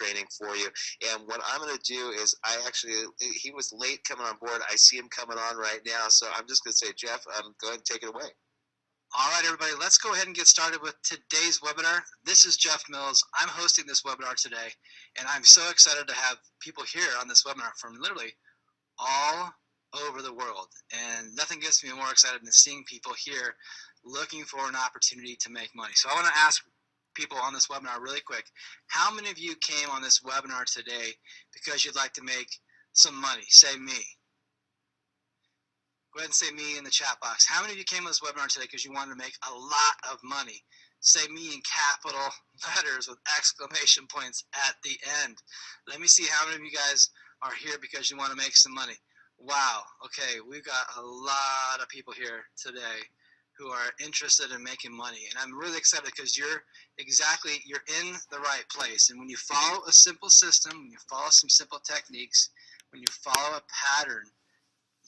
training for you. And what I'm going to do is he was late coming on board. I see him coming on right now. So I'm just going to say, Jeff, go ahead and take it away. All right, everybody, let's go ahead and get started with today's webinar. This is Jeff Mills. I'm hosting this webinar today, and I'm so excited to have people here on this webinar from literally all over the world. And nothing gets me more excited than seeing people here looking for an opportunity to make money. So I want to ask people on this webinar really quick, how many of you came on this webinar today because you'd like to make some money? Say me. Go ahead and say me in the chat box. How many of you came on this webinar today because you wanted to make a lot of money? Say me in capital letters with exclamation points at the end. Let me see how many of you guys are here because you want to make some money. Wow, okay, we've got a lot of people here today who are interested in making money. And I'm really excited because you're in the right place. And when you follow a simple system, when you follow some simple techniques, when you follow a pattern,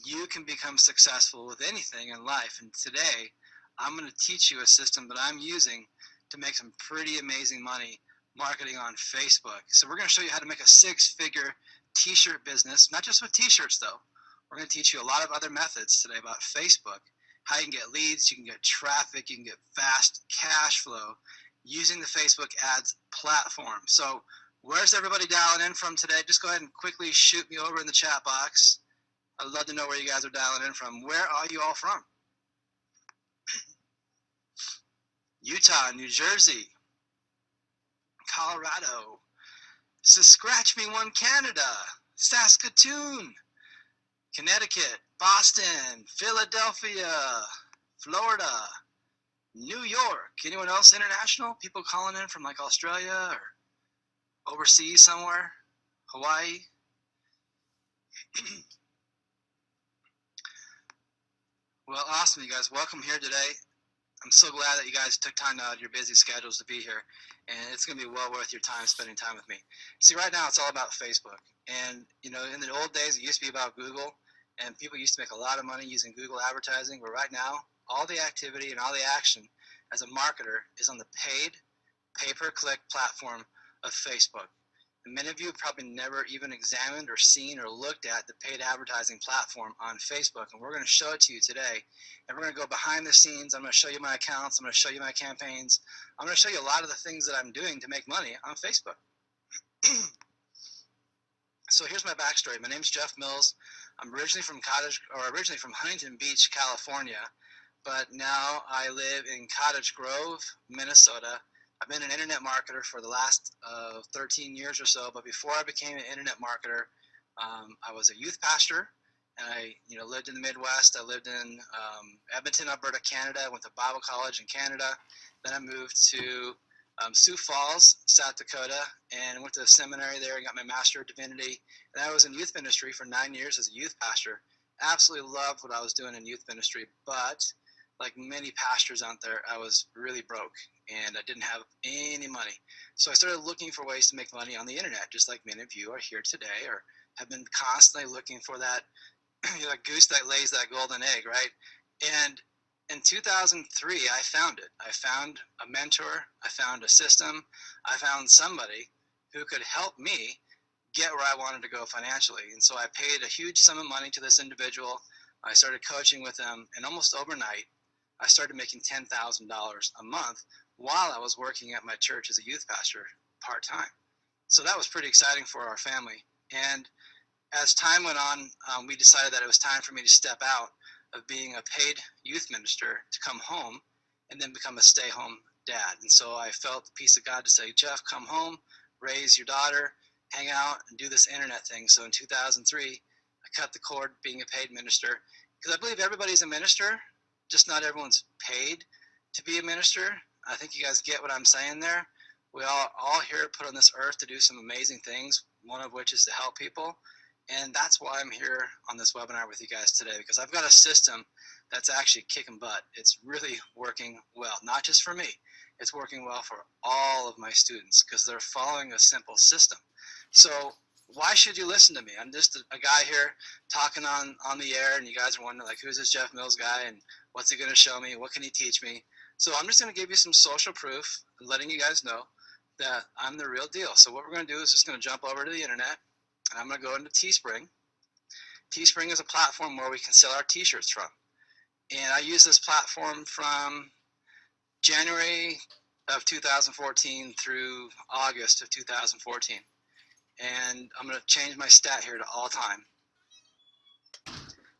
you can become successful with anything in life. And today, I'm going to teach you a system that I'm using to make some pretty amazing money marketing on Facebook. So we're going to show you how to make a six-figure t-shirt business, not just with t-shirts though. We're going to teach you a lot of other methods today about Facebook, how you can get leads, you can get traffic, you can get fast cash flow using the Facebook ads platform. So where's everybody dialing in from today? Just go ahead and quickly shoot me over in the chat box. I'd love to know where you guys are dialing in from. Where are you all from? Utah, New Jersey, Colorado, Saskatchewan, Canada, Saskatoon, Connecticut, Boston, Philadelphia, Florida, New York. Anyone else international? People calling in from like Australia or overseas somewhere? Hawaii? Well, awesome, you guys. Welcome here today. I'm so glad that you guys took time out of your busy schedules to be here, and it's going to be well worth your time spending time with me. See, right now it's all about Facebook, and you know, in the old days it used to be about Google, and people used to make a lot of money using Google advertising, but right now all the activity and all the action as a marketer is on the paid pay-per-click platform of Facebook. And many of you have probably never even examined or seen or looked at the paid advertising platform on Facebook, and we're going to show it to you today. And we're going to go behind the scenes. I'm going to show you my accounts. I'm going to show you my campaigns. I'm going to show you a lot of the things that I'm doing to make money on Facebook. So here's my backstory. My name's Jeff Mills. I'm originally from Huntington Beach, California, but now I live in Cottage Grove, Minnesota. I've been an internet marketer for the last 13 years or so, but before I became an internet marketer, I was a youth pastor, and I lived in the Midwest. I lived in Edmonton, Alberta, Canada. I went to Bible college in Canada. Then I moved to Sioux Falls, South Dakota, and went to a seminary there and got my Master of Divinity. And I was in youth ministry for 9 years as a youth pastor. Absolutely loved what I was doing in youth ministry, but like many pastors out there, I was really broke and I didn't have any money. So I started looking for ways to make money on the internet, just like many of you are here today or have been constantly looking for that goose that lays that golden egg, right? And in 2003, I found it. I found a mentor, I found a system, I found somebody who could help me get where I wanted to go financially. And so I paid a huge sum of money to this individual. I started coaching with them, and almost overnight, I started making $10,000 a month while I was working at my church as a youth pastor part-time. So that was pretty exciting for our family. And as time went on, we decided that it was time for me to step out of being a paid youth minister to come home and then become a stay-home dad. And so I felt the peace of God to say, Jeff, come home, raise your daughter, hang out, and do this internet thing. So in 2003, I cut the cord being a paid minister, because I believe everybody's a minister, just not everyone's paid to be a minister. I think you guys get what I'm saying there. We all here put on this earth to do some amazing things, one of which is to help people. And that's why I'm here on this webinar with you guys today, because I've got a system that's actually kicking butt. It's really working well, not just for me. It's working well for all of my students because they're following a simple system. So why should you listen to me? I'm just a guy here talking on the air, and you guys are wondering, like, who's this Jeff Mills guy, and what's he going to show me? What can he teach me? So I'm just going to give you some social proof, letting you guys know that I'm the real deal. So what we're going to do is just going to jump over to the internet, and I'm going to go into Teespring. Teespring is a platform where we can sell our t-shirts from. And I use this platform from January of 2014 through August of 2014. And I'm going to change my stat here to all time.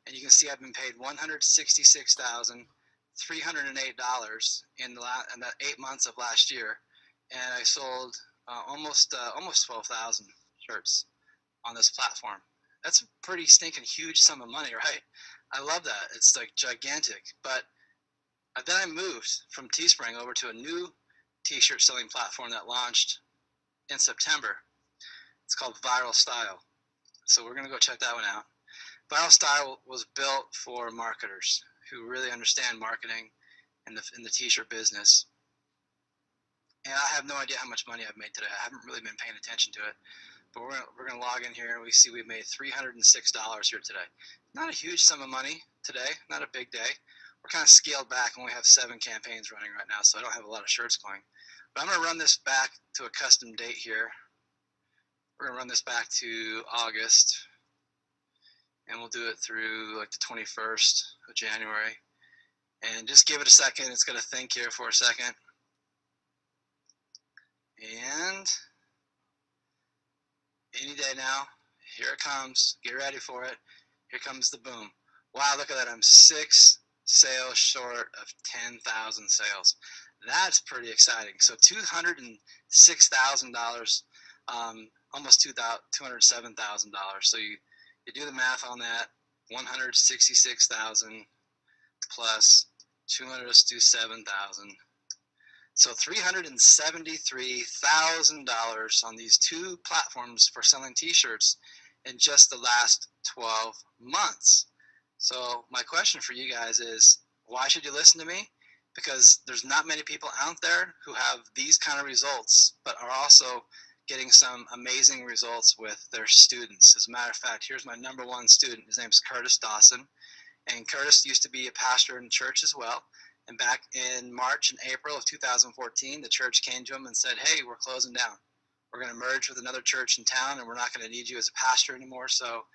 And you can see I've been paid $166,308 in the 8 months of last year, and I sold almost 12,000 shirts on this platform. That's a pretty stinking huge sum of money, right? I love that. It's like gigantic. But then I moved from Teespring over to a new t-shirt selling platform that launched in September. It's called Viral Style. So we're going to go check that one out. Viral Style was built for marketers who really understand marketing in the t-shirt business. And I have no idea how much money I've made today. I haven't really been paying attention to it. But we're gonna log in here and we see we've made $306 here today. Not a huge sum of money today, not a big day. We're kind of scaled back and we have 7 campaigns running right now, so I don't have a lot of shirts going. But I'm gonna run this back to a custom date here. We're gonna run this back to August, and we'll do it through like the 21st of January. And just give it a second, it's gonna think here for a second. And any day now, here it comes. Get ready for it. Here comes the boom. Wow, look at that. I'm 6 sales short of 10,000 sales. That's pretty exciting. So $206,000, almost $207,000. So you do the math on that. 166,000 plus 207,000. So $373,000 on these 2 platforms for selling t-shirts in just the last 12 months. So my question for you guys is, why should you listen to me? Because there's not many people out there who have these kind of results, but are also getting some amazing results with their students. As a matter of fact, here's my #1 student. His name's Curtis Dawson. And Curtis used to be a pastor in church as well. And back in March and April of 2014, the church came to him and said, hey, we're closing down. We're going to merge with another church in town, and we're not going to need you as a pastor anymore. So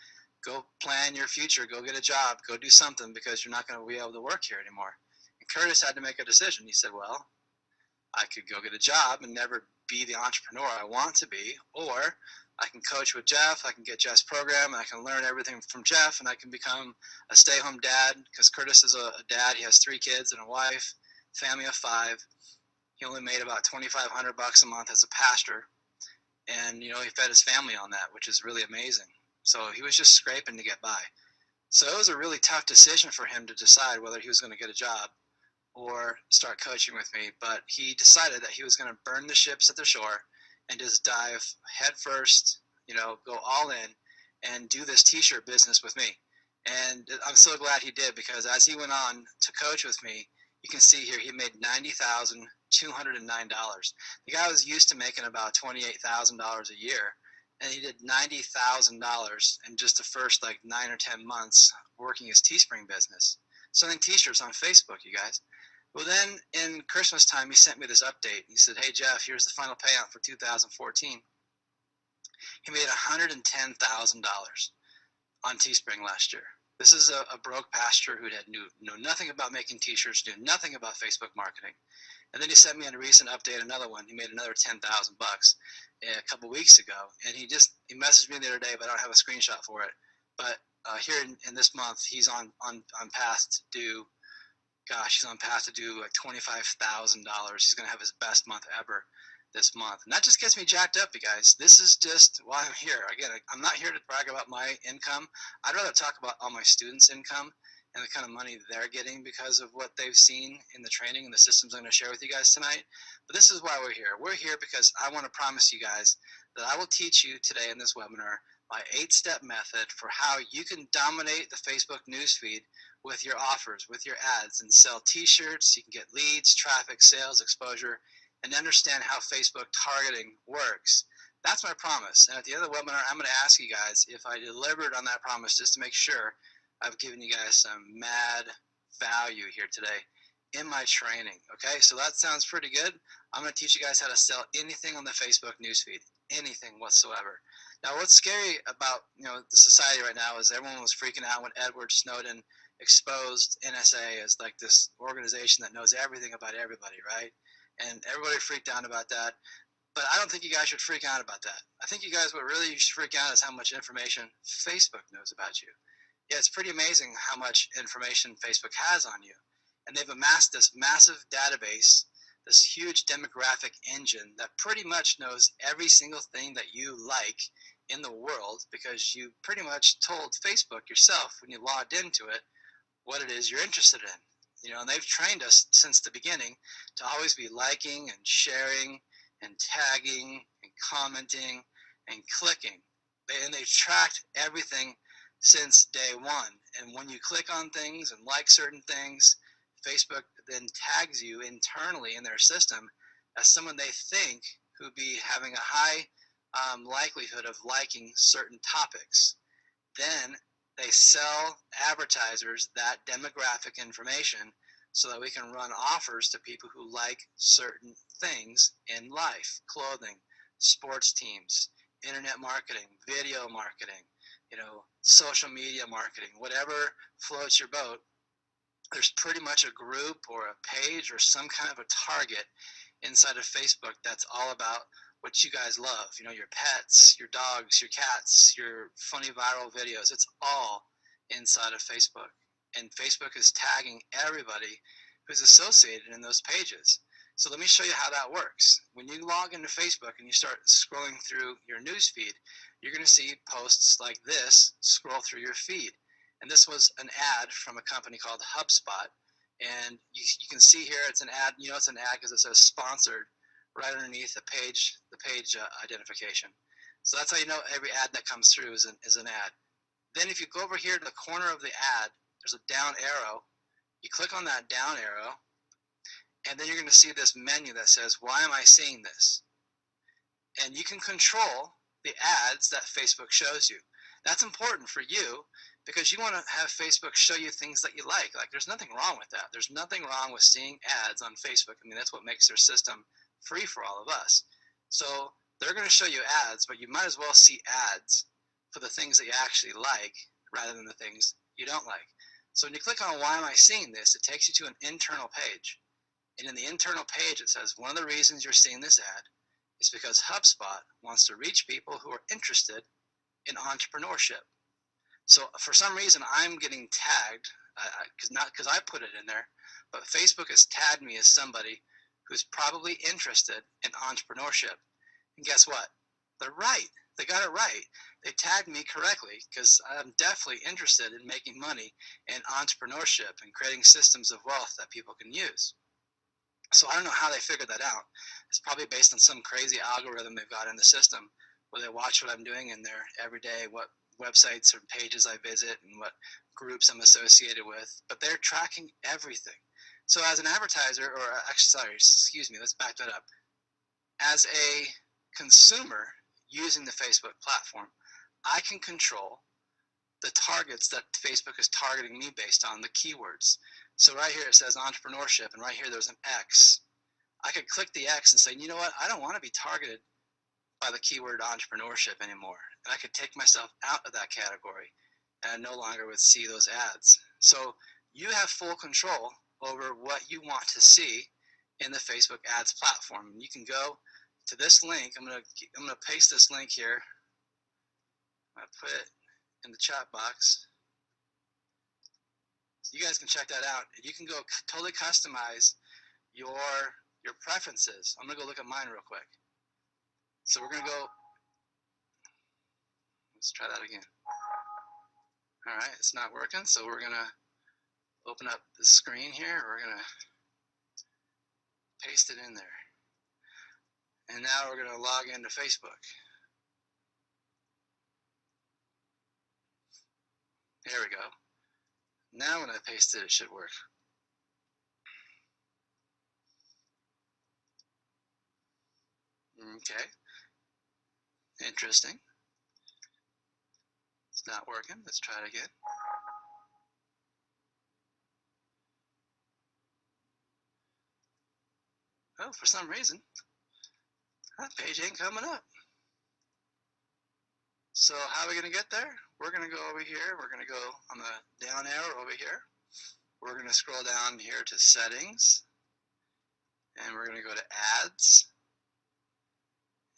go plan your future. Go get a job. Go do something, because you're not going to be able to work here anymore. And Curtis had to make a decision. He said, well, I could go get a job and never be the entrepreneur I want to be, or I can coach with Jeff, I can get Jeff's program, and I can learn everything from Jeff, and I can become a stay-home dad, because Curtis is a dad. He has 3 kids and a wife, family of 5. He only made about $2,500 a month as a pastor, and he fed his family on that, which is really amazing. So he was just scraping to get by. So it was a really tough decision for him to decide whether he was going to get a job or start coaching with me, but he decided that he was going to burn the ships at the shore and just dive head first, go all in and do this t-shirt business with me. And I'm so glad he did, because as he went on to coach with me, you can see here he made $90,209. The guy was used to making about $28,000 a year, and he did $90,000 in just the first 9 or 10 months working his Teespring business, selling t-shirts on Facebook, you guys. Well, then in Christmas time, he sent me this update. He said, hey, Jeff, here's the final payout for 2014. He made $110,000 on Teespring last year. This is a broke pastor who knew nothing about making t-shirts, knew nothing about Facebook marketing. And then he sent me in a recent update another one. He made another $10,000 a couple weeks ago. And he messaged me the other day, but I don't have a screenshot for it. But here in this month, he's on path to do, he's on path to do $25,000. He's going to have his best month ever this month. And that just gets me jacked up, you guys. This is just why I'm here. Again, I'm not here to brag about my income. I'd rather talk about all my students' income and the kind of money they're getting because of what they've seen in the training and the systems I'm going to share with you guys tonight. But this is why we're here. We're here because I want to promise you guys that I will teach you today in this webinar my 8-step method for how you can dominate the Facebook newsfeed with your offers, with your ads, and sell t-shirts. You can get leads, traffic, sales, exposure, and understand how Facebook targeting works. That's my promise. And at the end of the webinar, I'm going to ask you guys if I delivered on that promise, just to make sure I've given you guys some mad value here today. in my training. Okay, so that sounds pretty good. I'm going to teach you guys how to sell anything on the Facebook newsfeed, anything whatsoever. Now, what's scary about the society right now is everyone was freaking out when Edward Snowden exposed NSA as like this organization that knows everything about everybody, right? And everybody freaked out about that. But I don't think you guys should freak out about that. I think you guys what really you should freak out is how much information Facebook knows about you. Yeah, it's pretty amazing how much information Facebook has on you. And they've amassed this massive database, this huge demographic engine that pretty much knows every single thing that you like in the world, because you pretty much told Facebook yourself when you logged into it what it is you're interested in. And they've trained us since the beginning to always be liking and sharing and tagging and commenting and clicking. And they've tracked everything since day one. And when you click on things and like certain things, Facebook then tags you internally in their system as someone they think who be having a high likelihood of liking certain topics. Then they sell advertisers that demographic information so that we can run offers to people who like certain things in life: clothing, sports teams, internet marketing, video marketing, social media marketing, whatever floats your boat. There's pretty much a group or a page or some kind of a target inside of Facebook that's all about what you guys love. Your pets, your dogs, your cats, your funny viral videos. It's all inside of Facebook. And Facebook is tagging everybody who's associated in those pages. So let me show you how that works. When you log into Facebook and you start scrolling through your news feed, you're going to see posts like this scroll through your feed. And this was an ad from a company called HubSpot. And you can see here it's an ad. It's an ad because it says sponsored right underneath the page identification. So that's how you know every ad that comes through is an ad. Then if you go over here to the corner of the ad, there's a down arrow. You click on that down arrow, and then you're going to see this menu that says, why am I seeing this? And you can control the ads that Facebook shows you. That's important for you because you want to have Facebook show you things that you like. Like, there's nothing wrong with that. There's nothing wrong with seeing ads on Facebook. I mean, that's what makes their system free for all of us. So they're going to show you ads, but you might as well see ads for the things that you actually like rather than the things you don't like. So when you click on why am I seeing this, it takes you to an internal page. And in the internal page, it says one of the reasons you're seeing this ad is because HubSpot wants to reach people who are interested in entrepreneurship. So for some reason, I'm getting tagged, not because I put it in there, but Facebook has tagged me as somebody who's probably interested in entrepreneurship. And guess what? They're right. They got it right. They tagged me correctly because I'm definitely interested in making money in entrepreneurship and creating systems of wealth that people can use. So I don't know how they figured that out. It's probably based on some crazy algorithm they've got in the system where they watch what I'm doing in there every day, what websites or pages I visit and what groups I'm associated with. But they're tracking everything. So as an advertiser, or actually, sorry, excuse me, let's back that up. As a consumer using the Facebook platform, I can control the targets that Facebook is targeting me based on the keywords. So right here it says entrepreneurship, and right here there's an X. I could click the X and say, you know what, I don't want to be targeted by the keyword entrepreneurship anymore. And I could take myself out of that category, and I no longer would see those ads. So you have full control over what you want to see in the Facebook ads platform. You can go to this link. I'm gonna paste this link here. I'm gonna put it in the chat box. So you guys can check that out. You can go totally customize your preferences. I'm gonna go look at mine real quick. So we're gonna go, let's try that again. All right, it's not working, so we're gonna open up the screen here. We're gonna paste it in there. And now we're gonna log into Facebook. There we go. Now when I paste it, it should work. Okay. Interesting. It's not working. Let's try it again. Oh, for some reason, that page ain't coming up. So how are we going to get there? We're going to go over here. We're going to go on the down arrow over here. We're going to scroll down here to settings. And we're going to go to ads.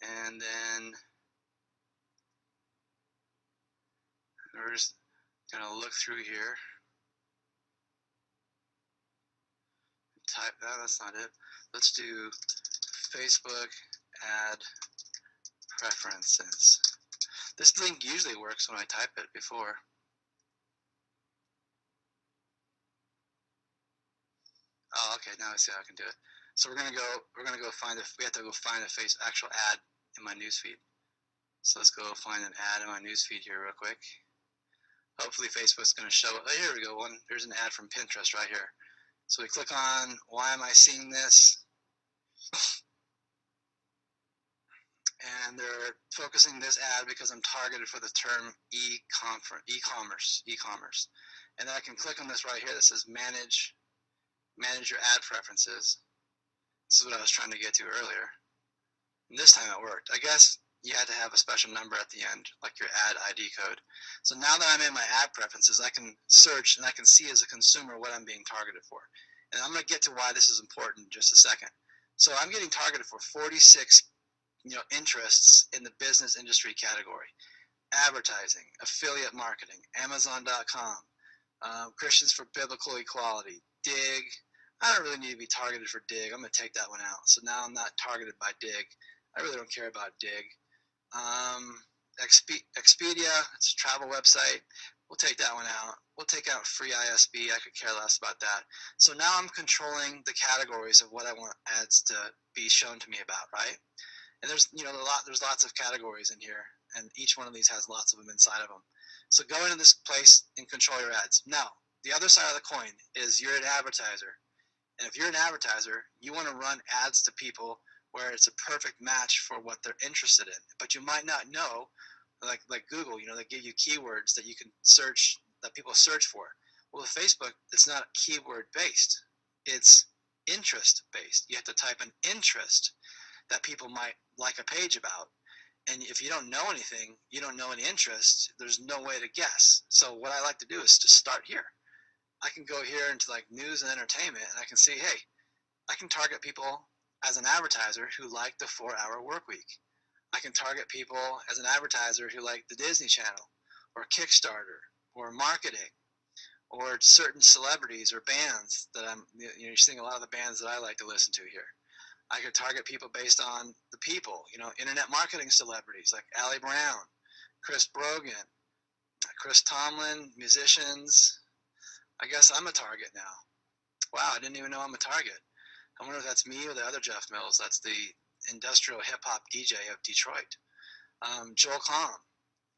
And then we're just going to look through here. Type that, that's not it. Let's do Facebook ad preferences. This link usually works when I type it before. Oh, okay, now I see how I can do it. So we're gonna go find we have to go find a actual ad in my newsfeed. So let's go find an ad in my newsfeed here real quick. Hopefully Facebook's gonna show it. Oh, here we go, there's an ad from Pinterest right here. So we click on, why am I seeing this? And they're focusing this ad because I'm targeted for the term e-commerce. And then I can click on this right here that says manage your ad preferences. This is what I was trying to get to earlier. And this time it worked. I guess you had to have a special number at the end, like your ad ID code. So now that I'm in my ad preferences, I can search and I can see as a consumer what I'm being targeted for. And I'm going to get to why this is important in just a second. So I'm getting targeted for 46 interests in the business industry category: advertising, affiliate marketing, Amazon.com, Christians for Biblical Equality, Dig. I don't really need to be targeted for Dig. I'm going to take that one out. So now I'm not targeted by Dig. I really don't care about Dig. Expedia, it's a travel website. We'll take that one out. We'll take out free ISB. I could care less about that. So now I'm controlling the categories of what I want ads to be shown to me about, right? And there's there's lots of categories in here, and each one of these has lots of them inside of them. So go into this place and control your ads. Now, the other side of the coin is you're an advertiser. And if you're an advertiser, you want to run ads to people where it's a perfect match for what they're interested in. But you might not know, like Google, they give you keywords that you can search, that people search for. Well, with Facebook, it's not keyword based. It's interest based. You have to type an interest that people might like a page about. And if you don't know anything, you don't know any interest, there's no way to guess. So what I like to do is just start here. I can go here into like news and entertainment, and I can see, hey, I can target people as an advertiser who like the 4-hour work week. I can target people as an advertiser who like the Disney Channel or Kickstarter or marketing or certain celebrities or bands that you're seeing a lot of the bands that I like to listen to here. I could target people based on the people, internet marketing celebrities like Ali Brown, Chris Brogan, Chris Tomlin, musicians. I guess I'm a target now. Wow, I didn't even know I'm a target. I wonder if that's me or the other Jeff Mills. That's the industrial hip-hop DJ of Detroit. Joel Comm,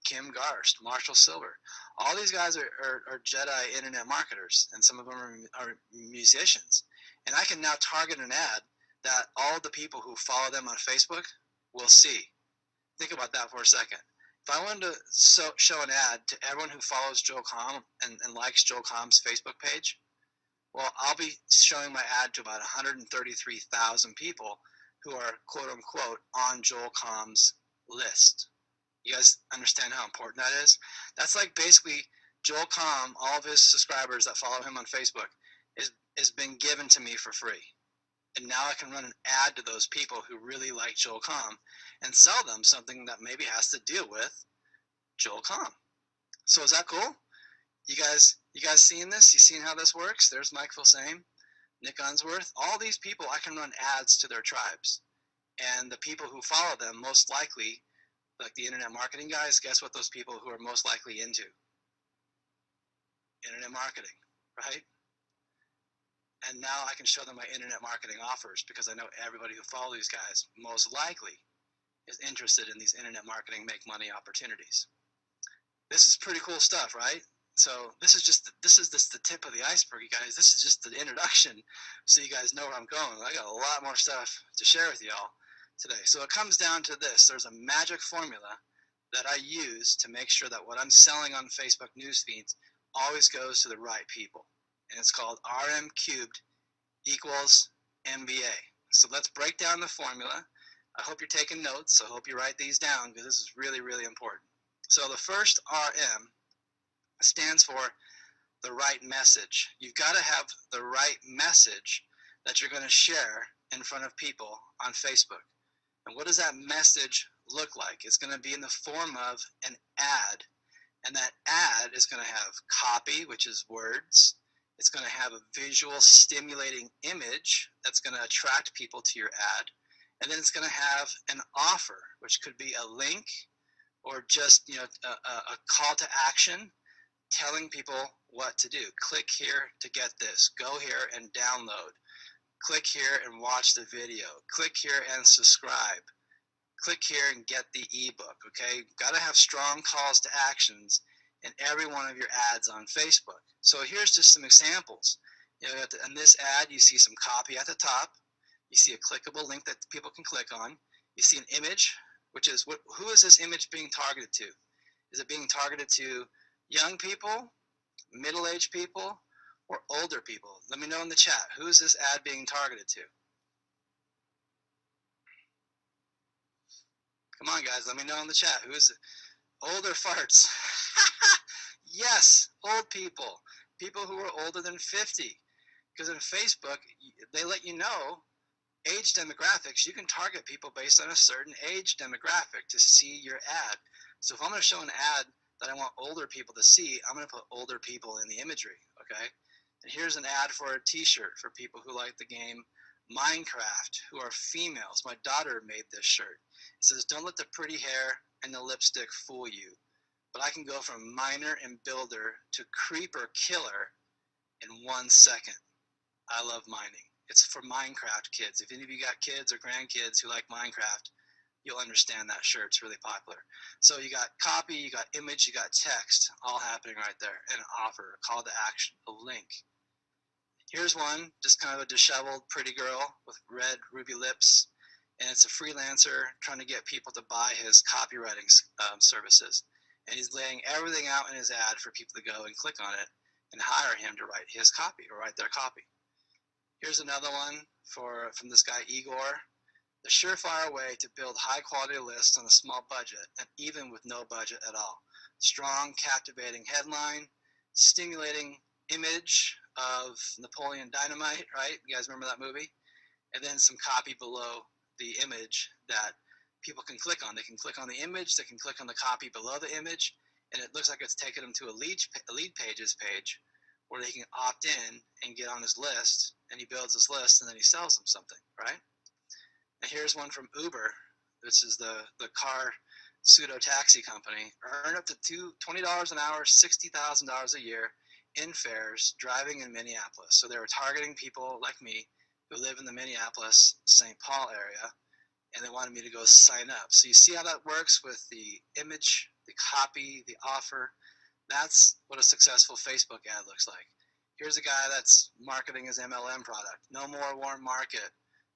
Kim Garst, Marshall Silver. All these guys are Jedi internet marketers, and some of them are musicians. And I can now target an ad that all the people who follow them on Facebook will see. Think about that for a second. If I wanted to show an ad to everyone who follows Joel Comm and likes Joel Comm's Facebook page, well, I'll be showing my ad to about 133,000 people who are quote unquote on Joel Comm's list. You guys understand how important that is? That's like basically Joel Comm, all of his subscribers that follow him on Facebook, is been given to me for free. And now I can run an ad to those people who really like Joel Comm and sell them something that maybe has to deal with Joel Comm. So is that cool? You guys seeing this? You seeing how this works? There's Mike Filsame, Nick Unsworth. All these people, I can run ads to their tribes. And the people who follow them, most likely, like the internet marketing guys, guess what those people who are most likely into? Internet marketing, right? And now I can show them my internet marketing offers because I know everybody who follows these guys most likely is interested in these internet marketing make money opportunities. This is pretty cool stuff, right? So this is just the tip of the iceberg, you guys. This is just the introduction, so you guys know where I'm going. I got a lot more stuff to share with y'all today. So it comes down to this: there's a magic formula that I use to make sure that what I'm selling on Facebook news feeds always goes to the right people. And it's called RM cubed equals MBA. So let's break down the formula. I hope you're taking notes. I hope you write these down because this is really, really important. So the first RM stands for the right message. You've got to have the right message that you're going to share in front of people on Facebook. And what does that message look like? It's going to be in the form of an ad. And that ad is going to have copy, which is words. It's going to have a visual stimulating image that's going to attract people to your ad. And then it's going to have an offer, which could be a link or just a call to action telling people what to do. Click here to get this. Go here and download. Click here and watch the video. Click here and subscribe. Click here and get the ebook. Okay, you've got to have strong calls to actions in every one of your ads on Facebook. So here's just some examples. In this ad, you see some copy at the top. You see a clickable link that people can click on. You see an image, which is who is this image being targeted to? Is it being targeted to young people, middle-aged people, or older people? Let me know in the chat. Who is this ad being targeted to? Come on, guys. Let me know in the chat. Who is it? Older farts. Yes, old people. People who are older than 50. Because in Facebook, they let you know age demographics. You can target people based on a certain age demographic to see your ad. So if I'm going to show an ad that I want older people to see, I'm going to put older people in the imagery, okay? And here's an ad for a t-shirt for people who like the game Minecraft, who are females. My daughter made this shirt. It says, don't let the pretty hair and the lipstick fool you. But I can go from miner and builder to creeper killer in 1 second. I love mining. It's for Minecraft kids. If any of you got kids or grandkids who like Minecraft, you'll understand that shirt. It's really popular. So you got copy, you got image, you got text, all happening right there. An offer, a call to action, a link. Here's one, just kind of a disheveled pretty girl with red ruby lips. And it's a freelancer trying to get people to buy his copywriting services. And he's laying everything out in his ad for people to go and click on it and hire him to write his copy or write their copy. Here's another one from this guy, Igor. The surefire way to build high quality lists on a small budget and even with no budget at all. Strong, captivating headline, stimulating image of Napoleon Dynamite, right? You guys remember that movie? And then some copy below the image that people can click on. They can click on the image, they can click on the copy below the image, and it looks like it's taking them to a lead pages page where they can opt in and get on his list, and he builds his list and then he sells them something, right? And here's one from Uber. This is the car pseudo taxi company. Earn up to $20 an hour, $60,000 a year in fares driving in Minneapolis. So they were targeting people like me who live in the Minneapolis, St. Paul area, and they wanted me to go sign up. So you see how that works with the image, the copy, the offer. That's what a successful Facebook ad looks like. Here's a guy that's marketing his MLM product. No more warm market.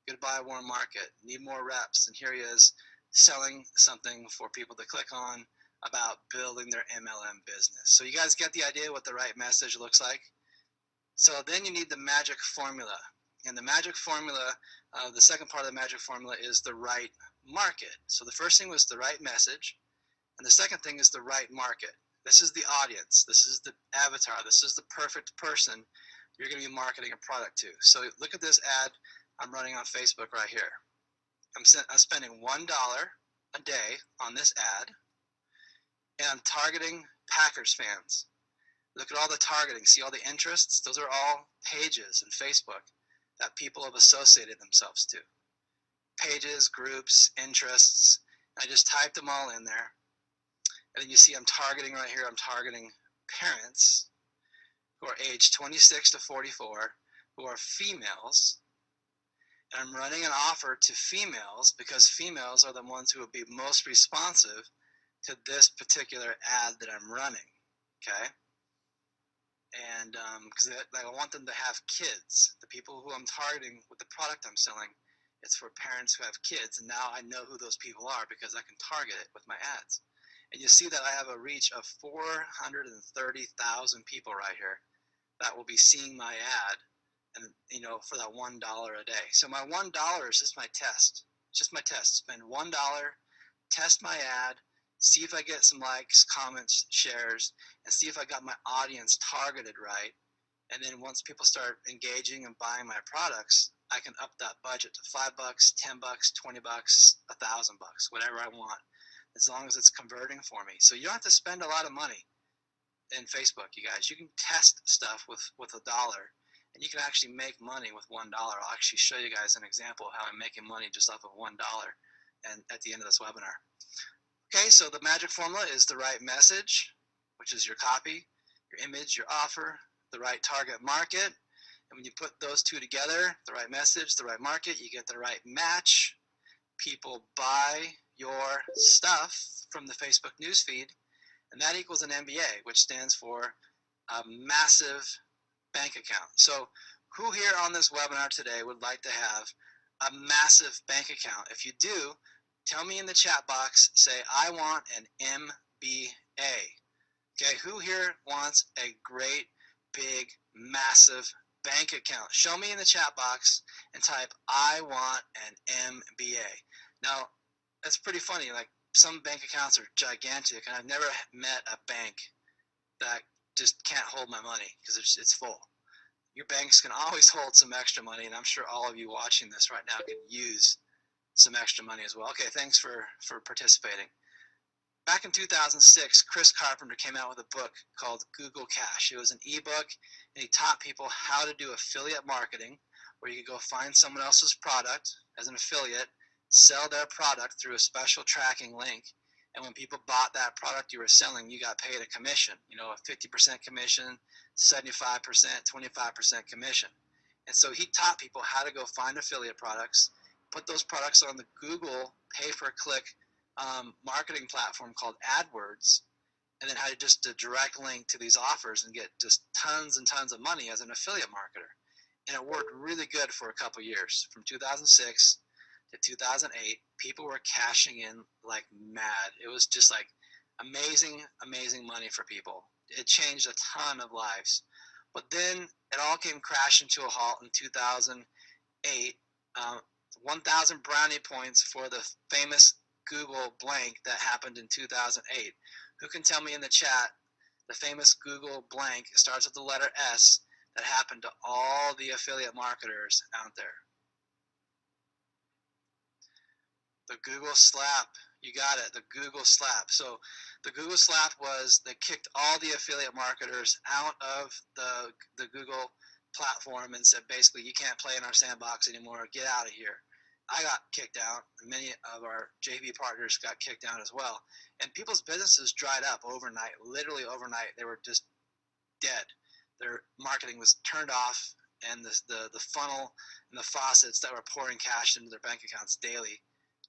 Goodbye warm market. Need more reps. And here he is selling something for people to click on about building their MLM business. So you guys get the idea what the right message looks like? So then you need the magic formula. And the magic formula, the second part of the magic formula is the right market. So the first thing was the right message. And the second thing is the right market. This is the audience. This is the avatar. This is the perfect person you're going to be marketing a product to. So look at this ad I'm running on Facebook right here. I'm spending $1 a day on this ad, and I'm targeting Packers fans. Look at all the targeting. See all the interests? Those are all pages in Facebook that people have associated themselves to. Pages, groups, interests. I just typed them all in there. And then you see I'm targeting right here, I'm targeting parents who are aged 26 to 44, who are females. And I'm running an offer to females because females are the ones who will be most responsive to this particular ad that I'm running, okay? And because I want them to have kids. The people who I'm targeting with the product I'm selling, it's for parents who have kids. And now I know who those people are because I can target it with my ads. And you see that I have a reach of 430,000 people right here that will be seeing my ad and for that $1 a day. So my $1 is just my test. Just my test. Spend $1, test my ad, see if I get some likes, comments, shares, and see if I got my audience targeted right. And then once people start engaging and buying my products, I can up that budget to $5, $10, $20, $1,000, whatever I want, as long as it's converting for me. So you don't have to spend a lot of money in Facebook, you guys. You can test stuff with $1, and you can actually make money with $1. I'll actually show you guys an example of how I'm making money just off of $1 and at the end of this webinar. Okay, so the magic formula is the right message, which is your copy, your image, your offer, the right target market. And when you put those two together, the right message, the right market, you get the right match. People buy your stuff from the Facebook newsfeed, and that equals an MBA, which stands for a massive bank account. So who here on this webinar today would like to have a massive bank account? If you do, tell me in the chat box, say, I want an MBA. Okay, who here wants a great, big, massive bank account? Show me in the chat box and type, I want an MBA. Now, that's pretty funny. Like, some bank accounts are gigantic, and I've never met a bank that just can't hold my money because it's full. Your banks can always hold some extra money, and I'm sure all of you watching this right now can use some extra money as well. Okay, thanks for participating. Back in 2006, Chris Carpenter came out with a book called Google Cash. It was an ebook, and he taught people how to do affiliate marketing, where you could go find someone else's product as an affiliate, sell their product through a special tracking link, and when people bought that product you were selling, you got paid a commission, a 50% commission, 75%, 25% commission. And so he taught people how to go find affiliate products, put those products on the Google pay-per-click marketing platform called AdWords, and then how to just a direct link to these offers and get just tons and tons of money as an affiliate marketer. And it worked really good for a couple years. From 2006 to 2008, people were cashing in like mad. It was just like amazing, amazing money for people. It changed a ton of lives. But then it all came crashing to a halt in 2008. 1,000 brownie points for the famous Google blank that happened in 2008. Who can tell me in the chat the famous Google blank starts with the letter S that happened to all the affiliate marketers out there? The Google slap. You got it, the Google slap. So the Google slap was they kicked all the affiliate marketers out of the Google platform and said, basically, you can't play in our sandbox anymore. Get out of here. I got kicked out, and many of our JV partners got kicked out as well. And people's businesses dried up overnight, literally overnight. They were just dead. Their marketing was turned off, and the funnel and the faucets that were pouring cash into their bank accounts daily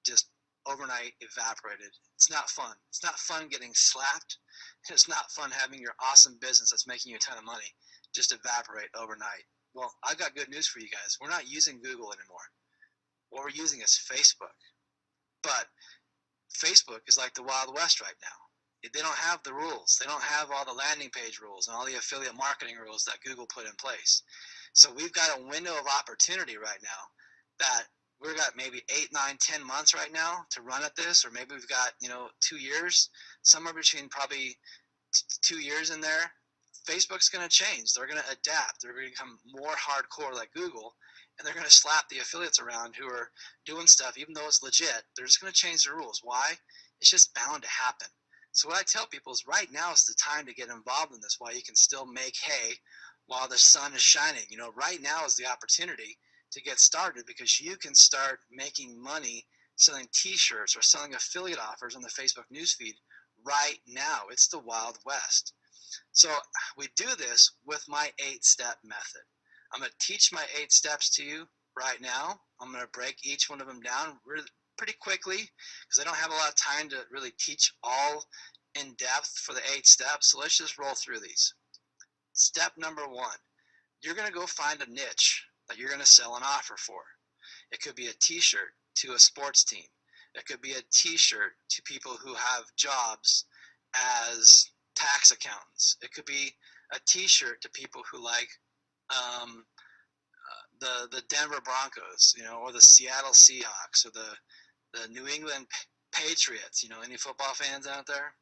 just overnight evaporated. It's not fun. It's not fun getting slapped. It's not fun having your awesome business that's making you a ton of money just evaporate overnight. Well, I've got good news for you guys. We're not using Google anymore. What we're using is Facebook. But Facebook is like the Wild West right now. They don't have the rules. They don't have all the landing page rules and all the affiliate marketing rules that Google put in place. So we've got a window of opportunity right now that we've got maybe 8, 9, 10 months right now to run at this, or maybe we've got 2 years, somewhere between probably 2 years in there. Facebook's going to change. They're going to adapt. They're going to become more hardcore like Google, and they're going to slap the affiliates around who are doing stuff, even though it's legit. They're just going to change the rules. Why? It's just bound to happen. So what I tell people is right now is the time to get involved in this while you can still make hay while the sun is shining. Right now is the opportunity to get started, because you can start making money selling t-shirts or selling affiliate offers on the Facebook newsfeed right now. It's the Wild West. So we do this with my 8-step method. I'm going to teach my 8 steps to you right now. I'm going to break each one of them down pretty quickly because I don't have a lot of time to really teach all in depth for the 8 steps. So let's just roll through these. Step number 1, you're going to go find a niche that you're going to sell an offer for. It could be a t-shirt to a sports team. It could be a t-shirt to people who have jobs as tax accountants. It could be a t-shirt to people who like the Denver Broncos, or the Seattle Seahawks, or the New England Patriots. Any football fans out there?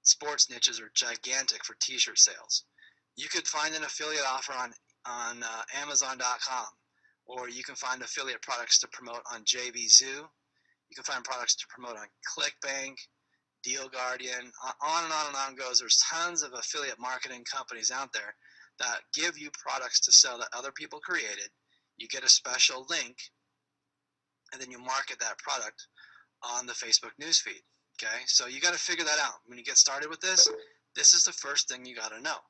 Sports niches are gigantic for T-shirt sales. You could find an affiliate offer on Amazon.com, or you can find affiliate products to promote on JVZoo. You can find products to promote on ClickBank, Deal Guardian, on and on and on goes. There's tons of affiliate marketing companies out there that give you products to sell that other people created. You get a special link, and then you market that product on the Facebook newsfeed. Okay, so you got to figure that out. When you get started with this is the first thing you got to know.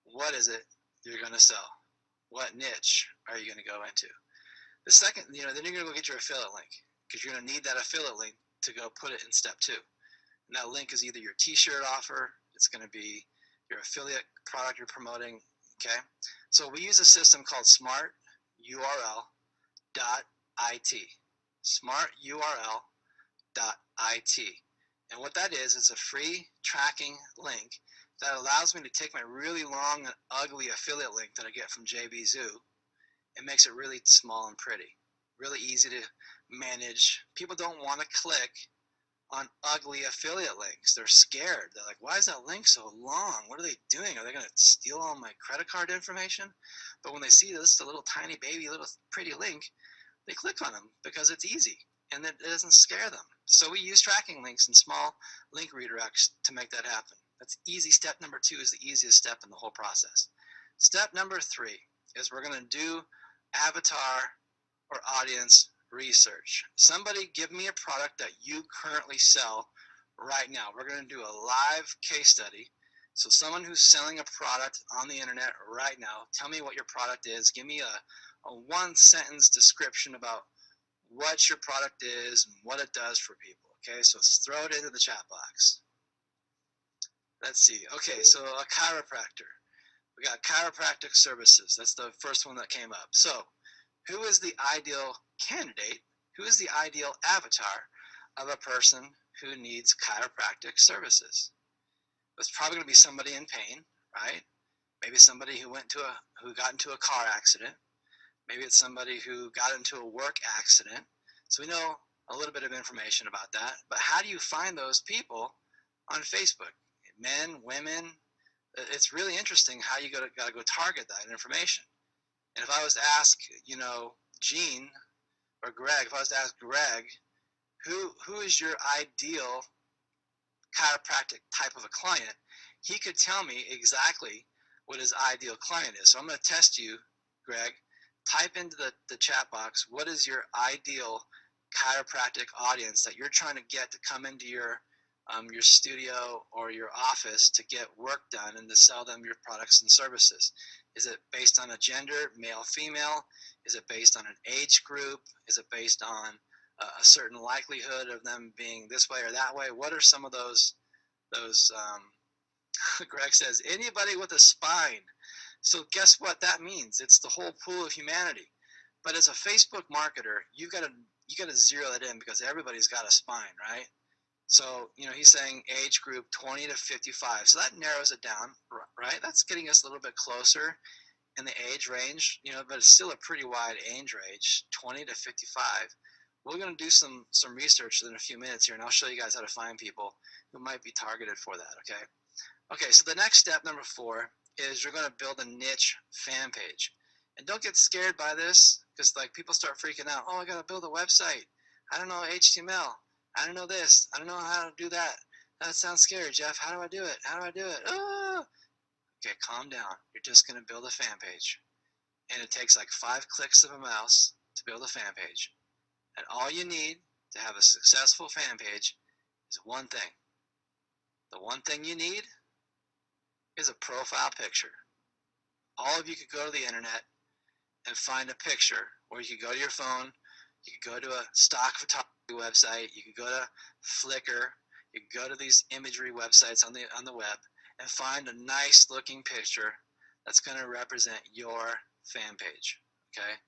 What is it you're going to sell? What niche are you going to go into? The second, then you're going to go get your affiliate link, because you're going to need that affiliate link to go put it in step 2. And that link is either your t-shirt offer, it's going to be your affiliate product you're promoting. Okay, so we use a system called SmartURL.it. SmartURL.it. And what that is a free tracking link that allows me to take my really long and ugly affiliate link that I get from JVZoo and makes it really small and pretty, really easy to manage. People don't want to click on ugly affiliate links. They're scared. They're like, why is that link so long? What are they doing? Are they going to steal all my credit card information? But when they see this, a little tiny baby, little pretty link, they click on them because it's easy and it doesn't scare them. So we use tracking links and small link redirects to make that happen. That's easy. Step number 2 is the easiest step in the whole process. Step number 3 is we're going to do avatar or audience research. Somebody give me a product that you currently sell right now. We're going to do a live case study. So someone who's selling a product on the internet right now, tell me what your product is. Give me a 1-sentence description about what your product is and what it does for people. Okay, so let's throw it into the chat box. Let's see. Okay, so a chiropractor. We got chiropractic services. That's the first one that came up. So who is the ideal candidate? Who is the ideal avatar of a person who needs chiropractic services? It's probably going to be somebody in pain, right? Maybe somebody who got into a car accident. Maybe it's somebody who got into a work accident. So we know a little bit of information about that. But how do you find those people on Facebook? Men, women. It's really interesting how you got to go target that information. And if I was to ask, Gene or Greg, if I was to ask Greg, who is your ideal chiropractic type of a client, he could tell me exactly what his ideal client is. So I'm going to test you, Greg. Type into the chat box, what is your ideal chiropractic audience that you're trying to get to come into your studio or your office to get work done and to sell them your products and services? Is it based on a gender, male, female? Is it based on an age group? Is it based on a certain likelihood of them being this way or that way? What are some of those Greg says, anybody with a spine. So guess what that means? It's the whole pool of humanity. But as a Facebook marketer, you gotta zero that in, because everybody's got a spine, right? So, he's saying age group 20 to 55. So that narrows it down, right? That's getting us a little bit closer in the age range, but it's still a pretty wide age range, 20 to 55. We're going to do some research in a few minutes here, and I'll show you guys how to find people who might be targeted for that, okay? Okay, so the next step, number 4, is you're going to build a niche fan page. And don't get scared by this, because people start freaking out. Oh, I got to build a website. I don't know HTML. I don't know this. I don't know how to do that. That sounds scary, Jeff. How do I do it? How do I do it? Ah! Okay, calm down. You're just going to build a fan page. And it takes like 5 clicks of a mouse to build a fan page. And all you need to have a successful fan page is one thing. The one thing you need is a profile picture. All of you could go to the internet and find a picture, or you could go to your phone, you could go to a stock photography website, you could go to Flickr, you could go to these imagery websites on the web and find a nice looking picture that's going to represent your fan page. Okay,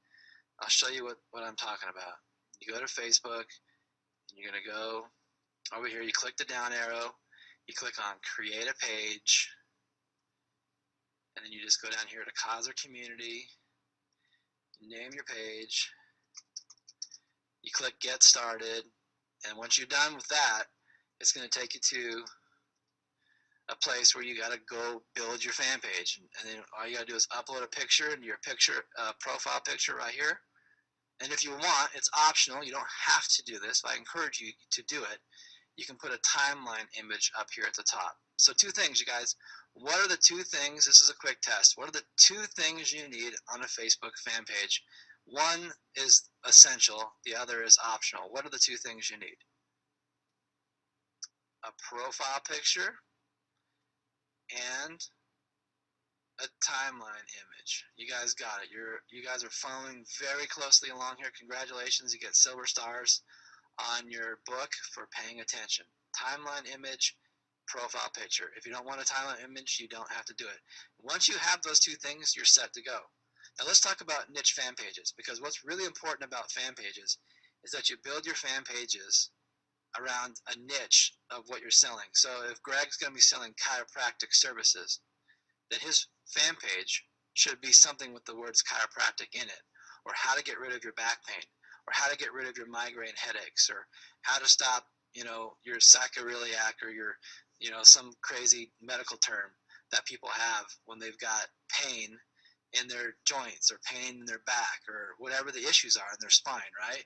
I'll show you what I'm talking about. You go to Facebook and you're going to go over here, you click the down arrow, you click on create a page, and then you just go down here to cause or community. name your page, you click get started, and once you're done with that, it's going to take you to a place where you got to go build your fan page. And then all you got to do is upload a picture and your picture, profile picture right here. And if you want, it's optional. You don't have to do this, but I encourage you to do it. You can put a timeline image up here at the top. So two things, you guys. What are the two things? This is a quick test. What are the two things you need on a Facebook fan page? One is essential. The other is optional. What are the two things you need? A profile picture and a timeline image. You guys got it. You guys are following very closely along here. Congratulations. You get silver stars on your book for paying attention. Timeline image, profile picture. If you don't want a timeline image, you don't have to do it. Once you have those two things, you're set to go. Now let's talk about niche fan pages, because what's really important about fan pages is that you build your fan pages around a niche of what you're selling. So if Greg's going to be selling chiropractic services, then his fan page should be something with the words chiropractic in it, or how to get rid of your back pain, or how to get rid of your migraine headaches, or how to stop, your sacroiliac, or your, some crazy medical term that people have when they've got pain in their joints or pain in their back or whatever the issues are in their spine, right?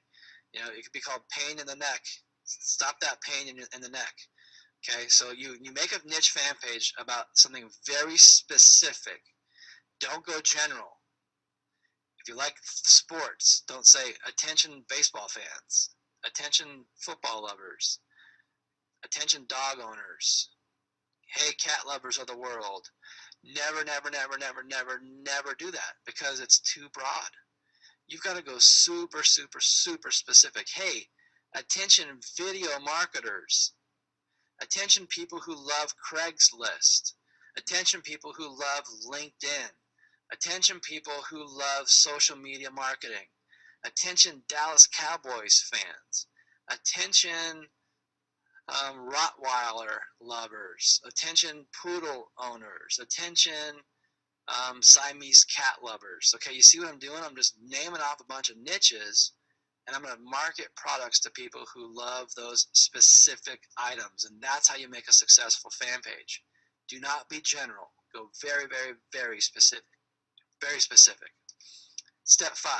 It could be called pain in the neck. Stop that pain in the neck. Okay, so you make a niche fan page about something very specific. Don't go general. If you like sports, don't say attention baseball fans, attention football lovers, attention dog owners, hey cat lovers of the world. Never, never, never, never, never, never do that, because it's too broad. You've got to go super, super, super specific. Hey, attention video marketers. Attention people who love Craigslist. Attention people who love LinkedIn. Attention people who love social media marketing. Attention Dallas Cowboys fans. Attention Rottweiler lovers. Attention poodle owners. Attention Siamese cat lovers. Okay, you see what I'm doing? I'm just naming off a bunch of niches, and I'm going to market products to people who love those specific items. And that's how you make a successful fan page. Do not be general. Go very, very, very specific. Very specific. Step 5.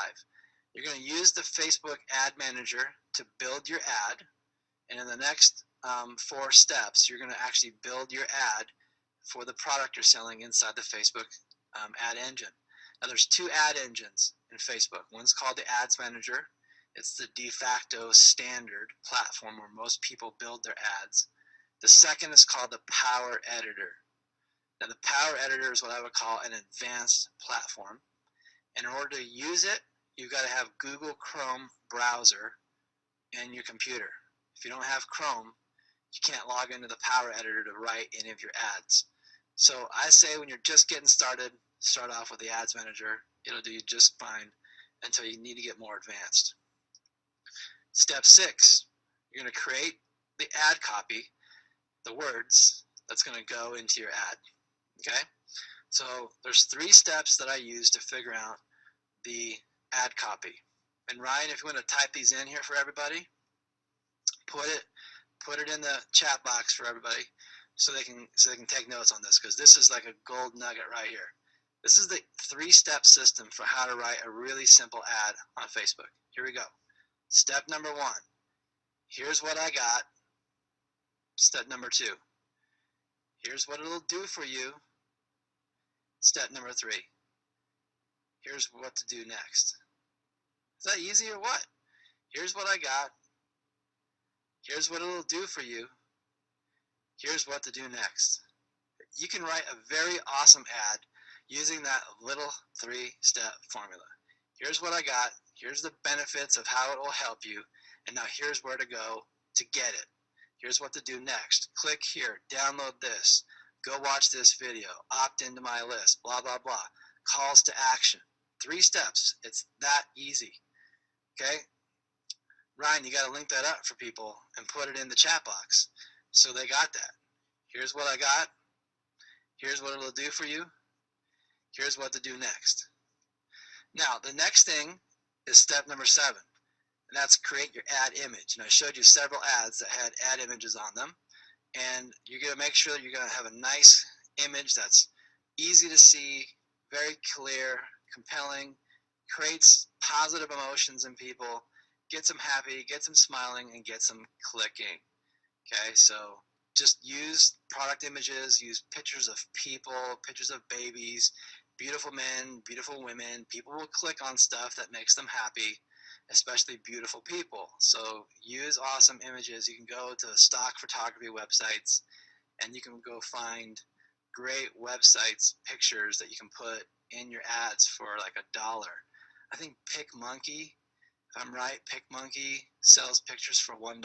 You're going to use the Facebook Ad Manager to build your ad. And in the next 4 steps, you're going to actually build your ad for the product you're selling inside the Facebook ad engine. Now, there's 2 ad engines in Facebook. One's called the Ads Manager. It's the de facto standard platform where most people build their ads. The second is called the Power Editor. Now, the Power Editor is what I would call an advanced platform. And in order to use it, you've got to have Google Chrome browser in your computer. If you don't have Chrome, you can't log into the Power Editor to write any of your ads. So I say when you're just getting started, start off with the Ads Manager. It'll do you just fine until you need to get more advanced. Step 6, you're going to create the ad copy, the words that's going to go into your ad. Okay? So there's 3 steps that I use to figure out the ad copy. And Ryan, if you want to type these in here for everybody, put it in the chat box for everybody so they can take notes on this, because this is like a gold nugget right here. This is the 3-step system for how to write a really simple ad on Facebook. Here we go. Step number 1. Here's what I got. Step number 2. Here's what it'll do for you. Step number 3. Here's what to do next. Is that easy or what? Here's what I got. Here's what it'll do for you. Here's what to do next. You can write a very awesome ad using that little 3-step formula. Here's what I got. Here's the benefits of how it will help you. And now here's where to go to get it. Here's what to do next. Click here. Download this. Go watch this video. Opt into my list. Blah, blah, blah. Calls to action. 3 steps. It's that easy. Okay? Ryan, you got to link that up for people and put it in the chat box so they got that. Here's what I got. Here's what it'll do for you. Here's what to do next. Now, the next thing is step number 7, and that's create your ad image. And I showed you several ads that had ad images on them, and you're going to make sure that you're going to have a nice image that's easy to see, very clear, compelling, creates positive emotions in people, gets them happy, gets them smiling, and gets them clicking. Okay, so just use product images, use pictures of people, pictures of babies, beautiful men, beautiful women. People will click on stuff that makes them happy, especially beautiful people. So use awesome images. You can go to stock photography websites and you can go find great websites, pictures that you can put in your ads for like $1. I think PicMonkey, if I'm right, PicMonkey sells pictures for $1.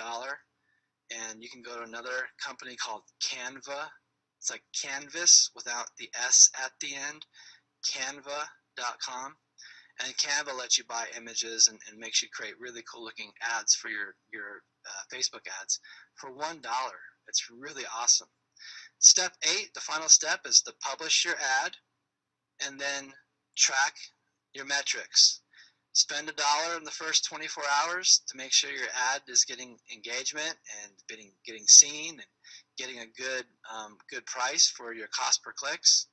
And you can go to another company called Canva. It's like Canvas without the S at the end, canva.com. And Canva lets you buy images and makes you create really cool looking ads for your Facebook ads for $1. It's really awesome. Step 8, the final step, is to publish your ad and then track your metrics. Spend $1 in the first 24 hours to make sure your ad is getting engagement and getting seen and getting a good price for your cost per clicks.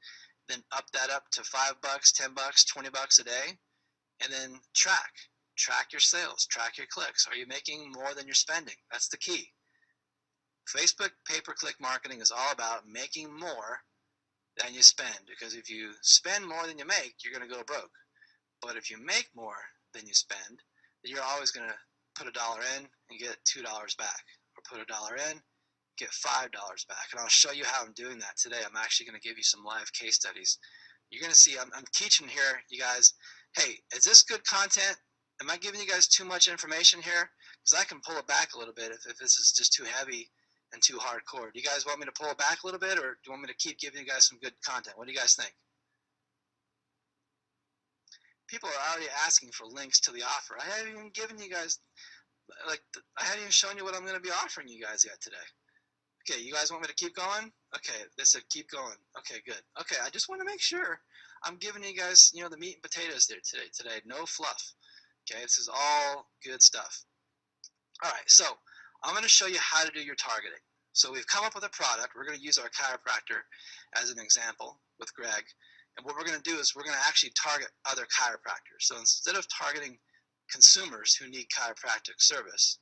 Then up that up to $5, $10, $20 a day, and then track your sales, track your clicks. Are you making more than you're spending? That's the key. Facebook pay-per-click marketing is all about making more than you spend, because if you spend more than you make, you're going to go broke. But if you make more than you spend, then you're always going to put $1 in and get $2 back, or put $1 in, get $5 back. And I'll show you how I'm doing that today. I'm actually going to give you some live case studies. You're going to see I'm teaching here, you guys. Hey, is this good content? Am I giving you guys too much information here? Because I can pull it back a little bit if this is just too heavy and too hardcore. Do you guys want me to pull it back a little bit, or do you want me to keep giving you guys some good content? What do you guys think? People are already asking for links to the offer. I haven't even given you guys, I haven't even shown you what I'm going to be offering you guys yet today. Okay, you guys want me to keep going? Okay, they said keep going. Okay, good. Okay, I just want to make sure I'm giving you guys, the meat and potatoes there today. No fluff. Okay, this is all good stuff. All right, so I'm going to show you how to do your targeting. So we've come up with a product. We're going to use our chiropractor as an example with Greg. And what we're going to do is we're going to actually target other chiropractors. So instead of targeting consumers who need chiropractic service,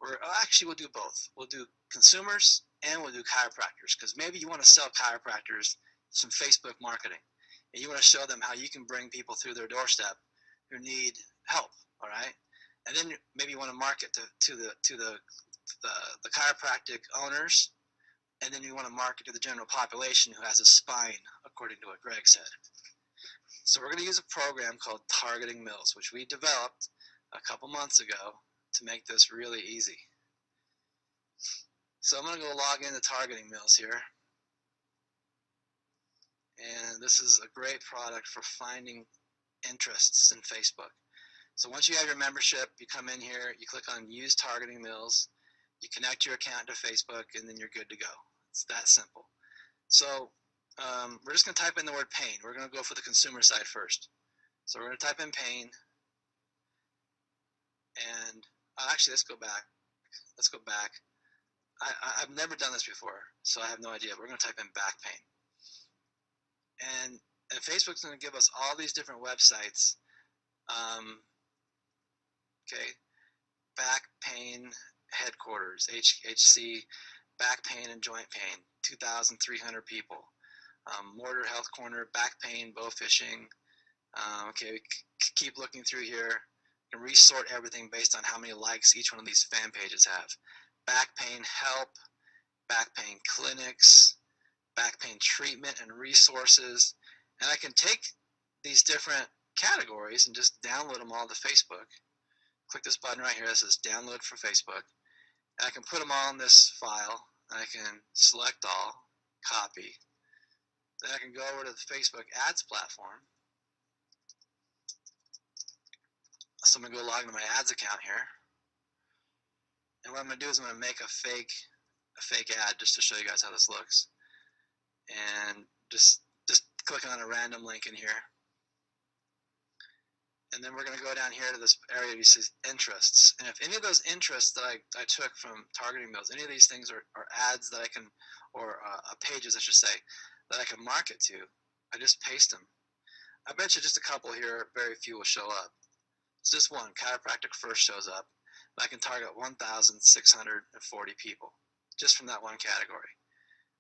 we'll do both. We'll do consumers and we'll do chiropractors, because maybe you want to sell chiropractors some Facebook marketing, and you want to show them how you can bring people through their doorstep who need help. All right, and then maybe you want to market to the chiropractic owners, and then you want to market to the general population who has a spine, according to what Greg said. So we're going to use a program called Targeting Mills, which we developed a couple months ago to make this really easy. So I'm going to go log into Targeting Mills here. And this is a great product for finding interests in Facebook. So once you have your membership, you come in here, you click on Use Targeting Mills, you connect your account to Facebook, and then you're good to go. It's that simple. So we're just going to type in the word pain. We're going to go for the consumer side first. So we're going to type in pain. And actually, let's go back. Let's go back. I've never done this before, so I have no idea. We're going to type in back pain. And Facebook's going to give us all these different websites. Okay, back pain headquarters, HC, back pain and joint pain, 2,300 people. Mortar Health Corner, back pain, bow fishing. Okay, we keep looking through here and resort everything based on how many likes each one of these fan pages have. Back pain help, back pain clinics, back pain treatment and resources. And I can take these different categories and just download them all to Facebook. Click this button right here that says download for Facebook. And I can put them all in this file. And I can select all, copy. Then I can go over to the Facebook ads platform. So I'm going to go log into my ads account here. And what I'm going to do is I'm going to make a fake ad just to show you guys how this looks. And just click on a random link in here. And then we're going to go down here to this area you see interests. And if any of those interests that I took from targeting those, any of these things are ads that I can, or pages I should say, that I can market to, I just paste them. I bet you just a couple here, very few will show up. It's just one, chiropractic first shows up. I can target 1,640 people just from that one category.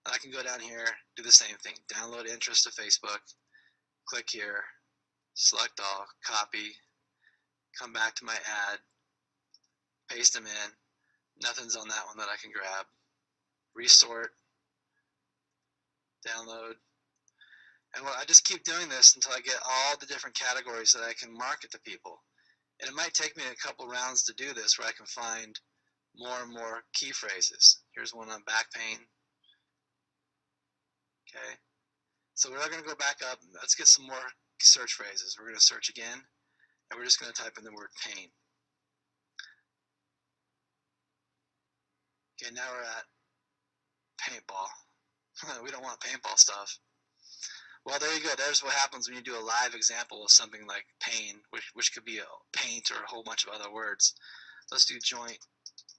And I can go down here, do the same thing, download interest to Facebook, click here, select all, copy, come back to my ad, paste them in, nothing's on that one that I can grab, resort, download, and I just keep doing this until I get all the different categories that I can market to people. And it might take me a couple rounds to do this where I can find more and more key phrases. Here's one on back pain. Okay, so we're going to go back up. Let's get some more search phrases. We're going to search again, and we're just going to type in the word pain. Okay, now we're at paintball. We don't want paintball stuff. Well, there you go. There's what happens when you do a live example of something like pain, which could be a paint or a whole bunch of other words. Let's do joint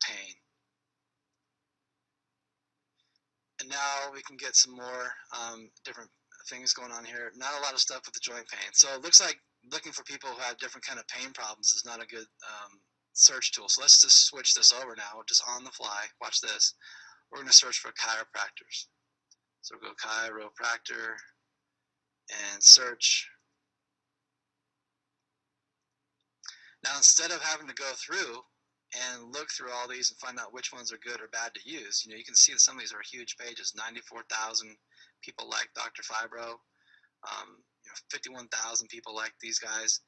pain. And now we can get some more different things going on here. Not a lot of stuff with the joint pain. So it looks like looking for people who have different kind of pain problems is not a good search tool. So let's just switch this over now, just on the fly. Watch this. We're going to search for chiropractors. So we'll go chiropractor and search. Now instead of having to go through and look through all these and find out which ones are good or bad to use, you can see that some of these are huge pages. 94,000 people like Dr. Fibro. 51,000 people like these guys.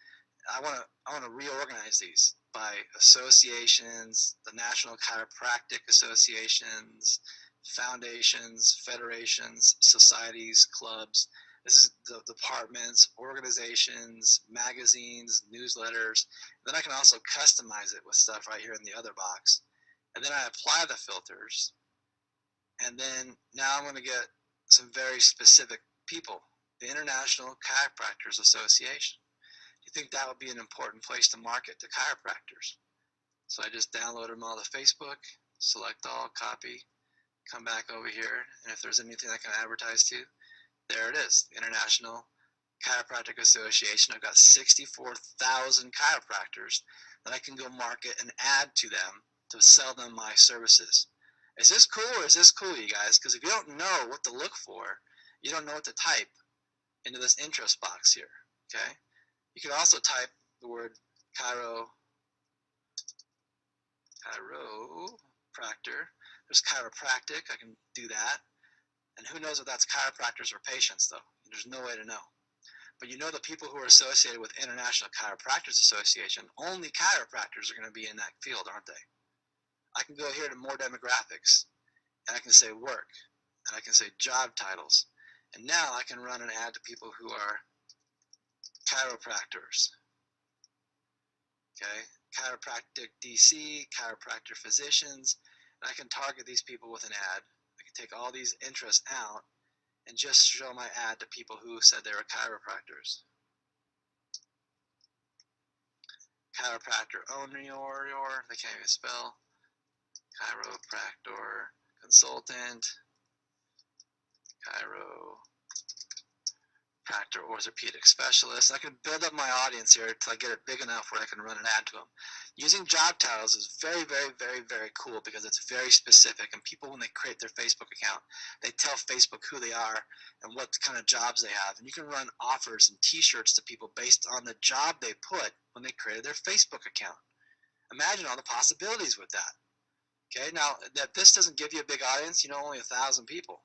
I want to reorganize these by associations, the National Chiropractic Associations, foundations, federations, societies, clubs. This is the departments, organizations, magazines, newsletters. Then I can also customize it with stuff right here in the other box. And then I apply the filters. And then now I'm going to get some very specific people. The International Chiropractors Association. You think that would be an important place to market to chiropractors? So I just download them all to Facebook, select all, copy, come back over here, and if there's anything I can advertise to, there it is, the International Chiropractic Association. I've got 64,000 chiropractors that I can go market and add to them to sell them my services. Is this cool or is this cool, you guys? Because if you don't know what to look for, you don't know what to type into this interest box here, okay? You can also type the word chiropractor. There's chiropractic, I can do that. And who knows if that's chiropractors or patients, though? There's no way to know. But you know the people who are associated with International Chiropractors Association, only chiropractors are going to be in that field, aren't they? I can go here to more demographics, and I can say work, and I can say job titles. And now I can run an ad to people who are chiropractors. Okay, chiropractic DC, chiropractor physicians, and I can target these people with an ad. I can take all these interests out and just show my ad to people who said they were chiropractors. Chiropractor owner, they can't even spell. Chiropractor consultant, chiropractor orthopedic specialist. I can build up my audience here until I get it big enough where I can run an ad to them. Using job titles is very, very, very, very cool because it's very specific, and people, when they create their Facebook account, they tell Facebook who they are and what kind of jobs they have. And you can run offers and t-shirts to people based on the job they put when they created their Facebook account. Imagine all the possibilities with that. Okay, now that this doesn't give you a big audience, only 1,000 people.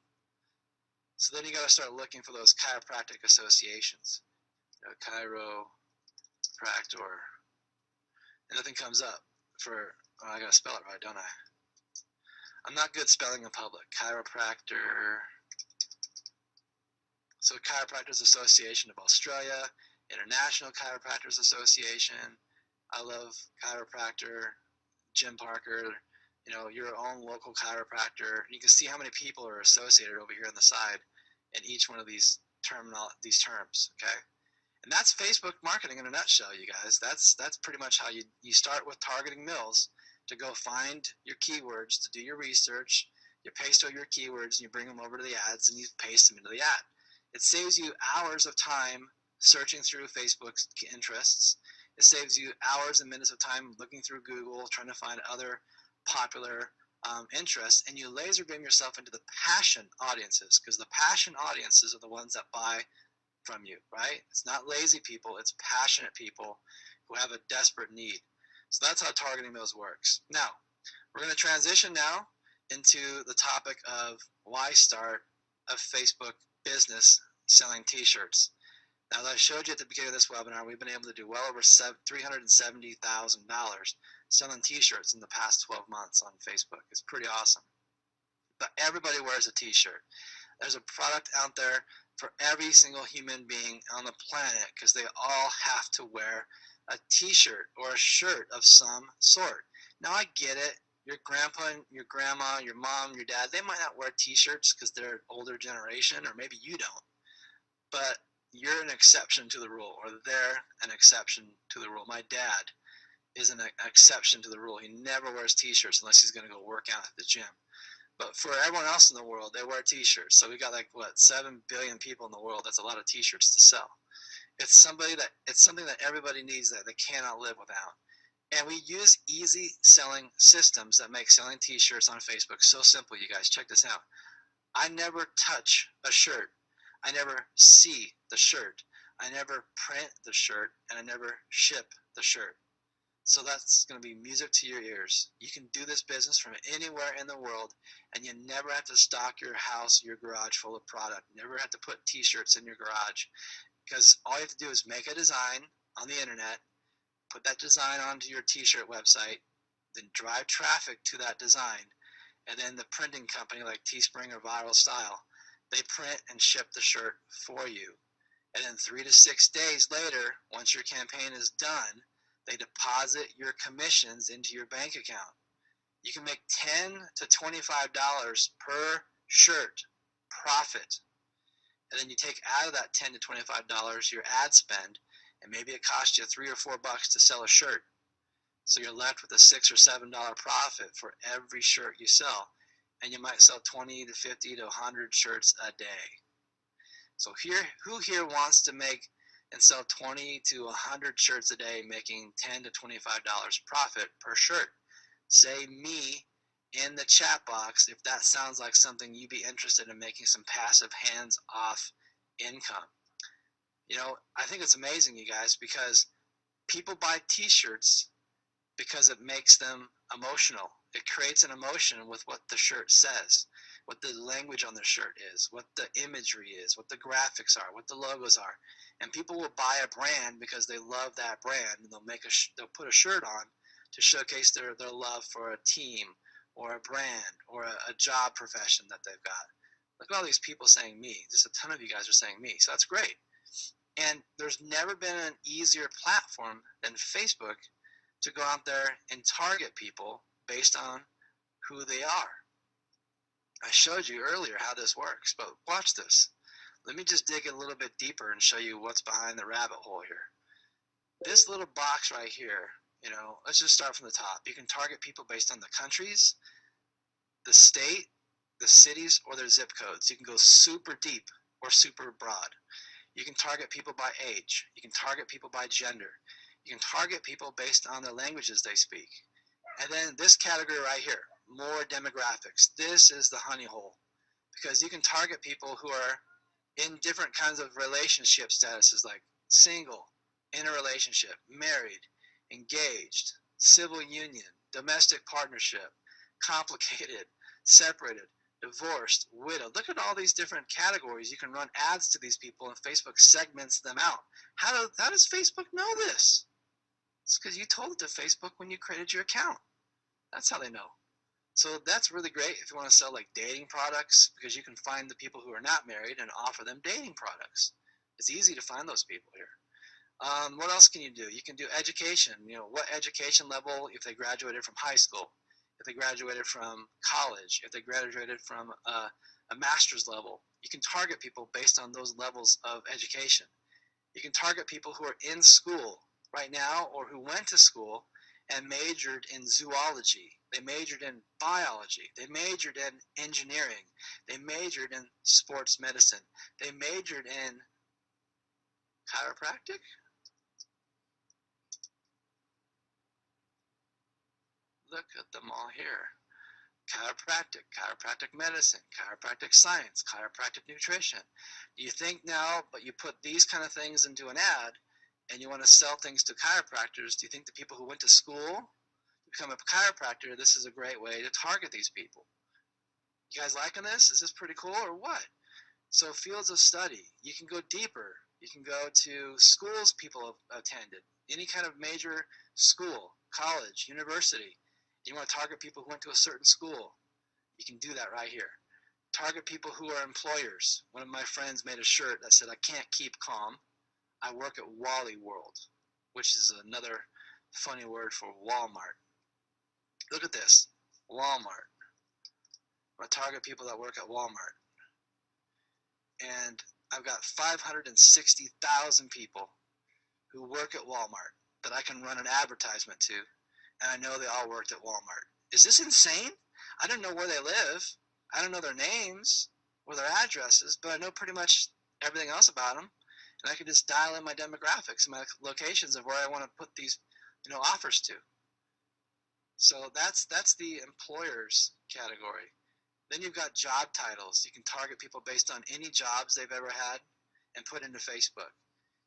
So then you got to start looking for those chiropractic associations. Chiropractor. And nothing comes up for, I got to spell it right, don't I? I'm not good spelling in public. Chiropractor. So Chiropractors Association of Australia, International Chiropractors Association. I love chiropractor, Jim Parker. Your own local chiropractor. You can see how many people are associated over here on the side in each one of these terms, okay? And that's Facebook marketing in a nutshell, you guys. That's pretty much how you start with targeting mills to go find your keywords, to do your research. You paste all your keywords and you bring them over to the ads and you paste them into the ad. It saves you hours of time searching through Facebook's interests. It saves you hours and minutes of time looking through Google, trying to find other popular interests, and you laser beam yourself into the passion audiences, because the passion audiences are the ones that buy from you, right? It's not lazy people, it's passionate people who have a desperate need. So that's how targeting mills works. Now, we're going to transition now into the topic of why start a Facebook business selling t-shirts. Now, as I showed you at the beginning of this webinar, we've been able to do well over $370,000 selling t-shirts in the past 12 months on Facebook. It's pretty awesome. But everybody wears a t-shirt. There's a product out there for every single human being on the planet, because they all have to wear a t-shirt or a shirt of some sort. Now, I get it. Your grandpa, your grandma, your mom, your dad, they might not wear t-shirts because they're an older generation, or maybe you don't. But you're an exception to the rule, or they're an exception to the rule. My dad is an exception to the rule. He never wears t-shirts unless he's going to go work out at the gym. But for everyone else in the world, they wear t-shirts. So we got like, what, 7 billion people in the world. That's a lot of t-shirts to sell. It's something that everybody needs, that they cannot live without. And we use easy selling systems that make selling t-shirts on Facebook so simple, you guys. Check this out. I never touch a shirt. I never see the shirt. I never print the shirt, and I never ship the shirt. So that's going to be music to your ears. You can do this business from anywhere in the world, and you never have to stock your house, your garage full of product. Never have to put t-shirts in your garage, because all you have to do is make a design on the internet, put that design onto your t-shirt website, then drive traffic to that design, and then the printing company like Teespring or Viral Style, they print and ship the shirt for you. And then 3 to 6 days later, once your campaign is done, they deposit your commissions into your bank account. You can make $10 to $25 per shirt profit. And then you take out of that $10 to $25 your ad spend, and maybe it costs you $3 or $4 to sell a shirt. So you're left with a $6 or $7 profit for every shirt you sell. And you might sell 20 to 50 to 100 shirts a day. So who here wants to make and sell 20 to 100 shirts a day, making $10 to $25 profit per shirt? Say me in the chat box if that sounds like something you'd be interested in, making some passive hands-off income. You know, I think it's amazing, you guys, because people buy t-shirts because it makes them emotional. It creates an emotion with what the shirt says, what the language on the shirt is, what the imagery is, what the graphics are, what the logos are. And people will buy a brand because they love that brand, and they'll put a shirt on to showcase their love for a team or a brand or a job profession that they've got. Look at all these people saying me. Just a ton of you guys are saying me. So that's great. And there's never been an easier platform than Facebook to go out there and target people based on who they are. I showed you earlier how this works, but watch this. Let me just dig a little bit deeper and show you what's behind the rabbit hole here. This little box right here, you know, let's just start from the top. You can target people based on the countries, the state, the cities, or their zip codes. You can go super deep or super broad. You can target people by age. You can target people by gender. You can target people based on the languages they speak. And then this category right here, more demographics. This is the honey hole, because you can target people who are in different kinds of relationship statuses, like single, in a relationship, married, engaged, civil union, domestic partnership, complicated, separated, divorced, widowed. Look at all these different categories. You can run ads to these people, and Facebook segments them out. How does Facebook know this? It's because you told it to Facebook when you created your account. That's how they know. So that's really great if you want to sell like dating products, because you can find the people who are not married and offer them dating products. It's easy to find those people here. What else can you do? You can do education. You know, what education level, if they graduated from high school, if they graduated from college, if they graduated from a master's level. You can target people based on those levels of education. You can target people who are in school right now or who went to school and majored in zoology. They majored in biology. They majored in engineering. They majored in sports medicine. They majored in chiropractic. Look at them all here. Chiropractic medicine, chiropractic science, chiropractic nutrition. Do you think now, but you put these kind of things into an ad and you want to sell things to chiropractors, do you think the people who went to school to become a chiropractor, this is a great way to target these people? You guys liking this? Is this pretty cool or what? So fields of study, you can go deeper. You can go to schools people have attended, any kind of major school, college, university. You want to target people who went to a certain school. You can do that right here. Target people who are employers. One of my friends made a shirt that said, I can't keep calm. I work at Wally World, which is another funny word for Walmart. Look at this, Walmart. I'm going to target people that work at Walmart. And I've got 560,000 people who work at Walmart that I can run an advertisement to, and I know they all worked at Walmart. Is this insane? I don't know where they live. I don't know their names or their addresses, but I know pretty much everything else about them, and I can just dial in my demographics and my locations of where I want to put these, offers to. So that's the employers category. Then you've got job titles. You can target people based on any jobs they've ever had and put into Facebook,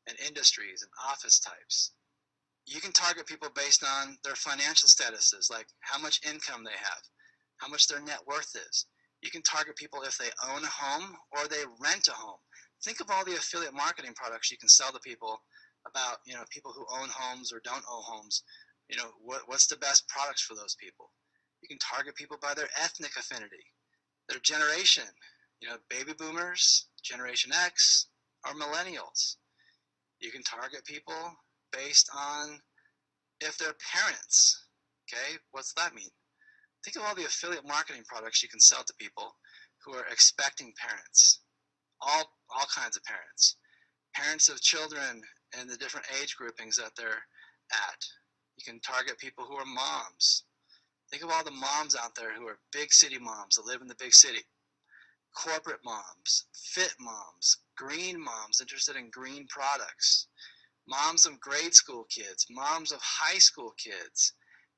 and industries and office types. You can target people based on their financial statuses, like how much income they have, how much their net worth is. You can target people if they own a home or they rent a home. Think of all the affiliate marketing products you can sell to people about, people who own homes or don't own homes. What's the best products for those people? You can target people by their ethnic affinity, their generation, baby boomers, Generation X, or millennials. You can target people based on if they're parents. Okay, what's that mean? Think of all the affiliate marketing products you can sell to people who are expecting parents. All kinds of parents. Parents of children and the different age groupings that they're at. You can target people who are moms. Think of all the moms out there who are big city moms that live in the big city. Corporate moms, fit moms, green moms interested in green products, moms of grade school kids, moms of high school kids.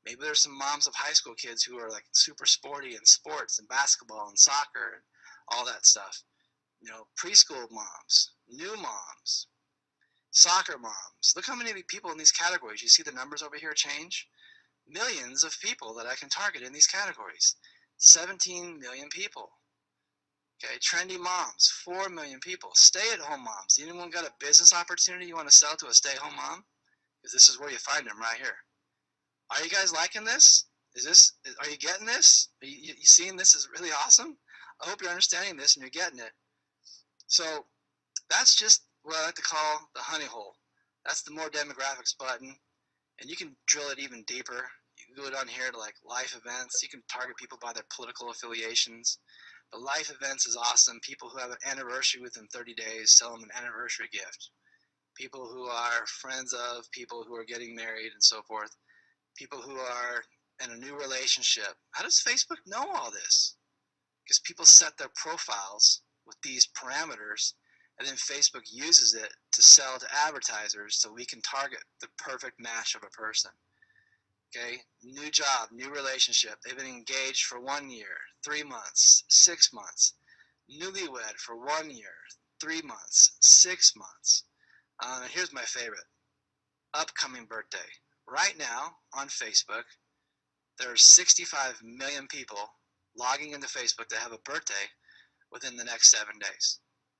Maybe there's some moms of high school kids who are like super sporty in sports and basketball and soccer and all that stuff. Preschool moms, new moms, soccer moms. Look how many people in these categories. You see the numbers over here change? Millions of people that I can target in these categories. 17 million people. Okay, trendy moms, 4 million people. Stay-at-home moms. Anyone got a business opportunity you want to sell to a stay-at-home mom? Because this is where you find them right here. Are you guys liking this? Are you getting this? Are you seeing this is really awesome? I hope you're understanding this and you're getting it. So that's just what I like to call the honey hole. That's the more demographics button. And you can drill it even deeper. You can go down here to like life events. You can target people by their political affiliations. But life events is awesome. People who have an anniversary within 30 days, sell them an anniversary gift. People who are friends of people who are getting married and so forth. People who are in a new relationship. How does Facebook know all this? Because people set their profiles with these parameters, and then Facebook uses it to sell to advertisers so we can target the perfect match of a person. Okay, new job, new relationship. They've been engaged for 1 year, 3 months, 6 months. Newlywed for 1 year, 3 months, 6 months. Here's my favorite. Upcoming birthday. Right now on Facebook, there are 65 million people logging into Facebook that have a birthday within the next 7 days.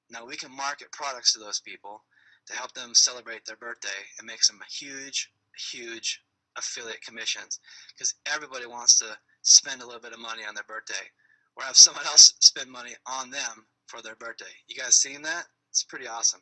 Now we can market products to those people to help them celebrate their birthday and make some huge, huge affiliate commissions, because everybody wants to spend a little bit of money on their birthday or have someone else spend money on them for their birthday. You guys seen that? It's pretty awesome.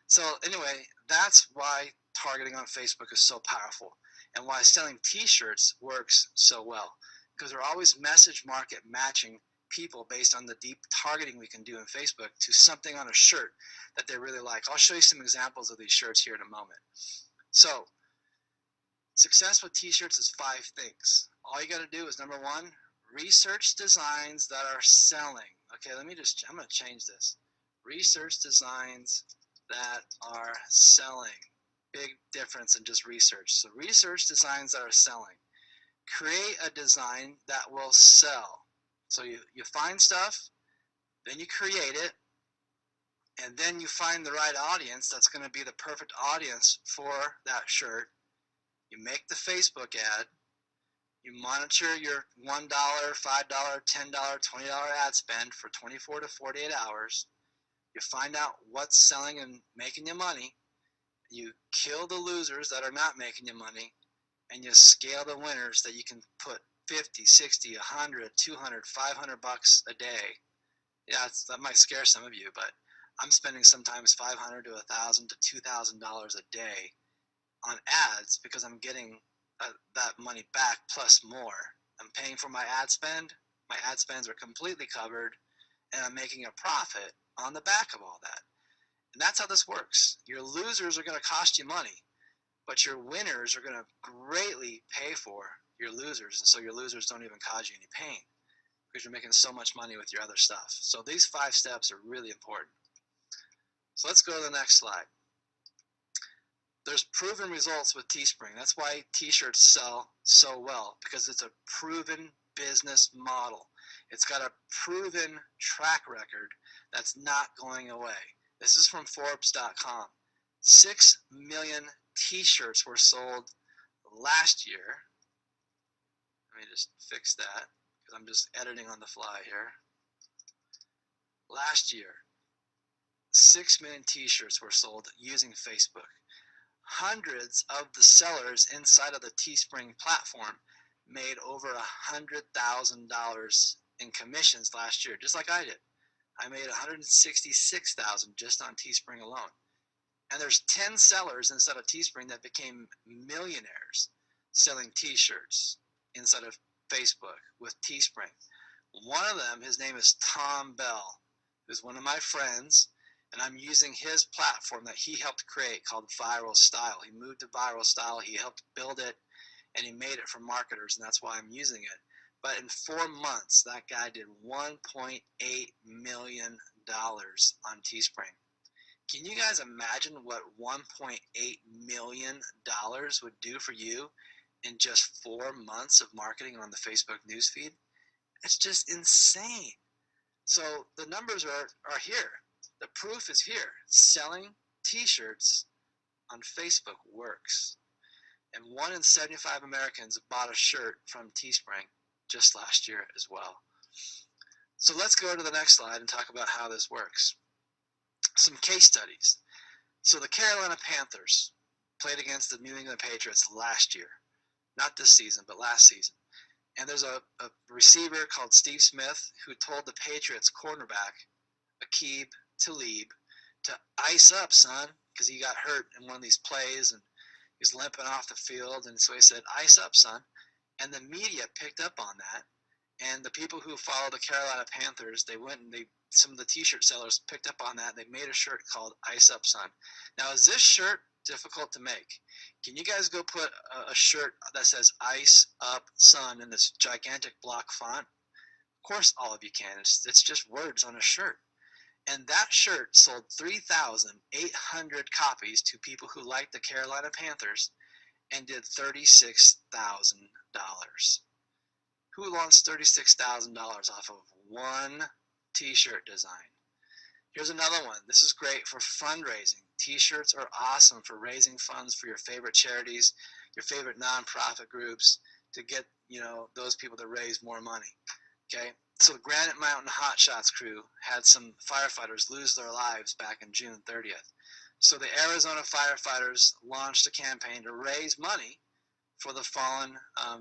So anyway, that's why targeting on Facebook is so powerful and why selling t-shirts works so well, because they're always message market matching people based on the deep targeting we can do in Facebook to something on a shirt that they really like. I'll show you some examples of these shirts here in a moment. So success with t-shirts is 5 things. All you got to do is, number 1, research designs that are selling. Okay, I'm going to change this. Research designs that are selling. Big difference in just research. So research designs that are selling. Create a design that will sell. So you find stuff, then you create it, and then you find the right audience that's going to be the perfect audience for that shirt. You make the Facebook ad. You monitor your $1, $5, $10, $20 ad spend for 24 to 48 hours. You find out what's selling and making you money. You kill the losers that are not making you money, and you scale the winners that you can put 50, 60, 100, 200, 500 bucks a day. Yeah, that might scare some of you, but I'm spending sometimes $500 to $1,000 to $2,000 a day on ads because I'm getting that money back plus more. I'm paying for my ad spend. My ad spends are completely covered, and I'm making a profit on the back of all that. And that's how this works. Your losers are going to cost you money, but your winners are going to greatly pay for your losers, and so your losers don't even cause you any pain because you're making so much money with your other stuff. So these 5 steps are really important. So let's go to the next slide. There's proven results with Teespring. That's why t-shirts sell so well, because it's a proven business model. It's got a proven track record that's not going away. This is from Forbes.com. 6 million t-shirts were sold last year. Let me just fix that because I'm just editing on the fly here. Last year, 6 million t-shirts were sold using Facebook. Hundreds of the sellers inside of the Teespring platform made over $100,000 in commissions last year, just like I did. I made $166,000 just on Teespring alone. And there's 10 sellers inside of Teespring that became millionaires selling t-shirts inside of Facebook with Teespring. One of them, his name is Tom Bell, who's one of my friends, and I'm using his platform that he helped create called Viral Style. He moved to Viral Style, he helped build it, and he made it for marketers, and that's why I'm using it. But in 4 months, that guy did $1.8 million on Teespring. Can you guys imagine what $1.8 million would do for you in just 4 months of marketing on the Facebook newsfeed? It's just insane. So the numbers are here. The proof is here. Selling t-shirts on Facebook works. And 1 in 75 Americans bought a shirt from Teespring just last year as well. So let's go to the next slide and talk about how this works. Some case studies. So the Carolina Panthers played against the New England Patriots last year. Not this season, but last season. And there's a receiver called Steve Smith who told the Patriots cornerback, Aqib Talib, to ice up, son, because he got hurt in one of these plays and he was limping off the field. And so he said, ice up, son. And the media picked up on that. And the people who follow the Carolina Panthers, they went and some of the t-shirt sellers picked up on that. They made a shirt called Ice Up Son. Now, is this shirt difficult to make? Can you guys go put a shirt that says Ice Up Son in this gigantic block font? Of course all of you can. It's just words on a shirt. And that shirt sold 3,800 copies to people who liked the Carolina Panthers and did $36,000. Who lost $36,000 off of one t-shirt design? Here's another one. This is great for fundraising. T-shirts are awesome for raising funds for your favorite charities, your favorite nonprofit groups, to get, those people to raise more money. Okay? So the Granite Mountain Hot Shots crew had some firefighters lose their lives back in June 30th. So the Arizona firefighters launched a campaign to raise money for the fallen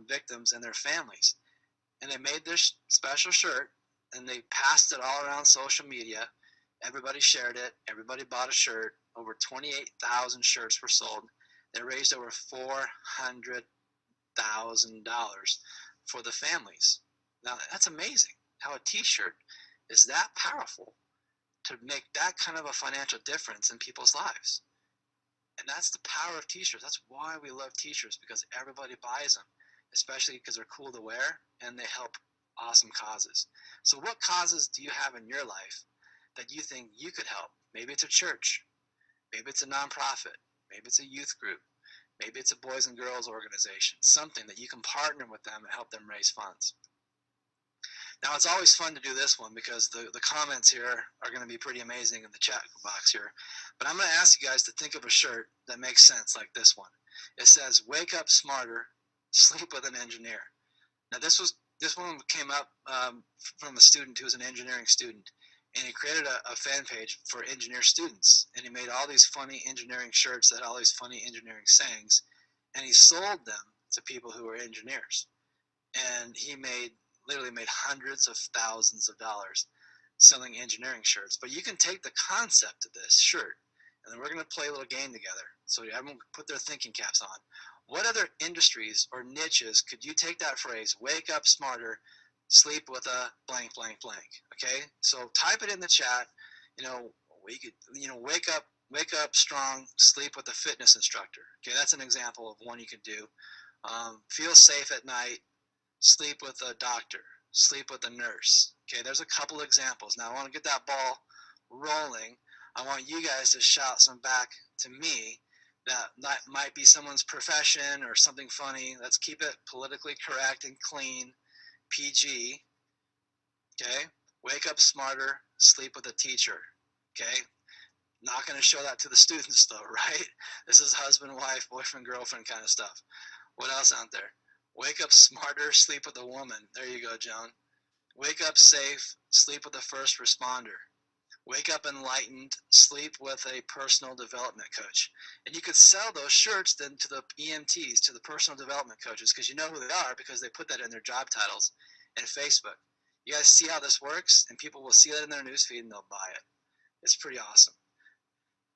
victims and their families. And they made this special shirt, and they passed it all around social media. Everybody shared it. Everybody bought a shirt. Over 28,000 shirts were sold. They raised over $400,000 for the families. Now, that's amazing. how a t-shirt is that powerful to make that kind of a financial difference in people's lives. And that's the power of t-shirts. That's why we love t-shirts, because everybody buys them, especially because they're cool to wear and they help awesome causes. So what causes do you have in your life that you think you could help? Maybe it's a church, maybe it's a nonprofit, maybe it's a youth group, maybe it's a boys and girls organization, something that you can partner with them and help them raise funds. Now, it's always fun to do this one because the comments here are going to be pretty amazing in the chat box here. But I'm going to ask you guys to think of a shirt that makes sense, like this one. It says, "Wake up smarter, sleep with an engineer." Now, this one came up from a student who was an engineering student, and he created a fan page for engineer students, and he made all these funny engineering shirts that had all these funny engineering sayings, and he sold them to people who were engineers. And he literally made hundreds of thousands of dollars selling engineering shirts. But you can take the concept of this shirt, and then we're going to play a little game together. So everyone put their thinking caps on. What other industries or niches could you take that phrase, "wake up smarter, sleep with a blank, blank, blank"? Okay, so type it in the chat. We could, wake up strong, sleep with a fitness instructor. Okay, that's an example of one you could do. Feel safe at night, sleep with a doctor, sleep with a nurse. Okay, there's a couple examples. Now I want to get that ball rolling. I want you guys to shout some back to me that might be someone's profession or something funny. Let's keep it politically correct and clean, PG. Okay, wake up smarter, sleep with a teacher. Okay, not going to show that to the students though, right? This is husband, wife, boyfriend, girlfriend kind of stuff. What else out there? Wake up smarter, sleep with a woman. There you go, Joan. Wake up safe, sleep with a first responder. Wake up enlightened, sleep with a personal development coach. And you could sell those shirts then to the EMTs, to the personal development coaches, because you know who they are because they put that in their job titles and Facebook. You guys see how this works? And people will see that in their newsfeed and they'll buy it. It's pretty awesome.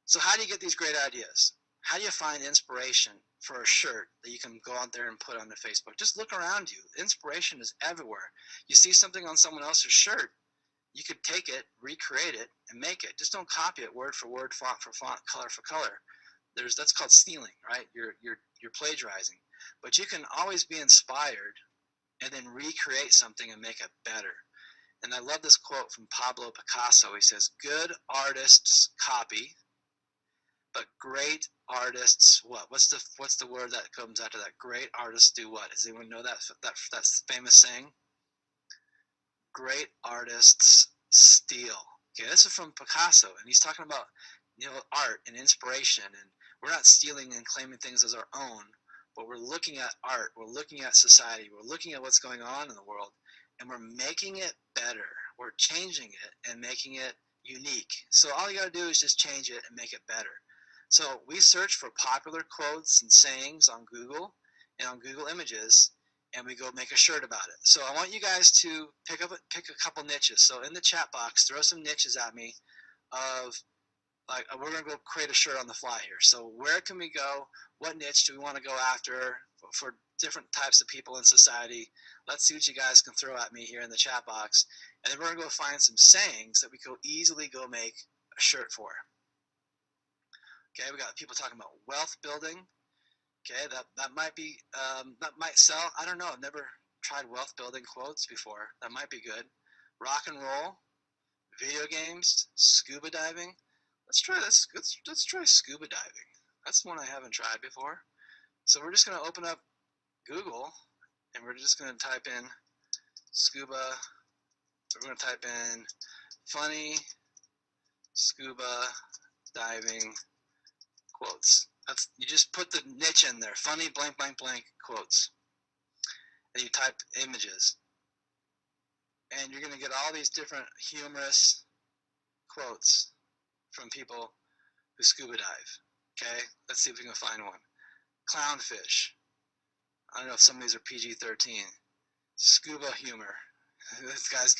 So how do you get these great ideas? How do you find inspiration for a shirt that you can go out there and put on the Facebook? Just look around you. Inspiration is everywhere. You see something on someone else's shirt, you could take it, recreate it, and make it. Just don't copy it word for word, font for font, color for color. That's called stealing, right? You're plagiarizing. But you can always be inspired and then recreate something and make it better. And I love this quote from Pablo Picasso. He says, "Good artists copy, but great artists what?" What's the word that comes after that? Great artists do what? Does anyone know that famous saying? Great artists steal. Okay, this is from Picasso, and he's talking about art and inspiration, and we're not stealing and claiming things as our own, but we're looking at art, we're looking at society, we're looking at what's going on in the world, and we're making it better. We're changing it and making it unique. So all you got to do is just change it and make it better. So we search for popular quotes and sayings on Google and on Google Images, and we go make a shirt about it. So I want you guys to pick a couple niches. So in the chat box, throw some niches at me of, like, we're going to go create a shirt on the fly here. So where can we go? What niche do we want to go after for different types of people in society? Let's see what you guys can throw at me here in the chat box. And then we're going to go find some sayings that we could easily go make a shirt for. Okay, we got people talking about wealth building. Okay, that might be that might sell. I don't know. I've never tried wealth building quotes before. That might be good. Rock and roll, video games, scuba diving. Let's try this. Let's try scuba diving. That's one I haven't tried before. So we're just going to open up Google, and we're just going to type in scuba. We're going to type in funny scuba diving quotes. You just put the niche in there, funny blank blank blank quotes, and you type images, and you're going to get all these different humorous quotes from people who scuba dive. Okay, let's see if we can find one. Clownfish. I don't know if some of these are PG-13. Scuba humor. This guy's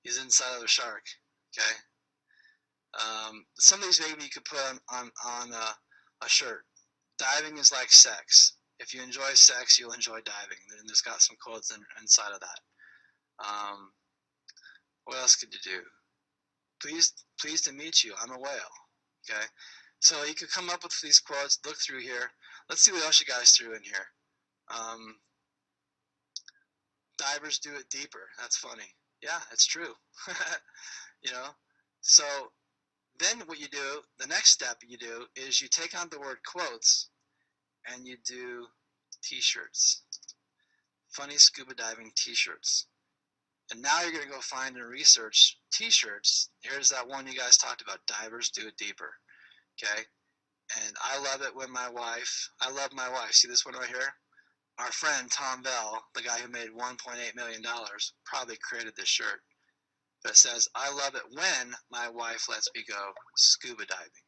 he's inside of a shark. Okay. Some of these maybe you could put on a shirt. Diving is like sex. If you enjoy sex, you'll enjoy diving. And there's got some quotes inside of that. What else could you do? Pleased to meet you. I'm a whale. Okay, so you could come up with these quotes. Look through here. Let's see what else you guys threw in here. Divers do it deeper. That's funny. Yeah, it's true. You know. So then what you do, the next step you do is you take on the word quotes and you do t-shirts. Funny scuba diving t-shirts. And now you're going to go find and research t-shirts. Here's that one you guys talked about, divers do it deeper. Okay? And I love it when I love my wife. See this one right here? Our friend Tom Bell, the guy who made $1.8 million, probably created this shirt that says, I love it when my wife lets me go scuba diving.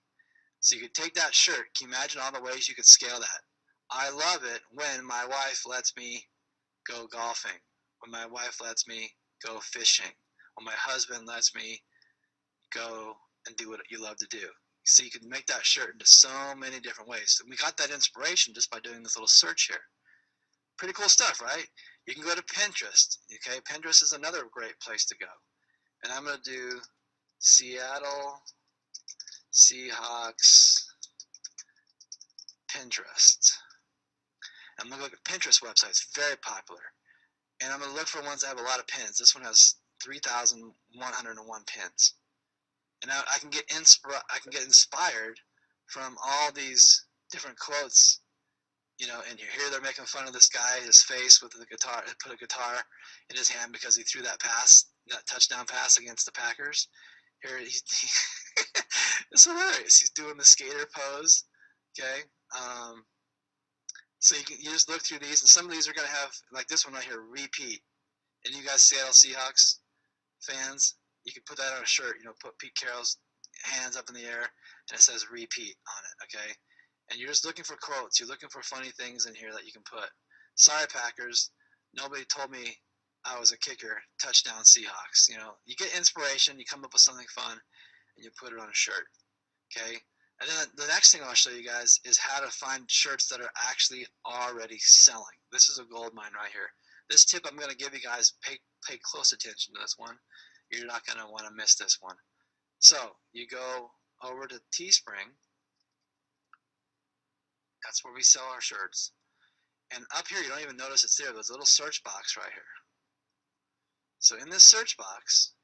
So you could take that shirt. Can you imagine all the ways you could scale that? I love it when my wife lets me go golfing, when my wife lets me go fishing, when my husband lets me go and do what you love to do. So you can make that shirt into so many different ways. And we got that inspiration just by doing this little search here. Pretty cool stuff, right? You can go to Pinterest. Okay, Pinterest is another great place to go. And I'm going to do Seattle Seahawks Pinterest. I'm going to look at Pinterest websites, very popular. And I'm going to look for ones that have a lot of pins. This one has 3,101 pins. And I can get inspired from all these different quotes, you know, and here they're making fun of this guy, his face with the guitar, put a guitar in his hand because he threw that touchdown pass against the Packers. Here it's hilarious. He's doing the skater pose. Okay. So you just look through these, and some of these are going to have, like this one right here, repeat. And you guys Seattle Seahawks fans, you can put that on a shirt, you know, put Pete Carroll's hands up in the air, and it says repeat on it, okay? And you're just looking for quotes. You're looking for funny things in here that you can put. Sorry, Packers. Nobody told me I was a kicker. Touchdown Seahawks. You know, you get inspiration, you come up with something fun, and you put it on a shirt, okay? And then the next thing I'll show you guys is how to find shirts that are actually already selling. This is a gold mine right here. This tip I'm going to give you guys, pay close attention to this one. You're not going to want to miss this one. So you go over to Teespring. That's where we sell our shirts. And up here, you don't even notice it's there. There's a little search box right here. So in this search box,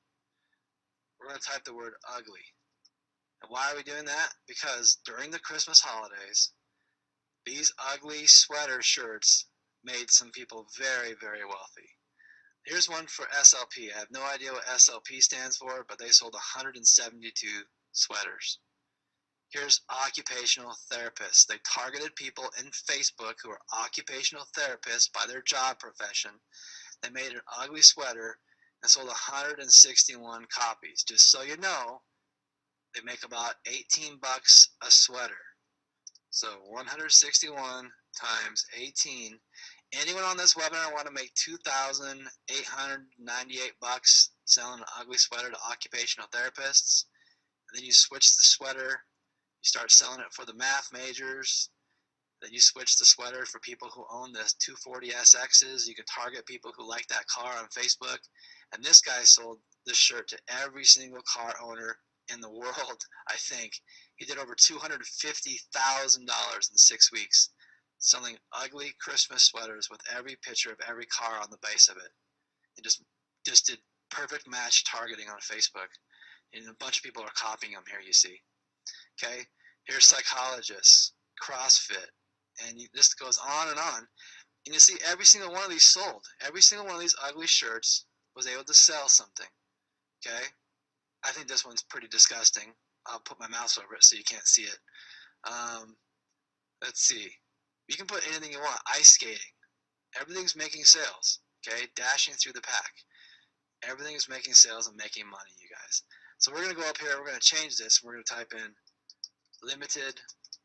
we're going to type the word ugly. And why are we doing that? Because during the Christmas holidays, these ugly sweater shirts made some people very, very wealthy. Here's one for SLP. I have no idea what SLP stands for, but they sold 172 sweaters. Here's occupational therapists. They targeted people in Facebook who are occupational therapists by their job profession. They made an ugly sweater and sold 161 copies. Just so you know, they make about 18 bucks a sweater. So 161 times 18. Anyone on this webinar want to make 2,898 bucks selling an ugly sweater to occupational therapists? And then you switch the sweater. You start selling it for the math majors. Then you switch the sweater for people who own the 240SXs. You can target people who like that car on Facebook. And this guy sold this shirt to every single car owner in the world, I think. He did over $250,000 in 6 weeks selling ugly Christmas sweaters with every picture of every car on the base of it. He just did perfect match targeting on Facebook. And a bunch of people are copying him here, you see. Okay, here's psychologists, CrossFit, and this goes on. And you see every single one of these sold. Every single one of these ugly shirts was able to sell something. Okay, I think this one's pretty disgusting. I'll put my mouse over it so you can't see it. Let's see. You can put anything you want. Ice skating. Everything's making sales. Okay, dashing through the pack. Everything is making sales and making money, you guys. So we're going to go up here. We're going to change this. We're going to type in limited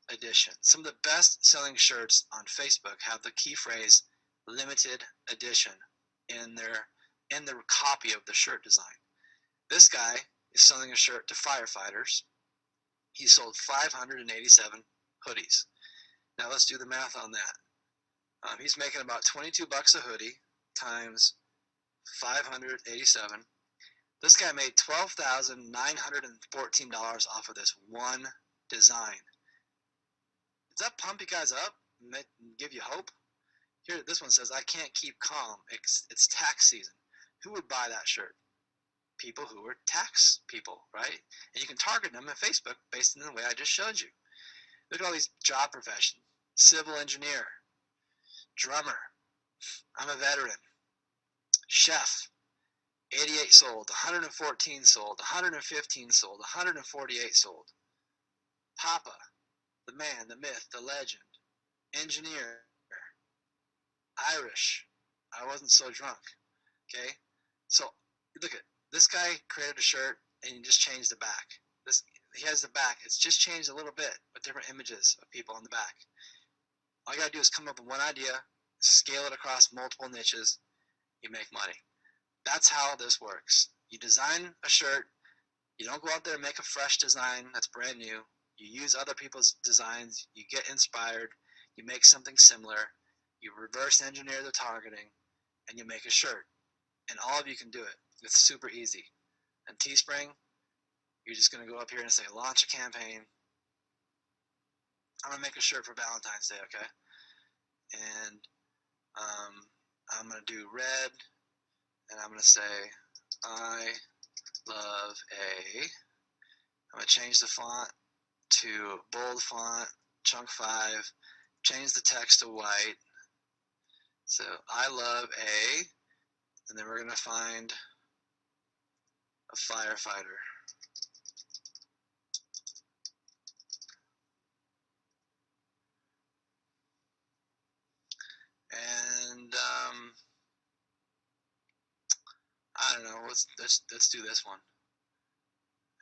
edition. Some of the best selling shirts on Facebook have the key phrase limited edition in their copy of the shirt design. This guy is selling a shirt to firefighters. He sold 587 hoodies. Now let's do the math on that. He's making about 22 bucks a hoodie times 587. This guy made $12,914 off of this one design. Does that pump you guys up and give you hope? Here, this one says, I can't keep calm. It's tax season. Who would buy that shirt? People who are tax people, right? And you can target them on Facebook based on the way I just showed you. Look at all these job professions. Civil engineer, drummer, I'm a veteran, chef, 88 sold, 114 sold, 115 sold, 148 sold. Papa, the man, the myth, the legend, engineer, Irish, I wasn't so drunk, okay? So look at this guy created a shirt and he just changed the back. He has the back, it's just changed a little bit with different images of people on the back. All you gotta do is come up with one idea, scale it across multiple niches, you make money. That's how this works. You design a shirt, you don't go out there and make a fresh design that's brand new. You use other people's designs, you get inspired, you make something similar, you reverse engineer the targeting, and you make a shirt. And all of you can do it. It's super easy. And Teespring, you're just gonna go up here and say launch a campaign. I'm gonna make a shirt for Valentine's Day, okay? And I'm gonna do red, and I'm gonna say I love a. I'm gonna change the font to bold font, chunk 5, change the text to white. So I love a, and then we're gonna find a firefighter. And I don't know, let's do this one.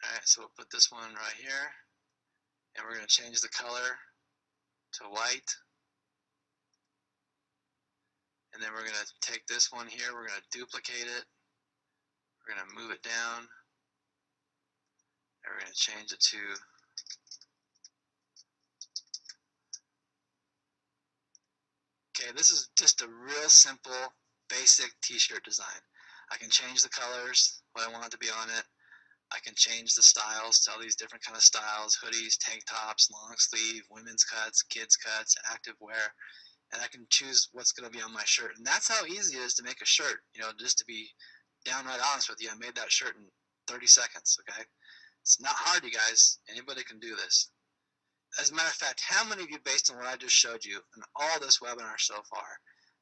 Alright, so we'll put this one right here, and we're going to change the color to white. And then we're going to take this one here, we're going to duplicate it, we're going to move it down, and we're going to change it to okay, this is just a real simple, basic t-shirt design. I can change the colors, what I want it to be on it. I can change the styles to all these different kind of styles, hoodies, tank tops, long sleeve, women's cuts, kids cuts, active wear, and I can choose what's going to be on my shirt. And that's how easy it is to make a shirt. You know, just to be downright honest with you, I made that shirt in 30 seconds, okay? It's not hard, you guys. Anybody can do this. As a matter of fact, how many of you, based on what I just showed you in all this webinar so far,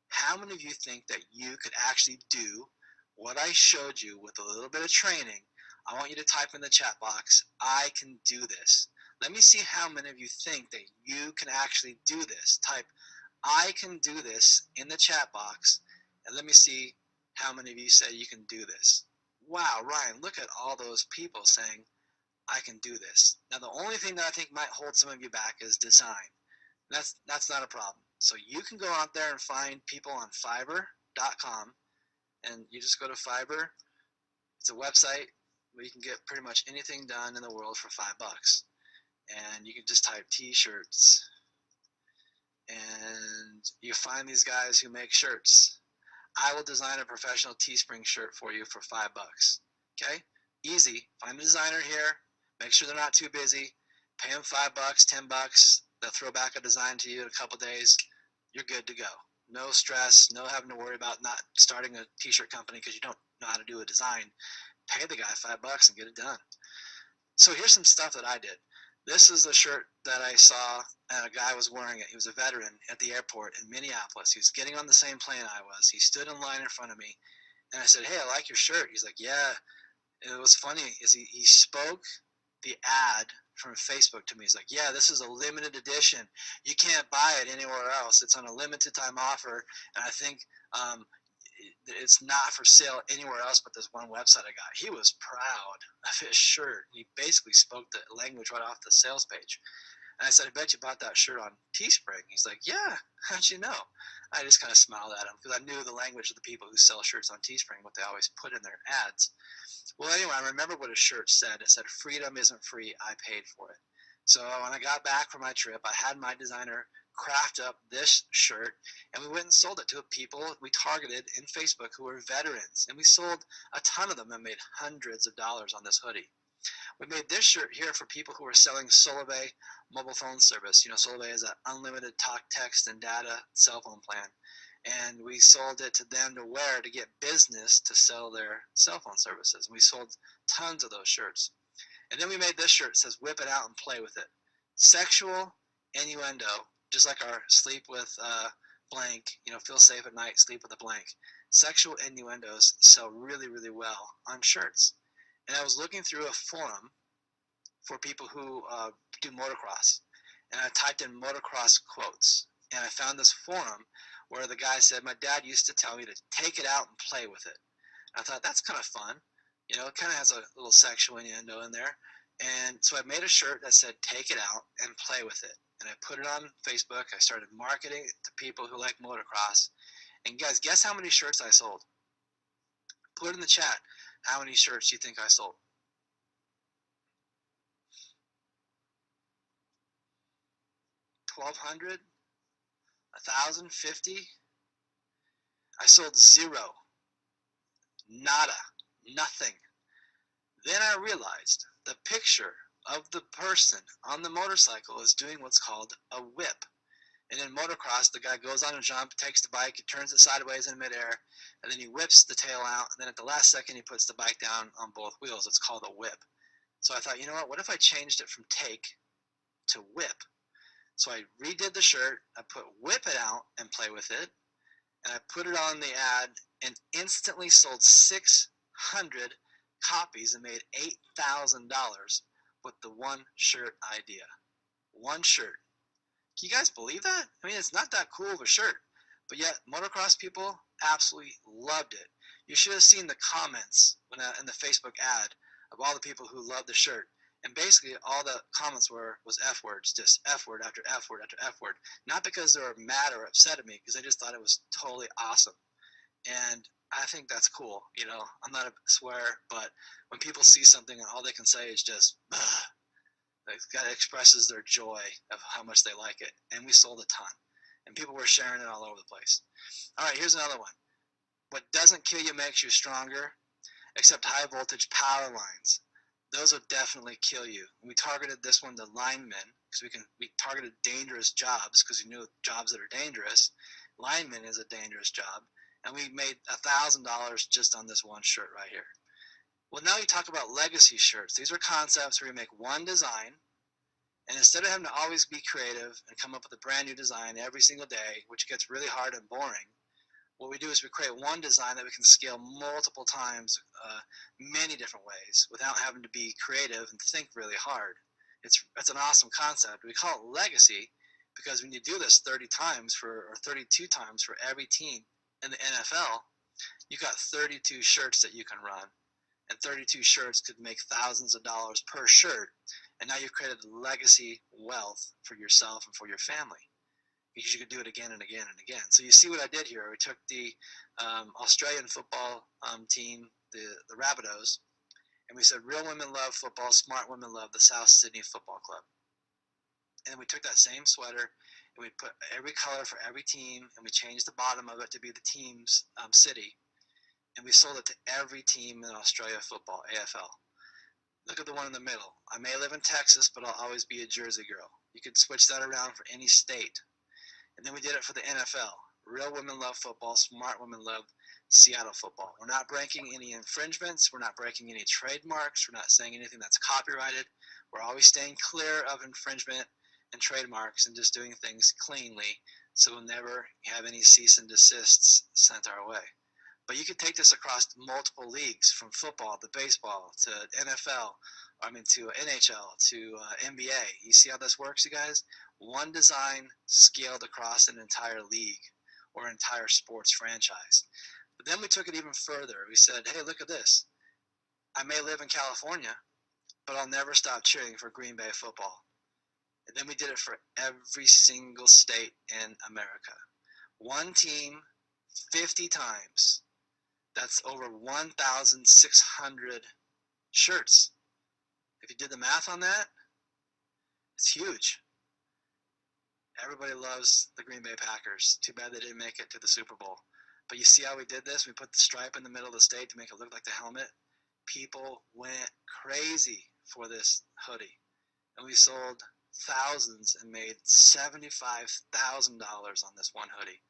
how many of you think that you could actually do what I showed you with a little bit of training? I want you to type in the chat box, I can do this. Let me see how many of you think that you can actually do this. Type, I can do this in the chat box, and let me see how many of you say you can do this. Wow, Ryan, look at all those people saying, I can do this. Now, the only thing that I think might hold some of you back is design. That's not a problem. So you can go out there and find people on Fiverr.com, and you just go to Fiverr. It's a website where you can get pretty much anything done in the world for $5. And you can just type t-shirts, and you find these guys who make shirts. I will design a professional Teespring shirt for you for $5. Okay? Easy. Find a designer here. Make sure they're not too busy. Pay them $5, $10. They'll throw back a design to you in a couple days. You're good to go. No stress. No having to worry about not starting a t-shirt company because you don't know how to do a design. Pay the guy $5 and get it done. So here's some stuff that I did. This is a shirt that I saw, and a guy was wearing it. He was a veteran at the airport in Minneapolis. He was getting on the same plane I was. He stood in line in front of me, and I said, hey, I like your shirt. He's like, yeah. And it was funny is he spoke the ad from Facebook to me. He's like, yeah, this is a limited edition. You can't buy it anywhere else. It's on a limited time offer, and I think it's not for sale anywhere else but this one website I got. He was proud of his shirt. He basically spoke the language right off the sales page. And I said, I bet you bought that shirt on Teespring. He's like, yeah, how'd you know? I just kind of smiled at him because I knew the language of the people who sell shirts on Teespring, what they always put in their ads. Well, anyway, I remember what his shirt said. It said, freedom isn't free, I paid for it. So when I got back from my trip, I had my designer craft up this shirt, and we went and sold it to people we targeted in Facebook who were veterans. And we sold a ton of them and made hundreds of dollars on this hoodie. We made this shirt here for people who were selling Solvay mobile phone service. You know, Solvay is an unlimited talk, text, and data cell phone plan. And we sold it to them to wear to get business to sell their cell phone services. And we sold tons of those shirts. And then we made this shirt that says, whip it out and play with it. Sexual innuendo, just like our sleep with blank, you know, feel safe at night, sleep with a blank. Sexual innuendos sell really, really well on shirts. And I was looking through a forum for people who do motocross, and I typed in motocross quotes, and I found this forum where the guy said, my dad used to tell me to take it out and play with it. And I thought, that's kind of fun. You know, it kind of has a little sexual innuendo in there. And so I made a shirt that said, take it out and play with it. And I put it on Facebook. I started marketing it to people who like motocross. And guys, guess how many shirts I sold? Put in the chat how many shirts you think I sold. 1,200? 1,050? I sold zero. Nada. Nothing. Then I realized the picture of the person on the motorcycle is doing what's called a whip. And in motocross, the guy goes on a jump, takes the bike, he turns it sideways in midair, and then he whips the tail out, and then at the last second he puts the bike down on both wheels. It's called a whip. So I thought, you know what if I changed it from take to whip? So I redid the shirt, I put whip it out and play with it, and I put it on the ad and instantly sold 600 copies and made $8,000 with the one shirt idea. One shirt. Can you guys believe that? I mean, it's not that cool of a shirt, but yet motocross people absolutely loved it. You should have seen the comments in the Facebook ad of all the people who loved the shirt. And basically all the comments was F words, just F word after F word after F word. Not because they were mad or upset at me, because they just thought it was totally awesome. And I think that's cool. You know, I'm not a swear, but when people see something and all they can say is just, that expresses their joy of how much they like it. And we sold a ton. And people were sharing it all over the place. All right, here's another one. What doesn't kill you makes you stronger, except high voltage power lines. Those will definitely kill you. We targeted this one to linemen because we targeted dangerous jobs because we knew jobs that are dangerous. Lineman is a dangerous job. And we made $1,000 just on this one shirt right here. Well, now you talk about legacy shirts. These are concepts where you make one design, and instead of having to always be creative and come up with a brand new design every single day, which gets really hard and boring, what we do is we create one design that we can scale multiple times, many different ways, without having to be creative and think really hard. It's an awesome concept. We call it legacy because when you do this 30 times or 32 times for every team in the NFL, you got 32 shirts that you can run. And 32 shirts could make thousands of dollars per shirt. And now you've created legacy wealth for yourself and for your family. Because you could do it again and again and again. So you see what I did here. We took the Australian football team, the Rabbitohs, and we said, real women love football, smart women love the South Sydney Football Club. And we took that same sweater, and we put every color for every team, and we changed the bottom of it to be the team's city. And we sold it to every team in Australia football, AFL. Look at the one in the middle. I may live in Texas, but I'll always be a Jersey girl. You could switch that around for any state. And then we did it for the NFL. Real women love football. Smart women love Seattle football. We're not breaking any infringements. We're not breaking any trademarks. We're not saying anything that's copyrighted. We're always staying clear of infringement and trademarks and just doing things cleanly so we'll never have any cease and desists sent our way. But you could take this across multiple leagues, from football to baseball to NFL, to NHL to NBA. You see how this works, you guys? One design scaled across an entire league or entire sports franchise. But then we took it even further. We said, hey, look at this. I may live in California, but I'll never stop cheering for Green Bay football. And then we did it for every single state in America. One team, 50 times. That's over 1,600 shirts. If you did the math on that, it's huge. Everybody loves the Green Bay Packers. Too bad they didn't make it to the Super Bowl. But you see how we did this? We put the stripe in the middle of the state to make it look like the helmet. People went crazy for this hoodie. And we sold thousands and made $75,000 on this one hoodie.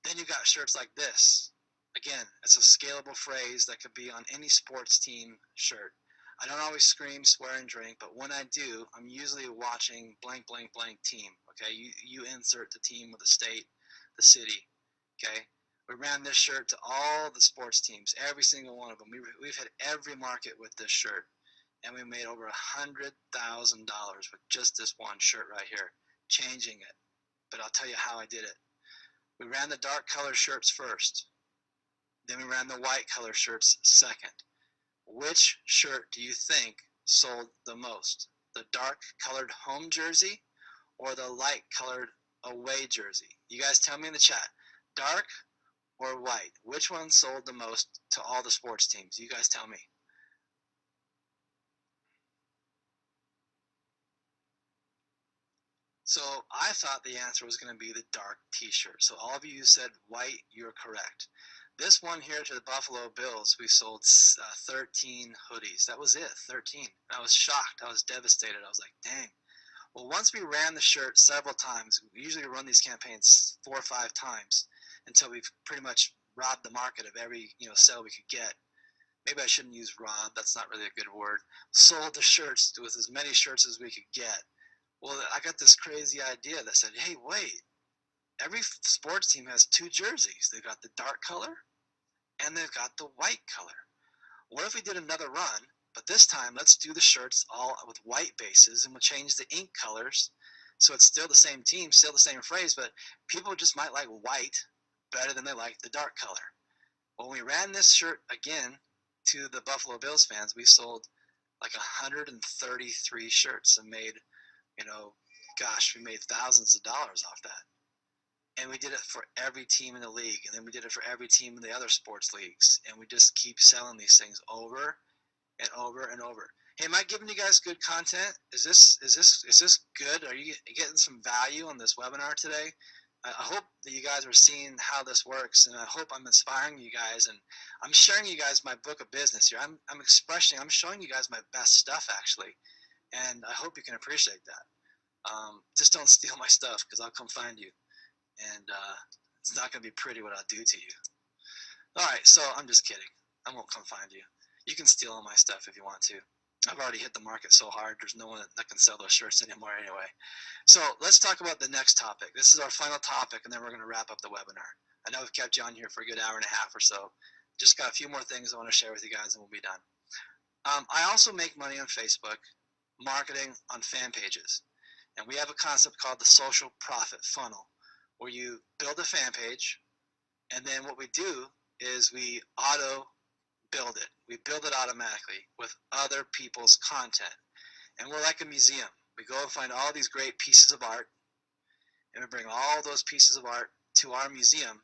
Then you got shirts like this. Again, it's a scalable phrase that could be on any sports team shirt. I don't always scream, swear, and drink, but when I do, I'm usually watching blank, blank, blank team. Okay, you insert the team with the state, the city. Okay, we ran this shirt to all the sports teams, every single one of them. We've hit every market with this shirt, and we made over $100,000 with just this one shirt right here, changing it. But I'll tell you how I did it. We ran the dark color shirts first. Then we ran the white color shirts second. Which shirt do you think sold the most? The dark colored home jersey or the light colored away jersey? You guys tell me in the chat. Dark or white? Which one sold the most to all the sports teams? You guys tell me. So I thought the answer was going to be the dark t-shirt. So all of you who said white, you're correct. This one here to the Buffalo Bills, we sold 13 hoodies. That was it, 13. I was shocked. I was devastated. I was like, dang. Well, once we ran the shirt several times, we usually run these campaigns 4 or 5 times until we've pretty much robbed the market of every sale we could get. Maybe I shouldn't use rob. That's not really a good word. Sold the shirts with as many shirts as we could get. Well, I got this crazy idea that said, hey, wait. Every sports team has 2 jerseys. They've got the dark color and they've got the white color. What if we did another run, but this time let's do the shirts all with white bases and we'll change the ink colors so it's still the same team, still the same phrase, but people just might like white better than they like the dark color. When we ran this shirt again to the Buffalo Bills fans, we sold like 133 shirts and made, we made thousands of dollars off that. And we did it for every team in the league, and then we did it for every team in the other sports leagues, and we just keep selling these things over and over and over. Hey, am I giving you guys good content? Is this good? Are you getting some value on this webinar today? I hope that you guys are seeing how this works, and I hope I'm inspiring you guys, and I'm sharing you guys my book of business here. I'm showing you guys my best stuff actually, and I hope you can appreciate that. Just don't steal my stuff because I'll come find you. And it's not going to be pretty what I'll do to you. All right, so I'm just kidding. I won't come find you. You can steal all my stuff if you want to. I've already hit the market so hard, there's no one that can sell those shirts anymore anyway. So let's talk about the next topic. This is our final topic, and then we're going to wrap up the webinar. I know we've kept you on here for a good hour and a half or so. Just got a few more things I want to share with you guys, and we'll be done. I also make money on Facebook, marketing on fan pages. And we have a concept called the social profit funnel, where you build a fan page, and then what we do is we auto build it. We build it automatically with other people's content. And we're like a museum. We go and find all these great pieces of art, and we bring all those pieces of art to our museum,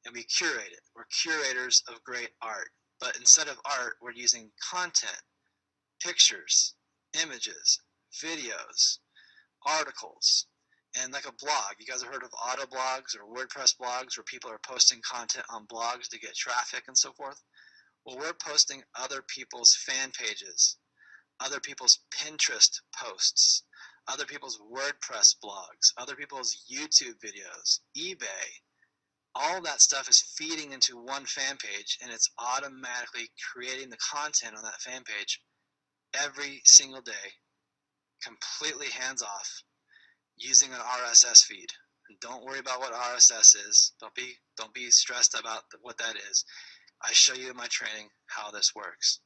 and we curate it. We're curators of great art. But instead of art, we're using content, pictures, images, videos, articles, and like a blog. You guys have heard of auto blogs or WordPress blogs where people are posting content on blogs to get traffic and so forth? Well, we're posting other people's fan pages, other people's Pinterest posts, other people's WordPress blogs, other people's YouTube videos, eBay. All of that stuff is feeding into one fan page, and it's automatically creating the content on that fan page every single day, completely hands off, using an RSS feed. And don't worry about what RSS is. Don't be stressed about what that is. I show you in my training how this works.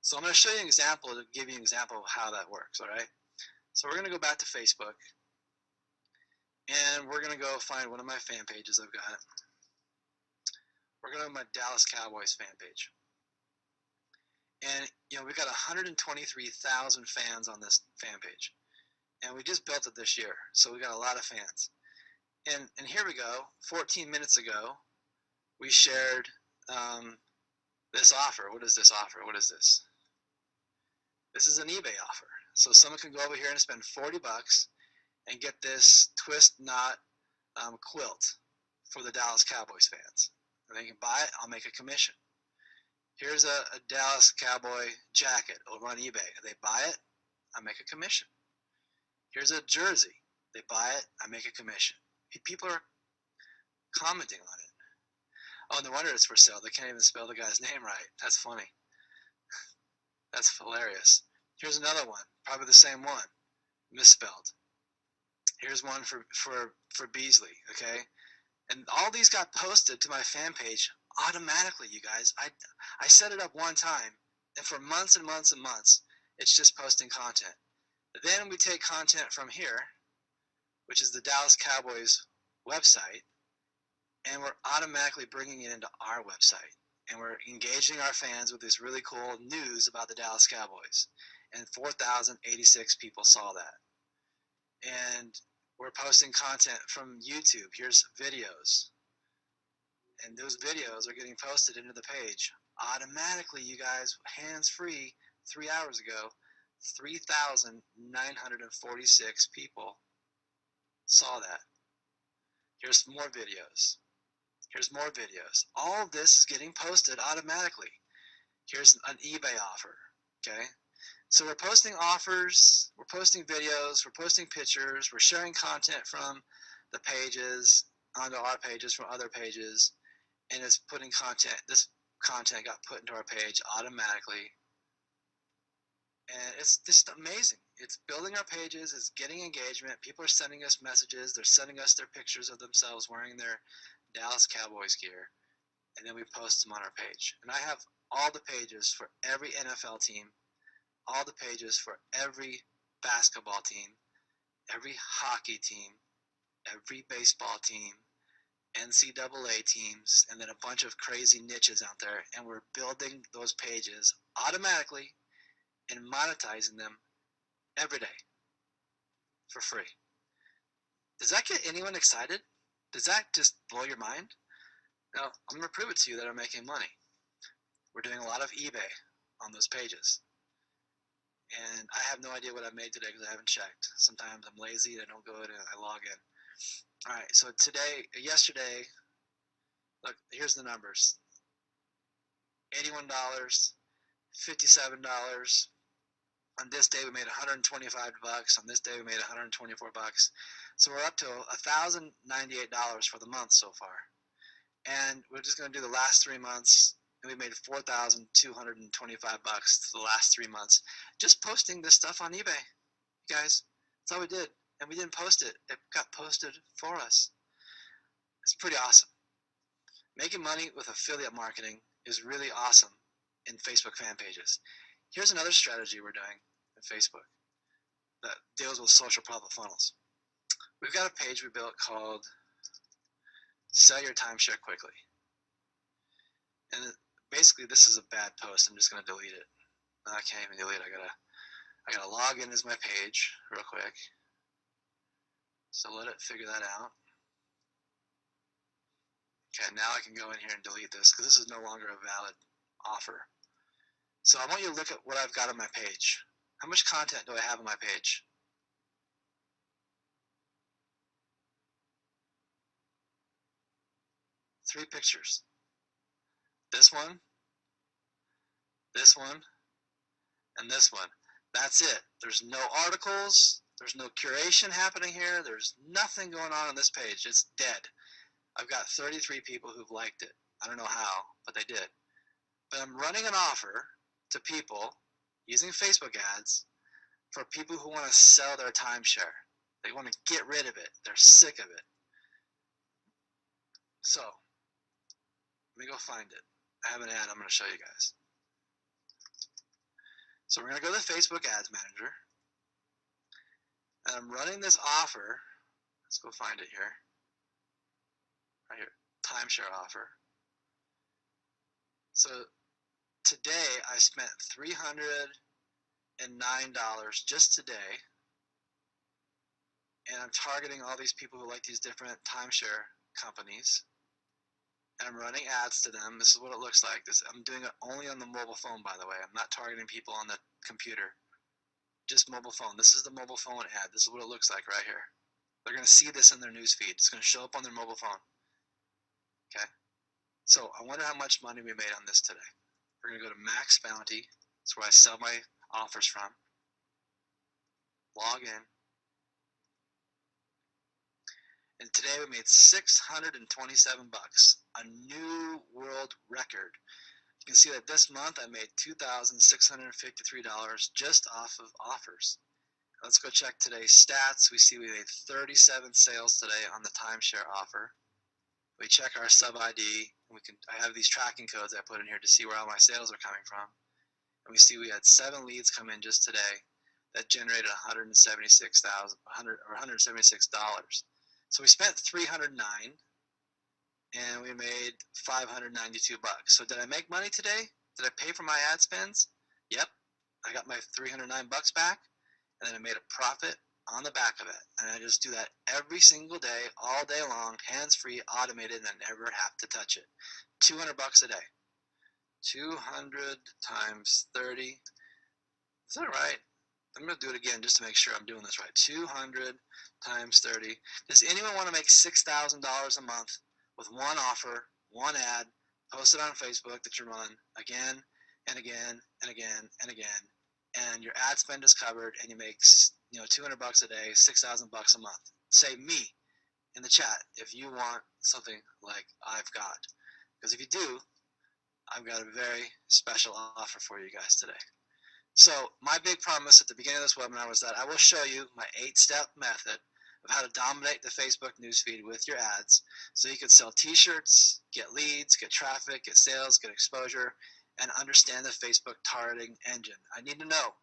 So I'm going to show you an example to give you an example of how that works, all right? So we're going to go back to Facebook, and we're going to go find one of my fan pages I've got. We're going to my Dallas Cowboys fan page. And, we've got 123,000 fans on this fan page. And we just built it this year, so we got a lot of fans. And here we go. 14 minutes ago, we shared this offer. What is this offer? What is this? This is an eBay offer. So someone can go over here and spend $40 and get this twist knot quilt for the Dallas Cowboys fans. If they can buy it, I'll make a commission. Here's a Dallas Cowboy jacket over on eBay. If they buy it, I make a commission. Here's a jersey. They buy it, I make a commission. People are commenting on it. Oh, no wonder it's for sale. They can't even spell the guy's name right. That's funny. That's hilarious. Here's another one, probably the same one, misspelled. Here's one for Beasley, okay? And all these got posted to my fan page automatically, you guys. I set it up one time, and for months and months and months, it's just posting content. Then we take content from here, which is the Dallas Cowboys website, and we're automatically bringing it into our website. And we're engaging our fans with this really cool news about the Dallas Cowboys. And 4,086 people saw that. And we're posting content from YouTube. Here's videos. And those videos are getting posted into the page automatically, you guys, hands-free. 3 hours ago, 3,946 people saw that. Here's more videos. Here's more videos. All of this is getting posted automatically. Here's an eBay offer, okay? So we're posting offers, we're posting videos, we're posting pictures, we're sharing content from the pages onto our pages from other pages, and it's putting content, this content got put into our page automatically. And it's just amazing. It's building our pages, it's getting engagement. People are sending us messages, they're sending us their pictures of themselves wearing their Dallas Cowboys gear, and then we post them on our page. And I have all the pages for every NFL team, all the pages for every basketball team, every hockey team, every baseball team, NCAA teams, and then a bunch of crazy niches out there. And we're building those pages automatically and monetizing them every day for free. Does that get anyone excited? Does that just blow your mind? Now, I'm going to prove it to you that I'm making money. We're doing a lot of eBay on those pages. And I have no idea what I made today because I haven't checked. Sometimes I'm lazy, I don't go in and I log in. All right, so yesterday, look, here's the numbers. $81, $57. On this day we made $125. On this day we made $124. So we're up to $1,098 for the month so far. And we're just going to do the last 3 months, and we made $4,225 the last 3 months just posting this stuff on eBay. You guys, that's all we did. And we didn't post it. It got posted for us. It's pretty awesome. Making money with affiliate marketing is really awesome in Facebook fan pages. Here's another strategy we're doing in Facebook that deals with social profit funnels. We've got a page we built called Sell Your Timeshare Quickly. And basically this is a bad post. I'm just going to delete it. I can't even delete it. I gotta log in as my page real quick. So let it figure that out. Okay, now I can go in here and delete this because this is no longer a valid offer. So I want you to look at what I've got on my page. How much content do I have on my page? Three pictures. This one, and this one. That's it. There's no articles. There's no curation happening here. There's nothing going on this page. It's dead. I've got 33 people who've liked it. I don't know how, but they did. But I'm running an offer to people using Facebook ads for people who want to sell their timeshare. They want to get rid of it. They're sick of it. So, let me go find it. I have an ad I'm going to show you guys. So we're going to go to the Facebook Ads Manager. And I'm running this offer. Let's go find it here. Right here. Timeshare offer. So today I spent $309 just today. And I'm targeting all these people who like these different timeshare companies. And I'm running ads to them. This is what it looks like. I'm doing it only on the mobile phone, by the way. I'm not targeting people on the computer. just mobile phone. This is the mobile phone ad. This is what it looks like right here. They're going to see this in their news feed. It's going to show up on their mobile phone. Okay. So I wonder how much money we made on this today. We're going to go to Max Bounty. That's where I sell my offers from. Log in. And today we made $627, a new world record. You can see that this month I made $2,653 just off of offers. Let's go check today's stats. We see we made 37 sales today on the timeshare offer. We check our sub ID. I have these tracking codes I put in here to see where all my sales are coming from. And we see we had 7 leads come in just today that generated $176. So we spent $309 and we made $592. So did I make money today? Did I pay for my ad spends? Yep. I got my $309 back, and then I made a profit on the back of it. And I just do that every single day, all day long, hands-free, automated, and I never have to touch it. $200 a day. 200 times 30. Is that right? I'm going to do it again just to make sure I'm doing this right. 200 times 30. Does anyone want to make $6,000 a month with one offer, one ad, posted on Facebook that you run again and again and again and again, and your ad spend is covered, and you make $200 a day, $6,000 a month? Say me in the chat if you want something like I've got, because if you do, I've got a very special offer for you guys today. So my big promise at the beginning of this webinar was that I will show you my 8-step method of how to dominate the Facebook newsfeed with your ads, so you can sell t-shirts, get leads, get traffic, get sales, get exposure, and understand the Facebook targeting engine. I need to know,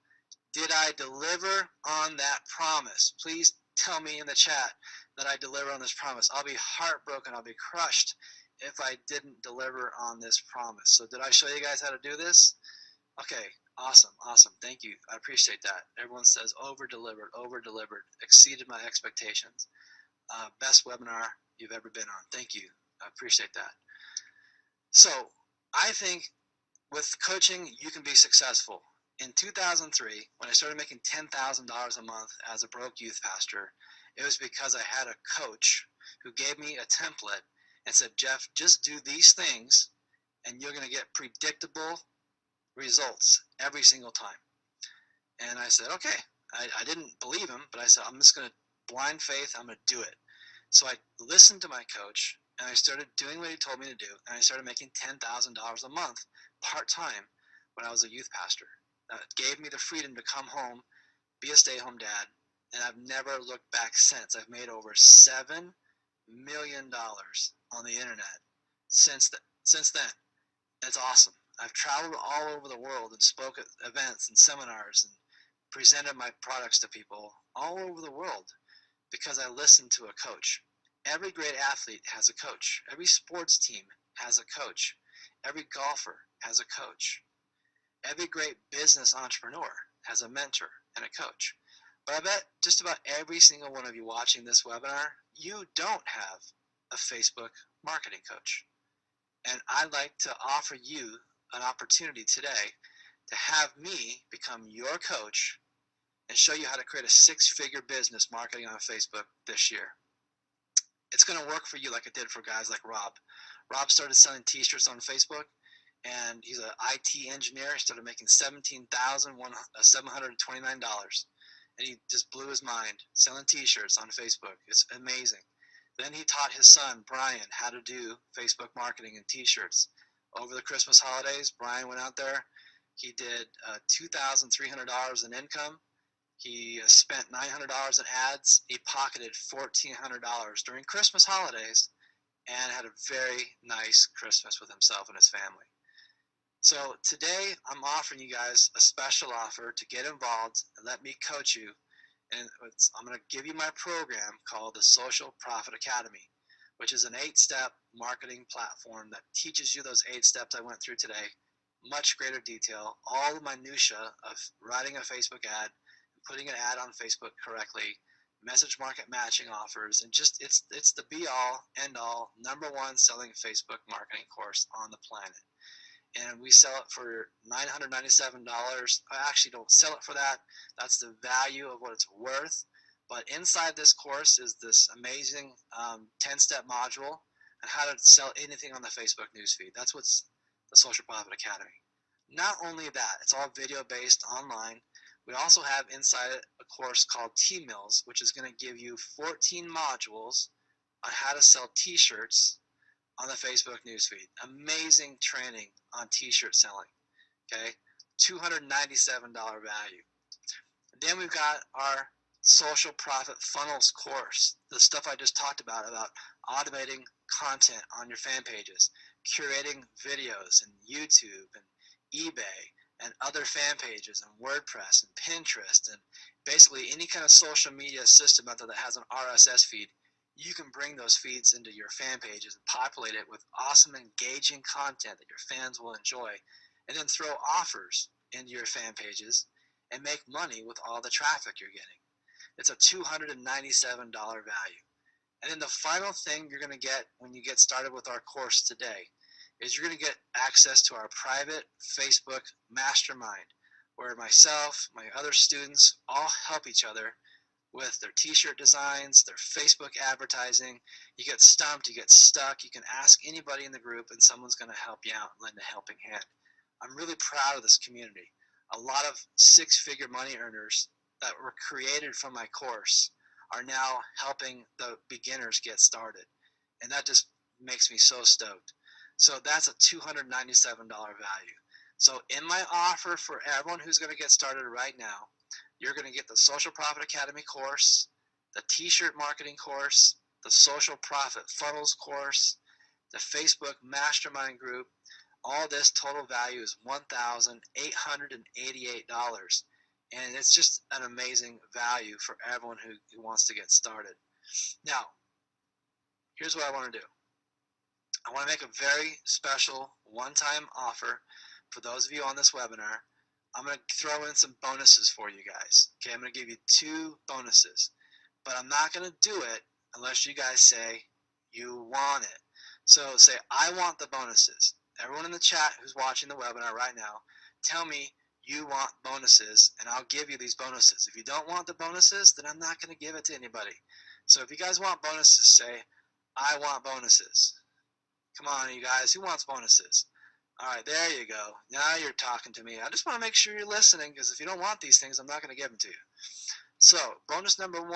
did I deliver on that promise? Please tell me in the chat that I deliver on this promise. I'll be heartbroken, I'll be crushed if I didn't deliver on this promise. So did I show you guys how to do this? Okay, awesome, awesome. Thank you. I appreciate that. Everyone says over-delivered, exceeded my expectations. Best webinar you've ever been on. Thank you. I appreciate that. So I think with coaching, you can be successful. In 2003, when I started making $10,000 a month as a broke youth pastor, it was because I had a coach who gave me a template and said, Jeff, just do these things and you're going to get predictable results every single time. And I said, okay. I didn't believe him, but I said, I'm just going to blind faith, I'm going to do it. So I listened to my coach and I started doing what he told me to do, and I started making $10,000 a month part-time when I was a youth pastor. That gave me the freedom to come home, be a stay-at-home dad, and I've never looked back since. I've made over $7 million on the internet since then. It's awesome. I've traveled all over the world and spoke at events and seminars and presented my products to people all over the world because I listened to a coach. Every great athlete has a coach. Every sports team has a coach. Every golfer has a coach. Every great business entrepreneur has a mentor and a coach. But I bet just about every single one of you watching this webinar, you don't have a Facebook marketing coach. And I'd like to offer you an opportunity today to have me become your coach and show you how to create a 6-figure business marketing on Facebook this year. It's going to work for you like it did for guys like Rob. Rob started selling t-shirts on Facebook, and he's an IT engineer. He started making $17,729, and he just blew his mind selling t-shirts on Facebook. It's amazing. Then he taught his son, Brian, how to do Facebook marketing and t-shirts. Over the Christmas holidays, Brian went out there. He did $2,300 in income. He spent $900 in ads. He pocketed $1,400 during Christmas holidays and had a very nice Christmas with himself and his family. So today I'm offering you guys a special offer to get involved and let me coach you. And I'm going to give you my program called the Social Profit Academy, which is an 8-step marketing platform that teaches you those 8 steps I went through today, much greater detail, all the minutia of writing a Facebook ad, putting an ad on Facebook correctly, message market matching offers, and just it's the be all end all #1 selling Facebook marketing course on the planet. and we sell it for $997. I actually don't sell it for that. That's the value of what it's worth. But inside this course is this amazing 10-step module on how to sell anything on the Facebook newsfeed. That's what's the Social Profit Academy. Not only that, it's all video based online. We also have inside it a course called T-Mills, which is going to give you 14 modules on how to sell t-shirts on the Facebook newsfeed. Amazing training on t-shirt selling. Okay, $297 value. And then we've got our Social Profit Funnels course, the stuff I just talked about automating content on your fan pages, curating videos in YouTube and eBay and other fan pages and WordPress and Pinterest and basically any kind of social media system out there that has an RSS feed. You can bring those feeds into your fan pages and populate it with awesome, engaging content that your fans will enjoy, and then throw offers into your fan pages and make money with all the traffic you're getting. It's a $297 value. And then the final thing you're going to get when you get started with our course today is you're going to get access to our private Facebook mastermind, where myself, my other students all help each other with their t-shirt designs, their Facebook advertising. You get stumped, you get stuck, you can ask anybody in the group and someone's going to help you out and lend a helping hand. I'm really proud of this community. A lot of six-figure money earners that were created from my course are now helping the beginners get started. And that just makes me so stoked. So that's a $297 value. So in my offer for everyone who's going to get started right now, you're going to get the Social Profit Academy course, the t-shirt marketing course, the Social Profit Funnels course, the Facebook Mastermind group. All this total value is $1,888. And it's just an amazing value for everyone who wants to get started. Now, here's what I want to do. I want to make a very special one-time offer for those of you on this webinar. I'm going to throw in some bonuses for you guys. Okay, I'm going to give you 2 bonuses. But I'm not going to do it unless you guys say you want it. So say, I want the bonuses. Everyone in the chat who's watching the webinar right now, tell me you want bonuses, and I'll give you these bonuses. If you don't want the bonuses, then I'm not going to give it to anybody. So if you guys want bonuses, say, I want bonuses. Come on, you guys, who wants bonuses? All right, there you go. Now you're talking to me. I just want to make sure you're listening, because if you don't want these things, I'm not going to give them to you. So bonus number 1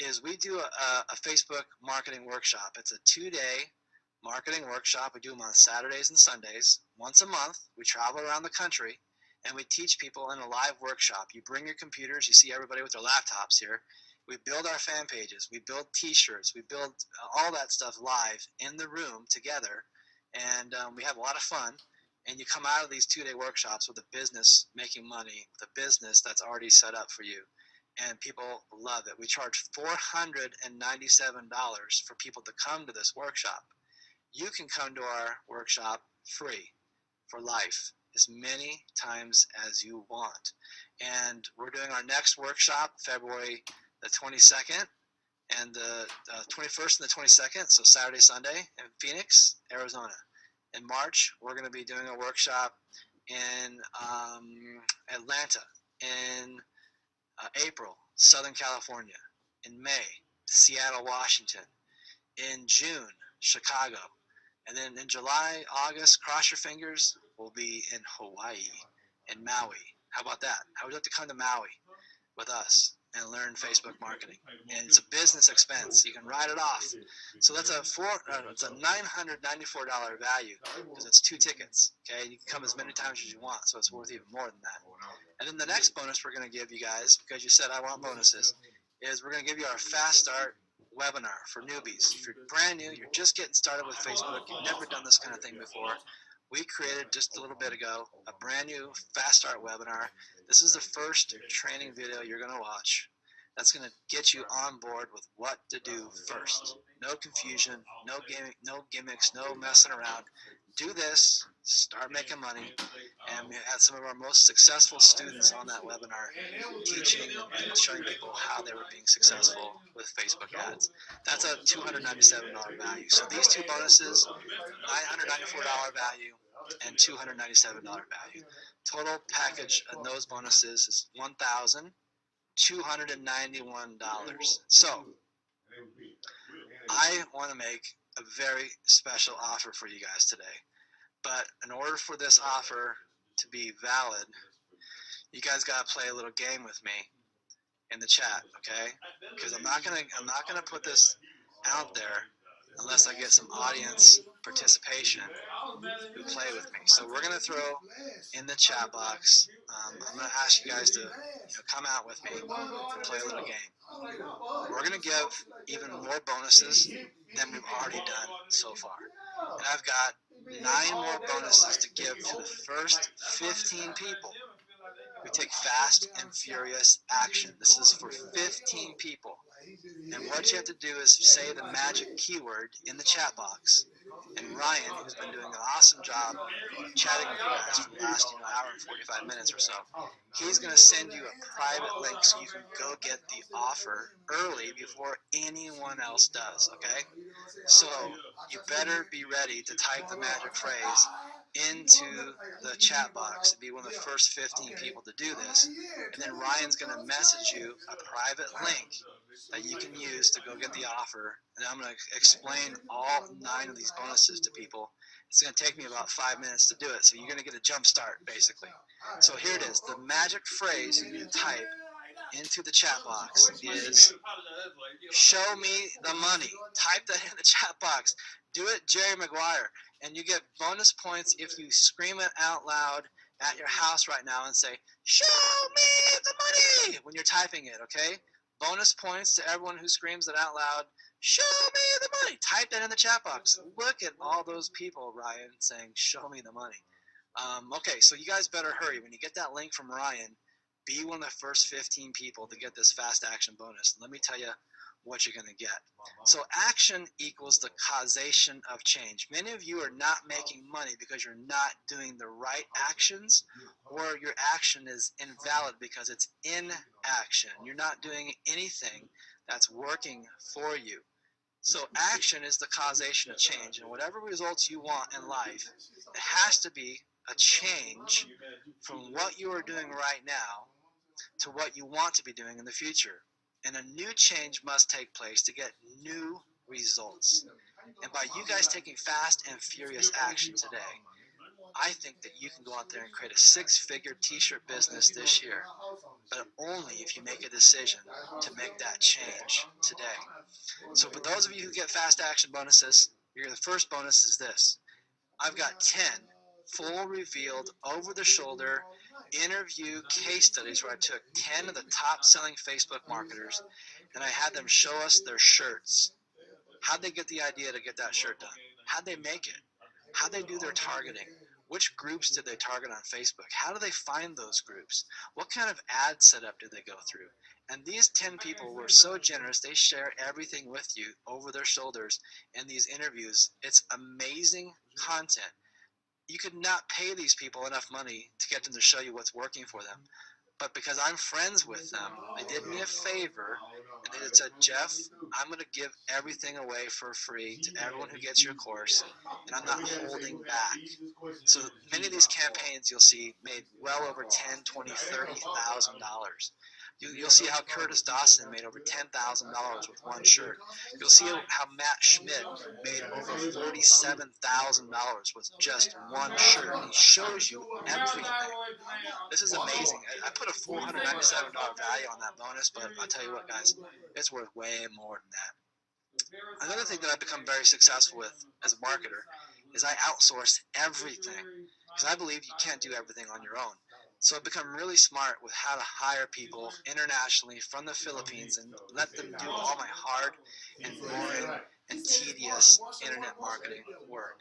is we do a Facebook marketing workshop. It's a 2-day marketing workshop. We do them on Saturdays and Sundays. Once a month, we travel around the country, and we teach people in a live workshop. You bring your computers. You see everybody with their laptops here. We build our fan pages. We build t-shirts. We build all that stuff live in the room together. And we have a lot of fun, and you come out of these 2-day workshops with a business making money, with a business that's already set up for you, and people love it. We charge $497 for people to come to this workshop. You can come to our workshop free for life as many times as you want. And we're doing our next workshop February the 22nd and the 21st and the 22nd, so Saturday, Sunday, in Phoenix, Arizona. In March, we're going to be doing a workshop in Atlanta. In April, Southern California. In May, Seattle, Washington. In June, Chicago. And then in July, August, cross your fingers, we'll be in Hawaii, in Maui. How about that? How would you like to come to Maui with us and learn Facebook marketing? And it's a business expense. You can write it off. So that's it's a $994 value, because it's 2 tickets. Okay, you can come as many times as you want, so it's worth even more than that. And then the next bonus we're going to give you guys, because you said I want bonuses, is we're going to give you our Fast Start webinar for newbies. If you're brand new, you're just getting started with Facebook, you've never done this kind of thing before, we created just a little bit ago a brand new Fast Start webinar. This is the first training video you're going to watch that's going to get you on board with what to do first. No confusion, no gimmicks, no messing around. Do this, start making money, and we had some of our most successful students on that webinar teaching and showing people how they were being successful with Facebook ads. That's a $297 value. So these 2 bonuses, $994 value, and $297 value. Total package of those bonuses is $1,291. So I want to make a very special offer for you guys today. But in order for this offer to be valid, you guys got to play a little game with me in the chat, okay? Because I'm not gonna put this out there unless I get some audience participation who play with me. So we're gonna throw in the chat box. I'm gonna ask you guys to come out with me and play a little game. We're gonna give even more bonuses than we've already done so far, and I've got 9 more bonuses to give to the first 15 people who take fast and furious action. This is for 15 people. And what you have to do is say the magic keyword in the chat box. And Ryan, who's been doing an awesome job chatting with you guys for the last hour and 45 minutes or so, he's going to send you a private link so you can go get the offer early before anyone else does, okay? So you better be ready to type the magic phrase into the chat box and be one of the first 15 people to do this. And then Ryan's going to message you a private link that you can use to go get the offer. And I'm going to explain all 9 of these bonuses to people. It's going to take me about 5 minutes to do it. So you're going to get a jump start, basically. So here it is. The magic phrase you need to type into the chat box is "show me the money." Type that in the chat box. Do it Jerry Maguire, and you get bonus points if you scream it out loud at your house right now and say, "show me the money," when you're typing it, okay? Bonus points to everyone who screams it out loud, "show me the money." Type that in the chat box. Look at all those people, Ryan, saying, "show me the money." Okay, so you guys better hurry. When you get that link from Ryan, be one of the first 15 people to get this fast action bonus. Let me tell you what you're going to get. So action equals the causation of change. Many of you are not making money because you're not doing the right actions, or your action is invalid because it's inaction. You're not doing anything that's working for you. So action is the causation of change, and whatever results you want in life, it has to be a change from what you are doing right now to what you want to be doing in the future. And a new change must take place to get new results. And by you guys taking fast and furious action today, I think that you can go out there and create a 6-figure t-shirt business this year, but only if you make a decision to make that change today. So for those of you who get fast action bonuses, the first bonus is this. I've got 10 full revealed over-the-shoulder interview case studies where I took 10 of the top selling Facebook marketers and I had them show us their shirts. How'd they get the idea to get that shirt done? How'd they make it? How'd they do their targeting? Which groups did they target on Facebook? How do they find those groups? What kind of ad setup did they go through? And these 10 people were so generous, they share everything with you over their shoulders in these interviews. It's amazing content. You could not pay these people enough money to get them to show you what's working for them. But because I'm friends with them, they did me a favor, and they said, "Jeff, I'm going to give everything away for free to everyone who gets your course, and I'm not holding back." So many of these campaigns you'll see made well over $10,000, $20,000, $30,000. You'll see how Curtis Dawson made over $10,000 with one shirt. You'll see how Matt Schmidt made over $47,000 with just one shirt. He shows you everything. This is amazing. I put a $497 value on that bonus, but I'll tell you what, guys, it's worth way more than that. Another thing that I've become very successful with as a marketer is I outsource everything, because I believe you can't do everything on your own. So I've become really smart with how to hire people internationally from the Philippines and let them do all my hard and boring and tedious internet marketing work.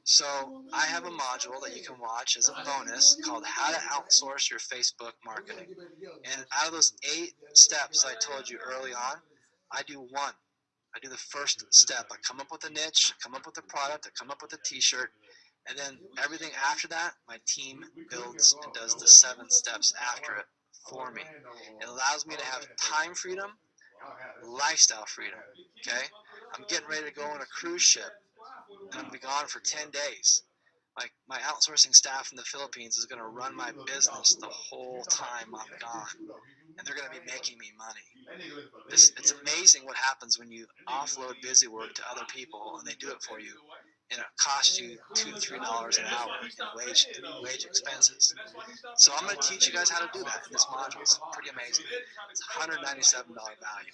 So I have a module that you can watch as a bonus called How to Outsource Your Facebook Marketing. And out of those 8 steps I told you early on, I do one. I do the first step. I come up with a niche, I come up with a product, I come up with a t-shirt, and then everything after that, my team builds and does the 7 steps after it for me. It allows me to have time freedom, lifestyle freedom, okay? I'm getting ready to go on a cruise ship, and I'm going to be gone for 10 days. Like my outsourcing staff in the Philippines is going to run my business the whole time I'm gone, and they're going to be making me money. It's amazing what happens when you offload busy work to other people and they do it for you, and it costs you $2-3 an hour in wage expenses. So I'm going to teach you guys how to do that in this module. It's pretty amazing. It's $197 value.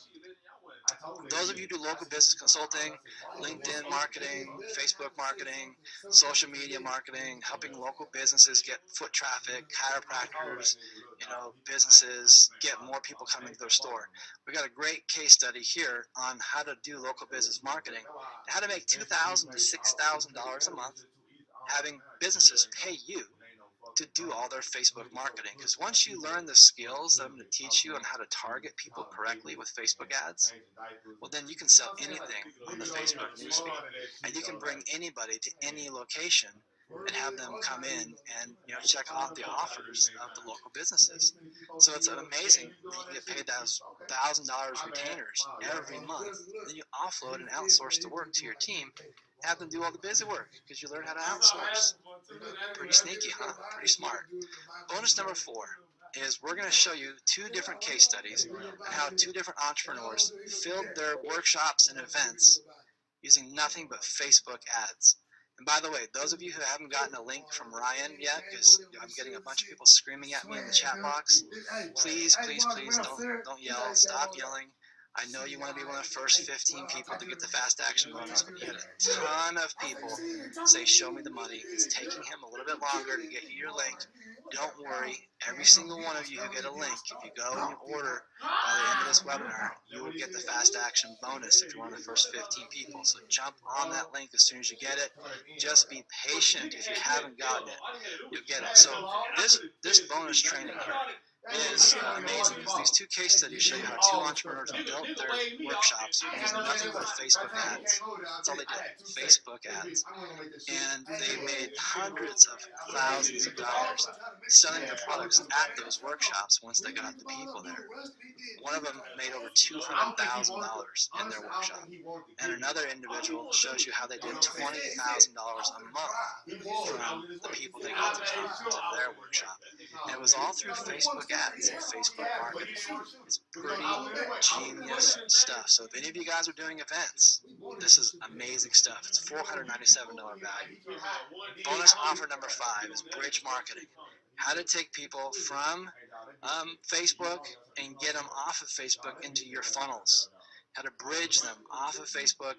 Those of you who do local business consulting, LinkedIn marketing, Facebook marketing, social media marketing, helping local businesses get foot traffic, chiropractors, businesses get more people coming to their store. We got a great case study here on how to do local business marketing, how to make $2,000 to $6,000 a month, having businesses pay you to do all their Facebook marketing. Because once you learn the skills that I'm going to teach you on how to target people correctly with Facebook ads, well, then you can sell anything on the Facebook newsfeed, and you can bring anybody to any location and have them come in and check out the offers of the local businesses. So it's amazing that you can get paid those $1,000 retainers every month. Then you offload and outsource the work to your team, have them do all the busy work because you learn how to outsource. Pretty sneaky, huh? Pretty smart. Bonus number 4 is we're going to show you 2 different case studies on how 2 different entrepreneurs filled their workshops and events using nothing but Facebook ads. And by the way, those of you who haven't gotten a link from Ryan yet, because I'm getting a bunch of people screaming at me in the chat box, please don't yell. Stop yelling. I know you want to be one of the first 15 people to get the fast action bonus, but you had a ton of people say, show me the money. It's taking him a little bit longer to get you your link. Don't worry. Every single one of you who get a link, if you go and you order by the end of this webinar, you will get the fast action bonus if you're one of the first 15 people. So jump on that link as soon as you get it. Just be patient. If you haven't gotten it, you'll get it. So this bonus training here is amazing because these 2 case studies show you how 2 entrepreneurs built their workshops using nothing but Facebook ads. That's all they did, Facebook ads. And they made hundreds of thousands of dollars selling their products at those workshops once they got the people there. One of them made over $200,000 in their workshop. And another individual shows you how they did $20,000 a month from the people they got to come to their workshop. And it was all through Facebook ads and Facebook marketing. It's pretty genius stuff. So if any of you guys are doing events, this is amazing stuff. It's $497 value. Bonus offer number 5 is bridge marketing. How to take people from Facebook and get them off of Facebook into your funnels. How to bridge them off of Facebook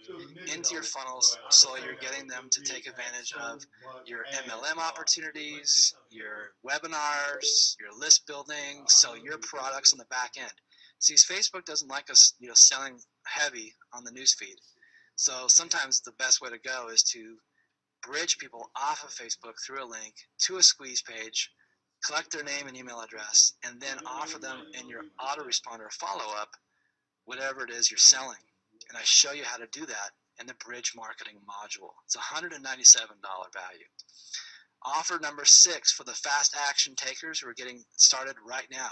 into your funnels so you're getting them to take advantage of your MLM opportunities, your webinars, your list building, sell your products on the back end. See, Facebook doesn't like us, selling heavy on the newsfeed. So sometimes the best way to go is to bridge people off of Facebook through a link to a squeeze page, collect their name and email address, and then offer them in your autoresponder follow-up whatever it is you're selling. And I show you how to do that in the bridge marketing module. It's $197 value. Offer number 6 for the fast action takers who are getting started right now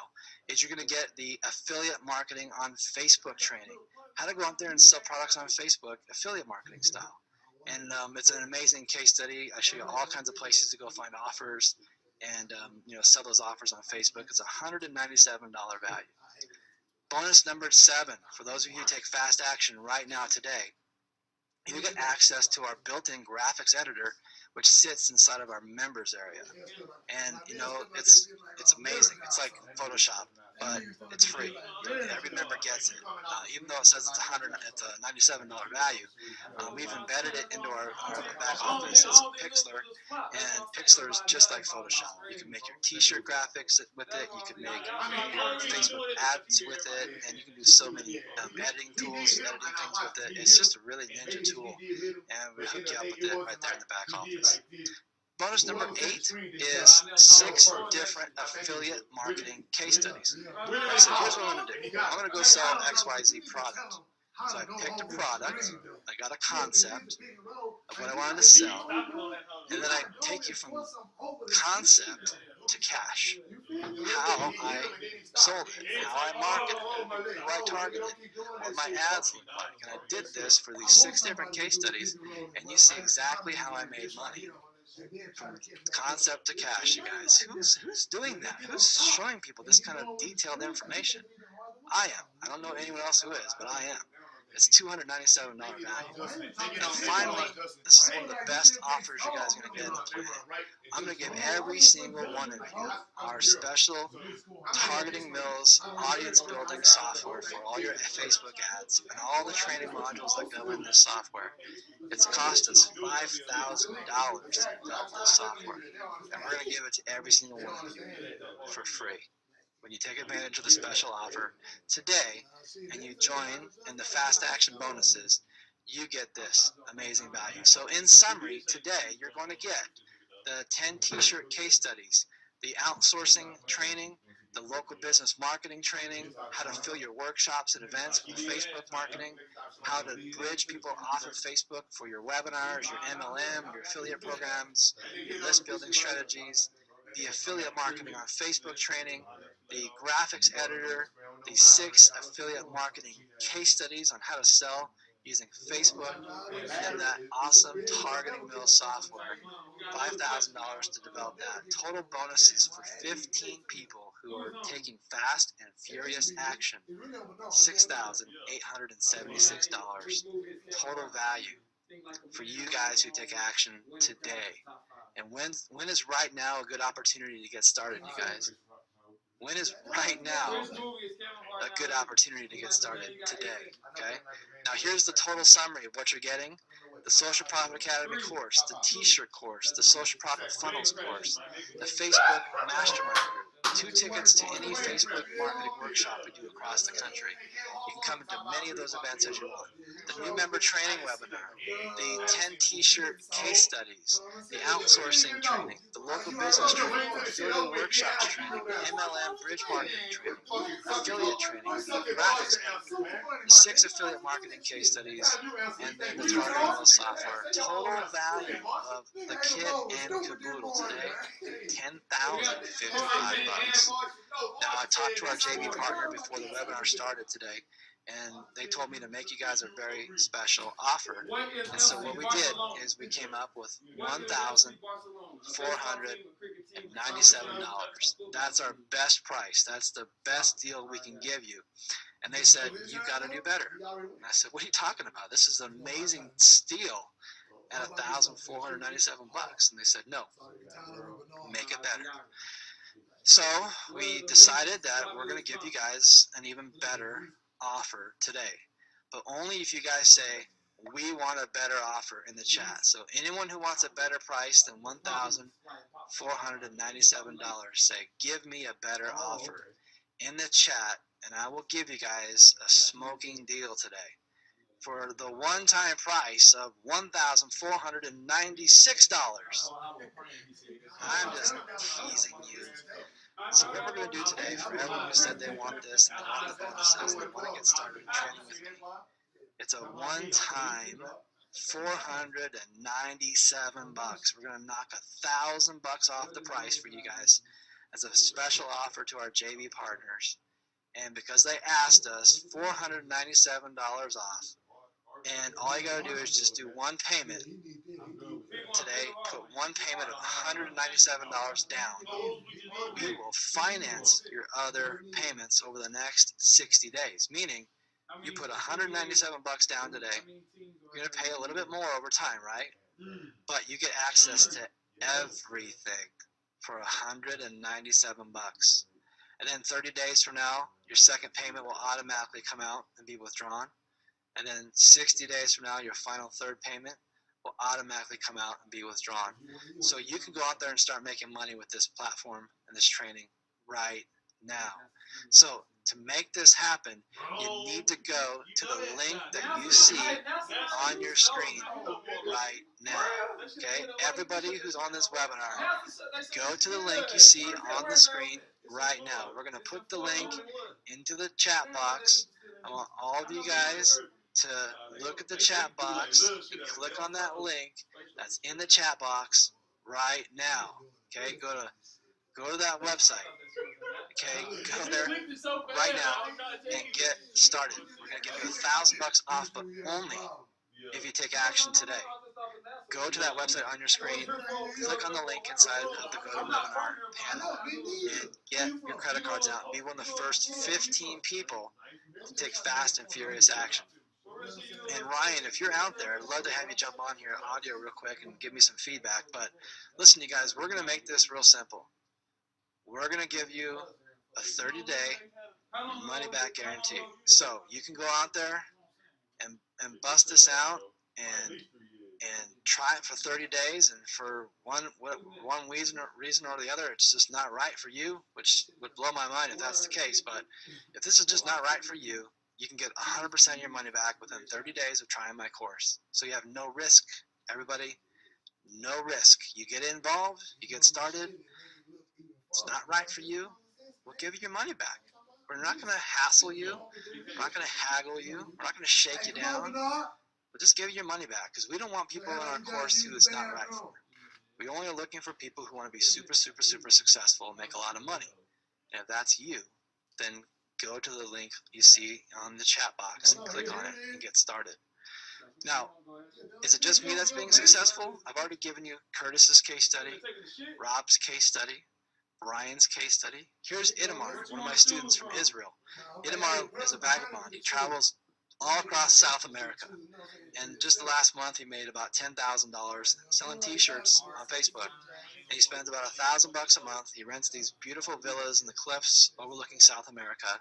is you're going to get the affiliate marketing on Facebook training. How to go out there and sell products on Facebook, affiliate marketing style. And it's an amazing case study. I show you all kinds of places to go find offers and sell those offers on Facebook. It's $197 value. Bonus number 7, for those of you who take fast action right now today, you get access to our built-in graphics editor, which sits inside of our members area. And it's amazing. It's like Photoshop, but it's free. Every member gets it. Even though it says it's a $97 value, we've embedded it into our back office. It's Pixlr, and Pixlr is just like Photoshop. You can make your t-shirt graphics with it, you can make your Facebook ads with it, and you can do so many editing tools, editing things with it. It's just a really ninja tool, and we hook you up with it right there in the back office. Bonus number 8 is 6 different affiliate marketing case studies. Right, so here's what I'm going to do. I'm going to go sell XYZ product. So I picked a product, I got a concept of what I wanted to sell, and then I take you from concept to cash. How I sold it, how I marketed it, who I targeted, what my ads look like. And I did this for these 6 different case studies, and you see exactly how I made money. from concept to cash, you guys. Who's doing that? Who's showing people this kind of detailed information? I am. I don't know anyone else who is, but I am. It's $297 value. And finally, this is one of the best offers you guys are going to get in the planet. I'm going to give every single one of you our special Targeting Mills audience building software for all your Facebook ads and all the training modules that go in this software. It's cost us $5,000 to develop this software, and we're going to give it to every single one of you for free. When you take advantage of the special offer today and you join in the fast action bonuses, you get this amazing value. So in summary, today you're going to get the 10 t-shirt case studies, the outsourcing training, the local business marketing training, how to fill your workshops and events with Facebook marketing, how to bridge people off of Facebook for your webinars, your MLM, your affiliate programs, your list building strategies, the affiliate marketing on Facebook training, the graphics editor, the 6 affiliate marketing case studies on how to sell using Facebook, and that awesome Targeting Mills software, $5,000 to develop that. Total bonuses for 15 people who are taking fast and furious action, $6,876 total value for you guys who take action today. And when is right now a good opportunity to get started, you guys? When is right now a good opportunity to get started? Today, okay? Now here's the total summary of what you're getting. The Social Profit Academy course, the t-shirt course, the Social Profit Funnels course, the Facebook Mastermind group, 2 tickets to any Facebook marketing workshop we do across the country. You can come to many of those events as you want. The new member training webinar, the 10 t-shirt case studies, the outsourcing training, the local business training, the affiliate workshops training, the MLM bridge marketing training, affiliate training, the graphics editor, the 6 affiliate marketing case studies, and then the Targeting Mills software. Total value of the kit and caboodle today, $10,055. Now, I talked to our JV partner before the webinar started today, and they told me to make you guys a very special offer. And so what we did is we came up with $1,497. That's our best price. That's the best deal we can give you. And they said, you've got to do better. And I said, what are you talking about? This is an amazing steal at $1,497. And they said, no, make it better. So we decided that we're going to give you guys an even better offer today, but only if you guys say, we want a better offer in the chat. So anyone who wants a better price than $1,497, say, give me a better offer in the chat, and I will give you guys a smoking deal today. For the one-time price of $1,496. I'm just teasing you. So what we're going to do today, for everyone who said they want this and they want the bonuses and they want to get started training with me, it's a one-time $497. We're going to knock $1,000 off the price for you guys as a special offer to our JV partners. And because they asked us, $497 off. And all you got to do is just do one payment today. Put one payment of $197 down. We will finance your other payments over the next 60 days. Meaning, you put $197 down today. You're going to pay a little bit more over time, right? But you get access to everything for $197. And then 30 days from now, your second payment will automatically come out and be withdrawn. And then 60 days from now, your final third payment will automatically come out and be withdrawn. So you can go out there and start making money with this platform and this training right now. So to make this happen, you need to go to the link that you see on your screen right now. Okay? Everybody who's on this webinar, go to the link you see on the screen right now. We're going to put the link into the chat box. I want all of you guys to look at the chat box and click on that link that's in the chat box right now. Okay, go to that website. Okay, go there right now and get started. We're gonna give you $1,000 off, but only if you take action today. Go to that website on your screen, click on the link inside of the GoToWebinar panel, and get your credit cards out. Be one of the first 15 people to take fast and furious action. And Ryan, if you're out there, I'd love to have you jump on here audio real quick and give me some feedback. But listen, you guys, we're going to make this real simple. We're going to give you a 30-day money-back guarantee. So you can go out there and bust this out and try it for 30 days, and for one reason or the other, it's just not right for you, which would blow my mind if that's the case. But if this is just not right for you, you can get 100% of your money back within 30 days of trying my course. So you have no risk, everybody, no risk. You get involved, you get started, it's not right for you, we'll give you your money back. We're not going to hassle you, we're not going to haggle you, we're not going to shake you down. We'll just give you your money back, because we don't want people in our course who it's not right for. We only are looking for people who want to be super, super, super successful and make a lot of money. And if that's you, then go to the link you see on the chat box and click on it and get started. Now, is it just me that's being successful? I've already given you Curtis's case study, Rob's case study, Brian's case study. Here's Itamar, one of my students from Israel. Itamar is a vagabond. He travels all across South America. And just the last month, he made about $10,000 selling t-shirts on Facebook. And he spends about $1,000 a month. He rents these beautiful villas in the cliffs overlooking South America.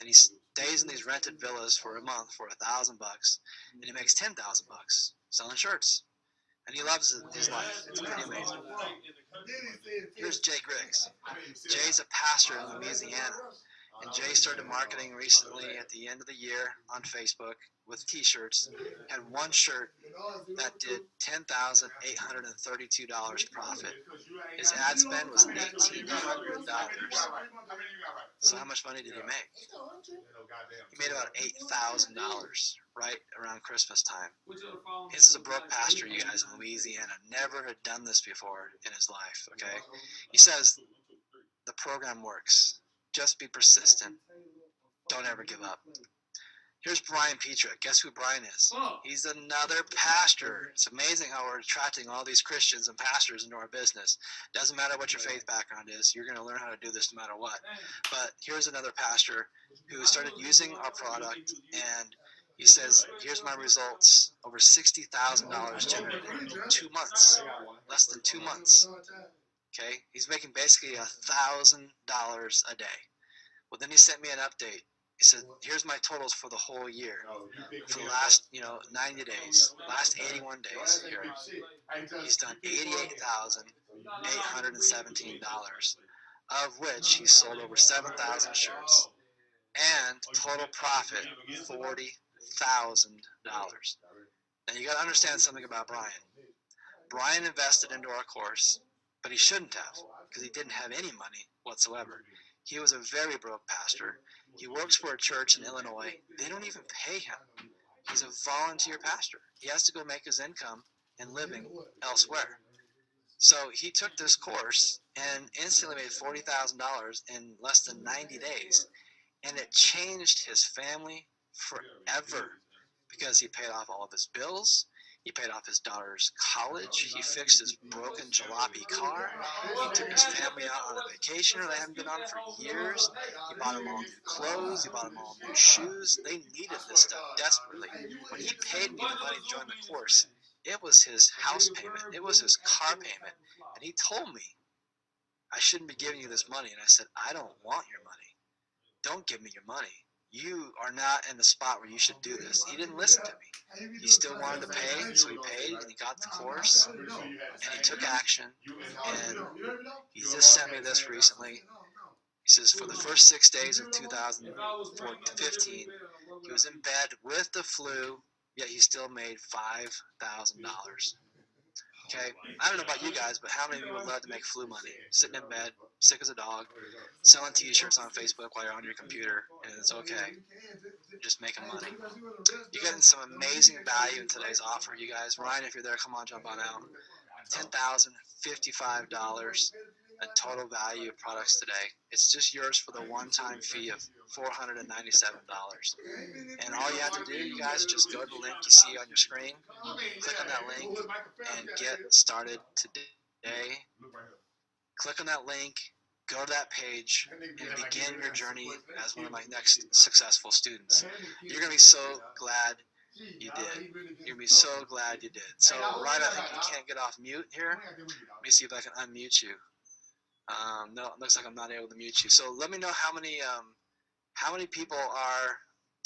And he stays in these rented villas for a month for $1,000. And he makes $10,000 selling shirts. And he loves his life. It's pretty amazing. Here's Jay Griggs. Jay's a pastor in Louisiana. And Jay started marketing recently at the end of the year on Facebook with t-shirts. Had one shirt that did $10,832 profit. His ad spend was $1,800. So how much money did he make? He made about $8,000 right around Christmas time. This is a broke pastor, you guys, in Louisiana. Never had done this before in his life, okay? He says the program works. Just be persistent. Don't ever give up. Here's Brian Petra. Guess who Brian is? He's another pastor. It's amazing how we're attracting all these Christians and pastors into our business. Doesn't matter what your faith background is. You're going to learn how to do this no matter what. But here's another pastor who started using our product, and he says, here's my results. Over $60,000 generated in 2 months. Less than 2 months. Okay, he's making basically $1,000 a day. Well, then he sent me an update. He said, here's my totals for the whole year. For the last, 90 days, last 81 days here. He's done $88,817, of which he sold over 7,000 shirts. And total profit, $40,000. Now you got to understand something about Brian. Brian invested into our course, but he shouldn't have, because he didn't have any money whatsoever. He was a very broke pastor. He works for a church in Illinois. They don't even pay him. He's a volunteer pastor. He has to go make his income and living elsewhere. So he took this course and instantly made $40,000 in less than 90 days. And it changed his family forever, because he paid off all of his bills. He paid off his daughter's college. He fixed his broken jalopy car. He took his family out on a vacation they haven't been on for years. He bought them all new clothes. He bought them all new shoes. They needed this stuff desperately. When he paid me the money to join the course, it was his house payment. It was his car payment. And he told me, I shouldn't be giving you this money. And I said, I don't want your money. Don't give me your money. You are not in the spot where you should do this. He didn't listen to me. He still wanted to pay, so he paid, and he got the course, and he took action, and he just sent me this recently. He says for the first 6 days of 2015, he was in bed with the flu, yet he still made $5,000. Okay, I don't know about you guys, but how many of you would love to make flu money? Sitting in bed, sick as a dog, selling t-shirts on Facebook while you're on your computer, and it's okay. You're just making money. You're getting some amazing value in today's offer, you guys. Ryan, if you're there, come on, jump on out. $10,055. and total value of products today. It's just yours for the one-time fee of $497. And all you have to do, you guys, just go to the link you see on your screen, click on that link, and get started today. Click on that link, go to that page, and begin your journey as one of my next successful students. You're going to be so glad you did. You're going to be so glad you did. So, Ryan, I think you can't get off mute here. Let me see if I can unmute you. No, it looks like I'm not able to mute you. So let me know how many people are,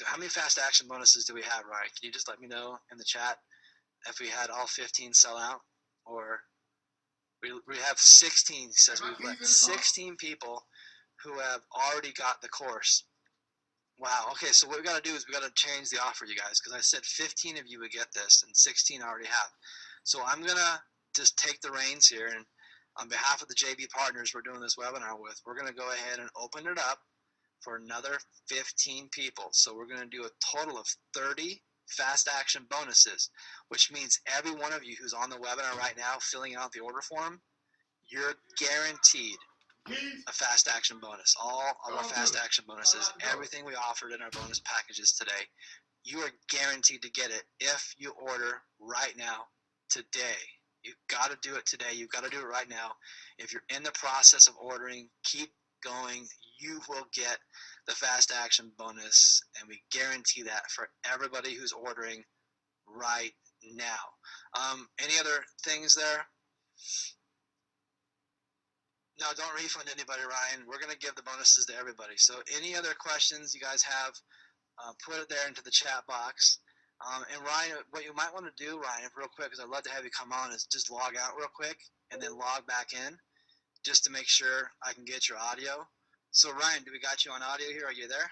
how many fast action bonuses do we have, Ryan? Can you just let me know in the chat if we had all 15 sell out, or we have 16. Says we've let 16 people who have already got the course. Wow. Okay, so what we got to do is we got to change the offer, you guys, because I said 15 of you would get this, and 16 already have. So I'm gonna just take the reins here, and on behalf of the JB partners we're doing this webinar with, we're gonna go ahead and open it up for another 15 people. So we're gonna do a total of 30 fast action bonuses, which means every one of you who's on the webinar right now filling out the order form, you're guaranteed a fast action bonus. All of our fast action bonuses, everything we offered in our bonus packages today, you are guaranteed to get it if you order right now, today. You've got to do it today. You've got to do it right now. If you're in the process of ordering, keep going. You will get the fast action bonus, and we guarantee that for everybody who's ordering right now. Any other things there? No, don't refund anybody, Ryan. We're going to give the bonuses to everybody. So any other questions you guys have, put it there into the chat box. And Ryan, what you might want to do, Ryan, real quick, because I'd love to have you come on, is just log out real quick and then log back in just to make sure I can get your audio. So Ryan, do we got you on audio here? Are you there?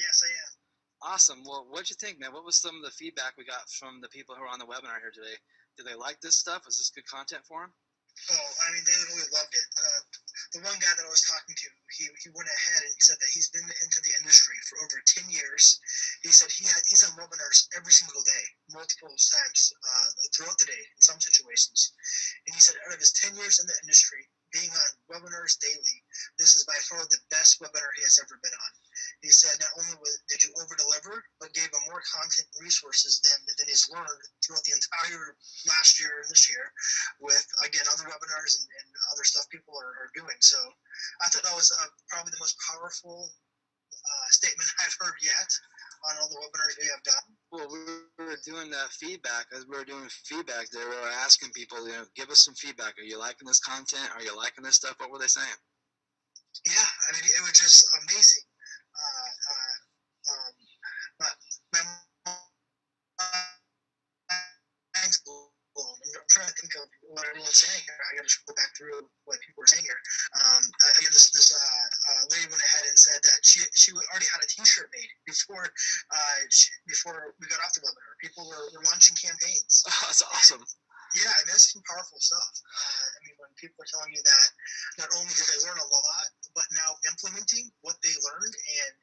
Yes, I am. Awesome. Well, what'd you think, man? What was some of the feedback we got from the people who are on the webinar here today? Did they like this stuff? Was this good content for them? Oh, I mean, they really loved it. The one guy that I was talking to, he went ahead and said that he's been into the industry for over 10 years. He said he's on webinars every single day, multiple times throughout the day in some situations. And he said out of his 10 years in the industry, being on webinars daily, this is by far the best webinar he has ever been on. He said not only did you over-deliver, but gave him more content and resources than he's learned throughout the entire last year and this year with, again, other webinars and other stuff people are doing. So I thought that was probably the most powerful statement I've heard yet on all the webinars we have done. Well, we were doing that feedback. As we were doing feedback, they were asking people, give us some feedback. Are you liking this content? Are you liking this stuff? What were they saying? Yeah, I mean, it was just amazing. My mind's blown. I'm trying to think of what everyone's saying here. I got to go back through what people were saying here. Again, this lady went ahead and said that she already had a T-shirt made before we got off the webinar. People were launching campaigns. Oh, that's awesome. Yeah, I mean, that's some powerful stuff. I mean, when people are telling you that not only did they learn a lot, but now implementing what they learned and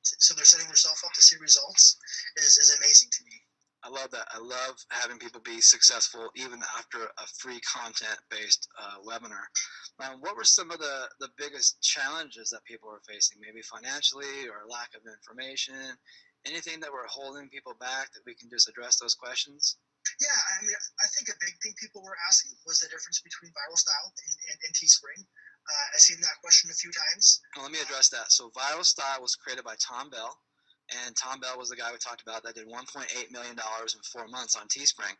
so they're setting themselves up to see results is amazing to me. I love that. I love having people be successful even after a free content-based webinar. What were some of the biggest challenges that people were facing, maybe financially or lack of information? Anything that were holding people back that we can just address those questions? Yeah, I mean, I think a big thing people were asking was the difference between Viral Style and Teespring. I've seen that question a few times. Well, let me address that. So Viral Style was created by Tom Bell. And Tom Bell was the guy we talked about that did $1.8 million in 4 months on Teespring.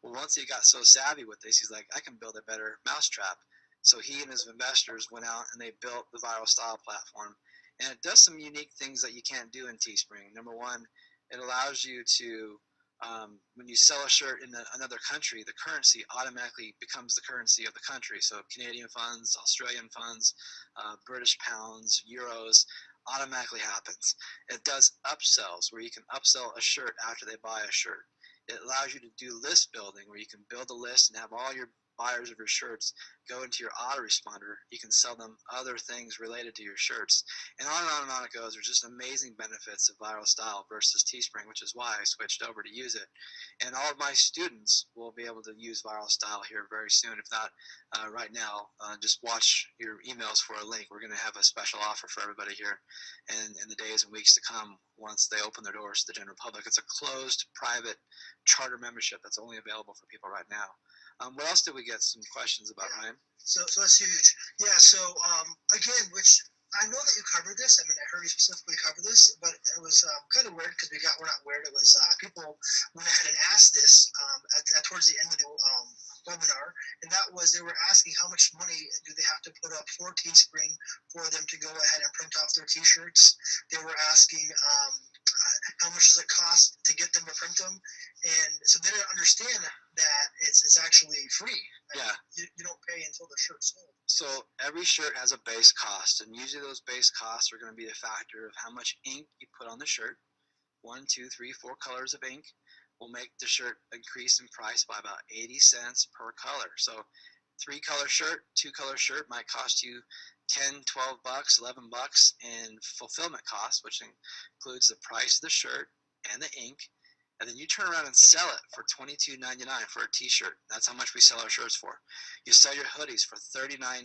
Well, once he got so savvy with this, he's like, I can build a better mousetrap. So he and his investors went out and they built the Viral Style platform. And it does some unique things that you can't do in Teespring. Number one, it allows you to, when you sell a shirt in another country, the currency automatically becomes the currency of the country. So Canadian funds, Australian funds, British pounds, euros, automatically happens. It does upsells where you can upsell a shirt after they buy a shirt. It allows you to do list building where you can build a list and have all your buyers of your shirts go into your autoresponder, you can sell them other things related to your shirts. And on and on and on it goes. There's just amazing benefits of Viral Style versus Teespring, which is why I switched over to use it. And all of my students will be able to use Viral Style here very soon. If not right now, just watch your emails for a link. We're going to have a special offer for everybody here and in the days and weeks to come once they open their doors to the general public. It's a closed, private charter membership that's only available for people right now. What else did we get some questions about, Ryan? So that's huge. Yeah. So again, which I know that you covered this. I mean, I heard you specifically cover this, but it was kind of weird because we're not weird. It was people went ahead and asked this towards the end of the webinar, and that was they were asking how much money do they have to put up for Teespring for them to go ahead and print off their T-shirts. They were asking how much does it cost to get them to print them, and so they didn't understand that it's actually free. Yeah. You don't pay until the shirt's sold. So every shirt has a base cost, and usually those base costs are going to be a factor of how much ink you put on the shirt. 1, 2, 3, 4 colors of ink will make the shirt increase in price by about 80 cents per color. So 3-color shirt, 2-color shirt might cost you 10, 12 bucks, 11 bucks in fulfillment costs, which includes the price of the shirt and the ink. And then you turn around and sell it for $22.99 for a t-shirt. That's how much we sell our shirts for. You sell your hoodies for $39.99,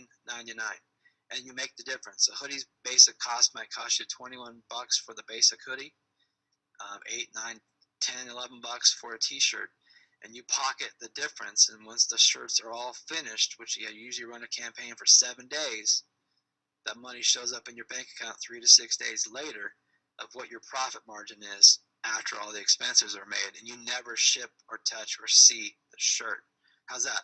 and you make the difference. A hoodie's basic cost might cost you 21 bucks for the basic hoodie, 8, 9, 10, 11 bucks for a t-shirt, and you pocket the difference. And once the shirts are all finished, which you usually run a campaign for 7 days, that money shows up in your bank account 3 to 6 days later of what your profit margin is after all the expenses are made, and you never ship or touch or see the shirt. How's that?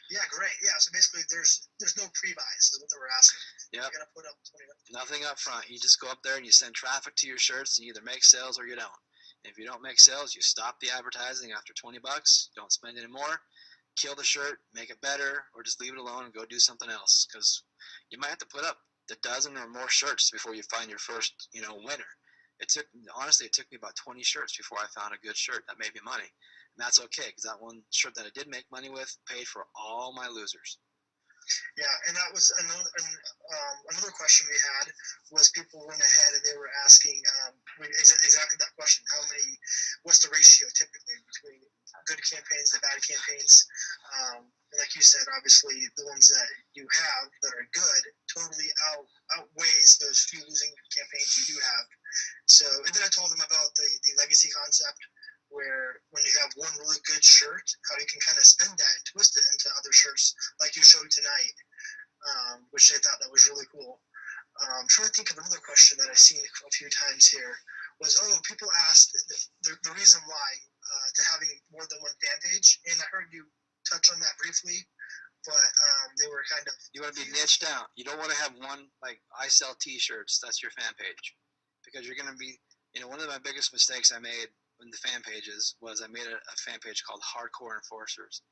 Yeah, great. Yeah, so basically there's no pre-buys is what they were asking. Yep. You're gonna put up 20. Nothing up front. You just go up there and you send traffic to your shirts, and you either make sales or you don't. And if you don't make sales, you stop the advertising after 20 bucks. Don't spend any more. Kill the shirt, make it better, or just leave it alone and go do something else, because you might have to put up a dozen or more shirts before you find your first, winner. It took me about 20 shirts before I found a good shirt that made me money. And that's okay, because that one shirt that I did make money with paid for all my losers. Yeah, and that was another question we had was people went ahead and they were asking exactly that question. What's the ratio typically between good campaigns and bad campaigns? And like you said, obviously the ones that you have that are good totally outweighs those few losing campaigns you do have. So, and then I told them about the legacy concept, where when you have one really good shirt, how you can kind of spin that and twist it into other shirts like you showed tonight, which they thought that was really cool. I'm trying to think of another question that I've seen a few times here was, people asked the reason why to having more than one fan page, and I heard you touch on that briefly, but they were kind of... You want to be niched out. You don't want to have one, like, I sell t-shirts, that's your fan page. Because you're going to be, one of my biggest mistakes I made in the fan pages was I made a fan page called Hardcore Enforcers.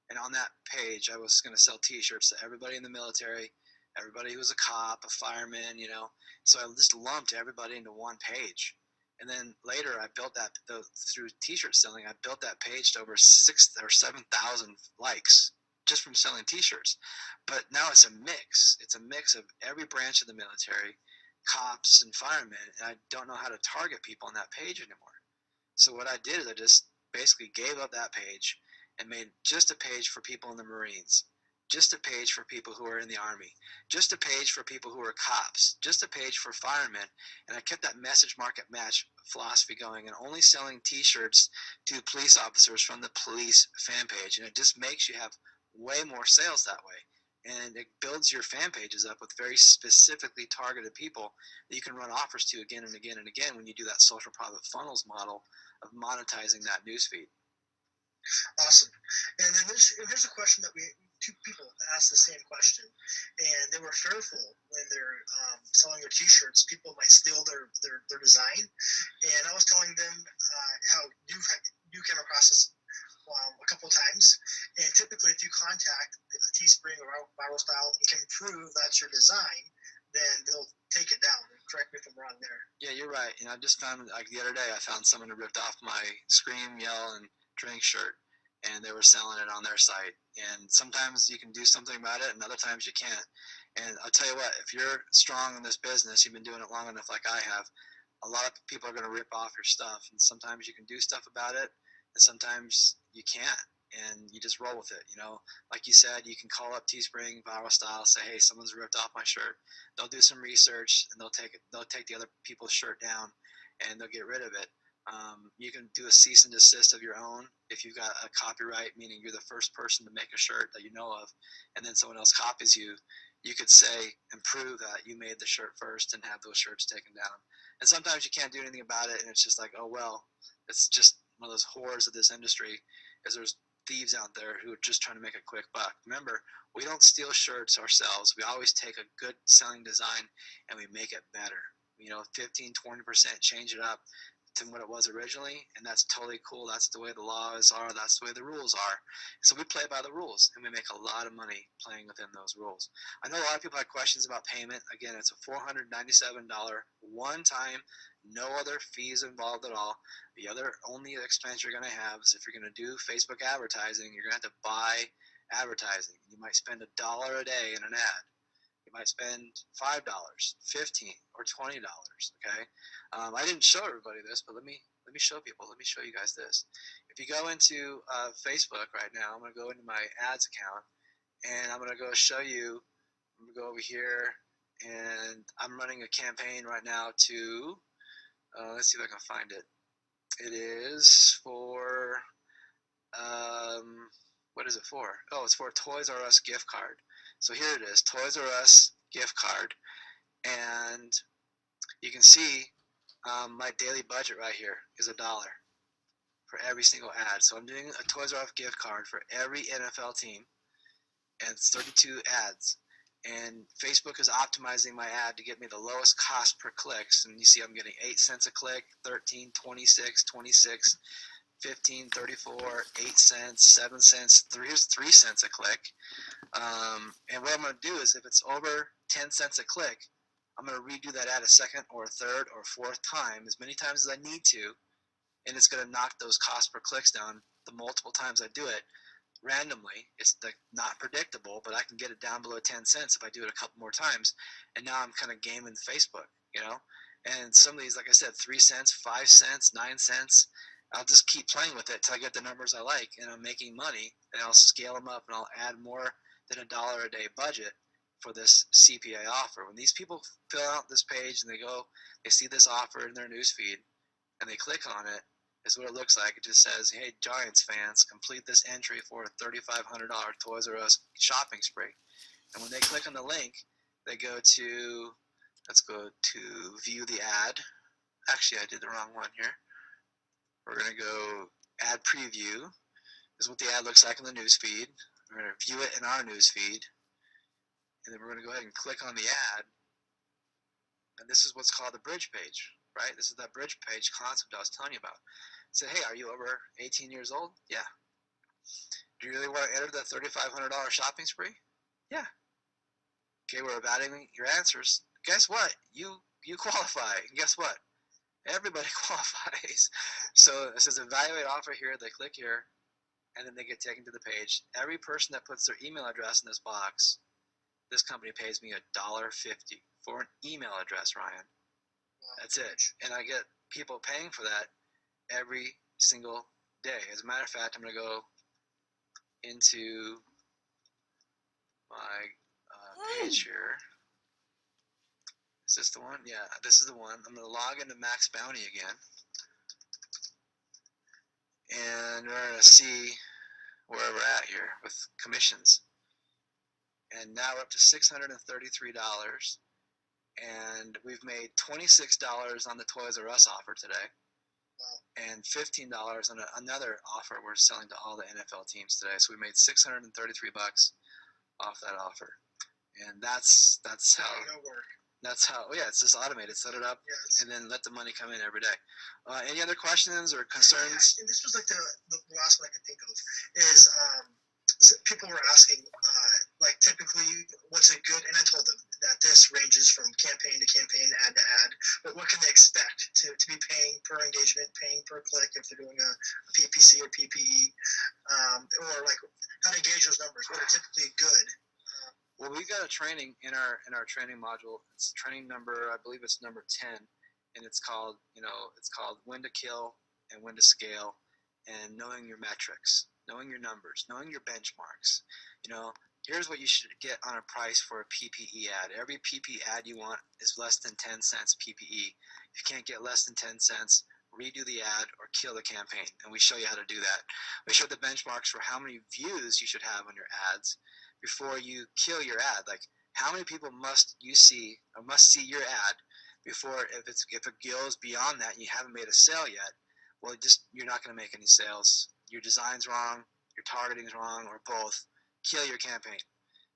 And on that page, I was going to sell t-shirts to everybody in the military, everybody who was a cop, a fireman, So I just lumped everybody into one page. And then later I built that, through t-shirt selling, I built that page to over 6,000 or 7,000 likes just from selling t-shirts. But now it's a mix. It's a mix of every branch of the military, cops and firemen, and I don't know how to target people on that page anymore. So what I did is I just basically gave up that page and made just a page for people in the Marines, just a page for people who are in the Army, just a page for people who are cops, just a page for firemen, and I kept that message market match philosophy going and only selling t-shirts to police officers from the police fan page, and it just makes you have way more sales that way. And it builds your fan pages up with very specifically targeted people that you can run offers to again and again and again when you do that social profit funnels model of monetizing that newsfeed. Awesome. And then there's a question that two people asked the same question, and they were fearful when they're selling their t-shirts, people might steal their design. And I was telling them how you came across this a couple of times, and typically if you contact Teespring or Viral Style and can prove that's your design, then they'll take it down. Correct me if I'm wrong there. Yeah, you're right. I just found, like the other day, I found someone who ripped off my Scream, Yell, and Drink shirt, and they were selling it on their site. And sometimes you can do something about it, and other times you can't. And I'll tell you what, if you're strong in this business, you've been doing it long enough like I have, a lot of people are going to rip off your stuff. And sometimes you can do stuff about it, and sometimes you can't. And you just roll with it, you know. Like you said, you can call up Teespring, Viral Style, say, hey, someone's ripped off my shirt. They'll do some research, and they'll take the other people's shirt down, and they'll get rid of it. You can do a cease and desist of your own if you've got a copyright, meaning you're the first person to make a shirt that you know of, and then someone else copies you. You could say and prove that you made the shirt first and have those shirts taken down. And sometimes you can't do anything about it, and it's just like, oh well, it's just one of those horrors of this industry. Is there's thieves out there who are just trying to make a quick buck. Remember, we don't steal shirts ourselves. We always take a good selling design and we make it better. You know, 15, 20%, change it up to what it was originally, and that's totally cool. That's the way the laws are. That's the way the rules are. So we play by the rules, and we make a lot of money playing within those rules. I know a lot of people have questions about payment. Again, it's a $497 one-time, no other fees involved at all. The only expense you're going to have is if you're going to do Facebook advertising, you're going to have to buy advertising. You might spend $1 a day in an ad. You might spend $5, $15, or $20. Okay, I didn't show everybody this, but let me show people. Let me show you guys this. If you go into Facebook right now, I'm going to go into my ads account, and I'm going to go show you. I'm going to go over here, and I'm running a campaign right now to. Let's see if I can find it. It is for. What is it for? Oh, it's for a Toys R Us gift card. So here it is, Toys R Us gift card, and you can see my daily budget right here is $1 for every single ad. So I'm doing a Toys R Us gift card for every NFL team, and it's 32 ads. And Facebook is optimizing my ad to get me the lowest cost per clicks. And you see I'm getting 8 cents a click, 13, 26, 26, 15, 34, 8 cents, 7 cents, 3 cents a click. And what I'm going to do is if it's over 10 cents a click, I'm going to redo that ad a second or a third or fourth time, as many times as I need to, and it's going to knock those costs per clicks down the multiple times I do it randomly. It's not predictable, but I can get it down below 10 cents if I do it a couple more times, and now I'm kind of gaming Facebook, you know? And some of these, like I said, 3 cents, 5 cents, 9 cents, I'll just keep playing with it till I get the numbers I like, and I'm making money, and I'll scale them up, and I'll add more than $1 a day budget for this CPA offer. When these people fill out this page and they see this offer in their newsfeed, and they click on it, is what it looks like. It just says, hey, Giants fans, complete this entry for a $3,500 Toys R Us shopping spree. And when they click on the link, they go to, let's go to view the ad. Actually, I did the wrong one here. We're going to go ad preview. This is what the ad looks like in the newsfeed. We're going to view it in our newsfeed. And then we're going to go ahead and click on the ad. And this is what's called the bridge page, right? This is that bridge page concept I was telling you about. Say, hey, are you over 18 years old? Yeah. Do you really want to enter the $3,500 shopping spree? Yeah. Okay, we're evaluating your answers. Guess what? You qualify. And guess what? Everybody qualifies. So it says evaluate offer here. They click here, and then they get taken to the page. Every person that puts their email address in this box, this company pays me $1.50 for an email address, Ryan. That's it. And I get people paying for that every single day. As a matter of fact, I'm going to go into my page here. Is this the one? Yeah, this is the one. I'm going to log into Max Bounty again. And we're going to see where we're at here with commissions. And now we're up to $633. And we've made $26 on the Toys R Us offer today. Wow. And $15 on another offer we're selling to all the NFL teams today. So we made $633 off that offer. And that's how. That's how, yeah, it's just automated. Set it up, and then let the money come in every day. Any other questions or concerns? Yeah, and this was like the last one I can think of is people were asking, like typically what's a good, and I told them, that this ranges from campaign to campaign, ad to ad. But what can they expect to be paying per engagement, paying per click if they're doing a PPC or PPE, or like how to gauge those numbers? What are typically good? Well, we've got a training in our training module. It's training number, I believe it's number 10, and it's called when to kill and when to scale, and knowing your metrics, knowing your numbers, knowing your benchmarks. Here's what you should get on a price for a PPE ad. Every PPE ad you want is less than 10 cents PPE. If you can't get less than 10 cents, redo the ad or kill the campaign. And we show you how to do that. We show the benchmarks for how many views you should have on your ads before you kill your ad. Like, how many people must you see or must see your ad before, if it goes beyond that and you haven't made a sale yet, well, you're not going to make any sales. Your design's wrong, your targeting's wrong, or both. Kill your campaign.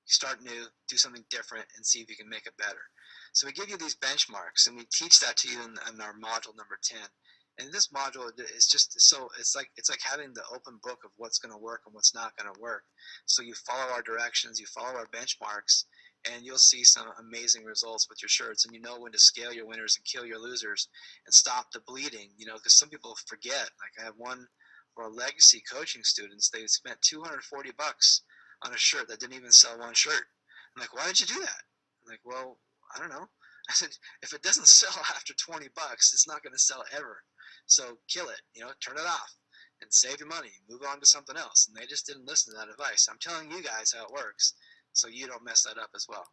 Start new, do something different, and see if you can make it better. So we give you these benchmarks, and we teach that to you in our module number 10. And this module is just it's like having the open book of what's going to work and what's not going to work. So you follow our directions, you follow our benchmarks, and you'll see some amazing results with your shirts. And you know when to scale your winners and kill your losers and stop the bleeding. Because some people forget. Like, I have one for our legacy coaching students. They spent $240 on a shirt that didn't even sell one shirt. I'm like, why did you do that? I'm like, well, I don't know. I said, if it doesn't sell after $20, it's not going to sell ever. So kill it, turn it off and save your money, move on to something else. And they just didn't listen to that advice. I'm telling you guys how it works, so you don't mess that up as well.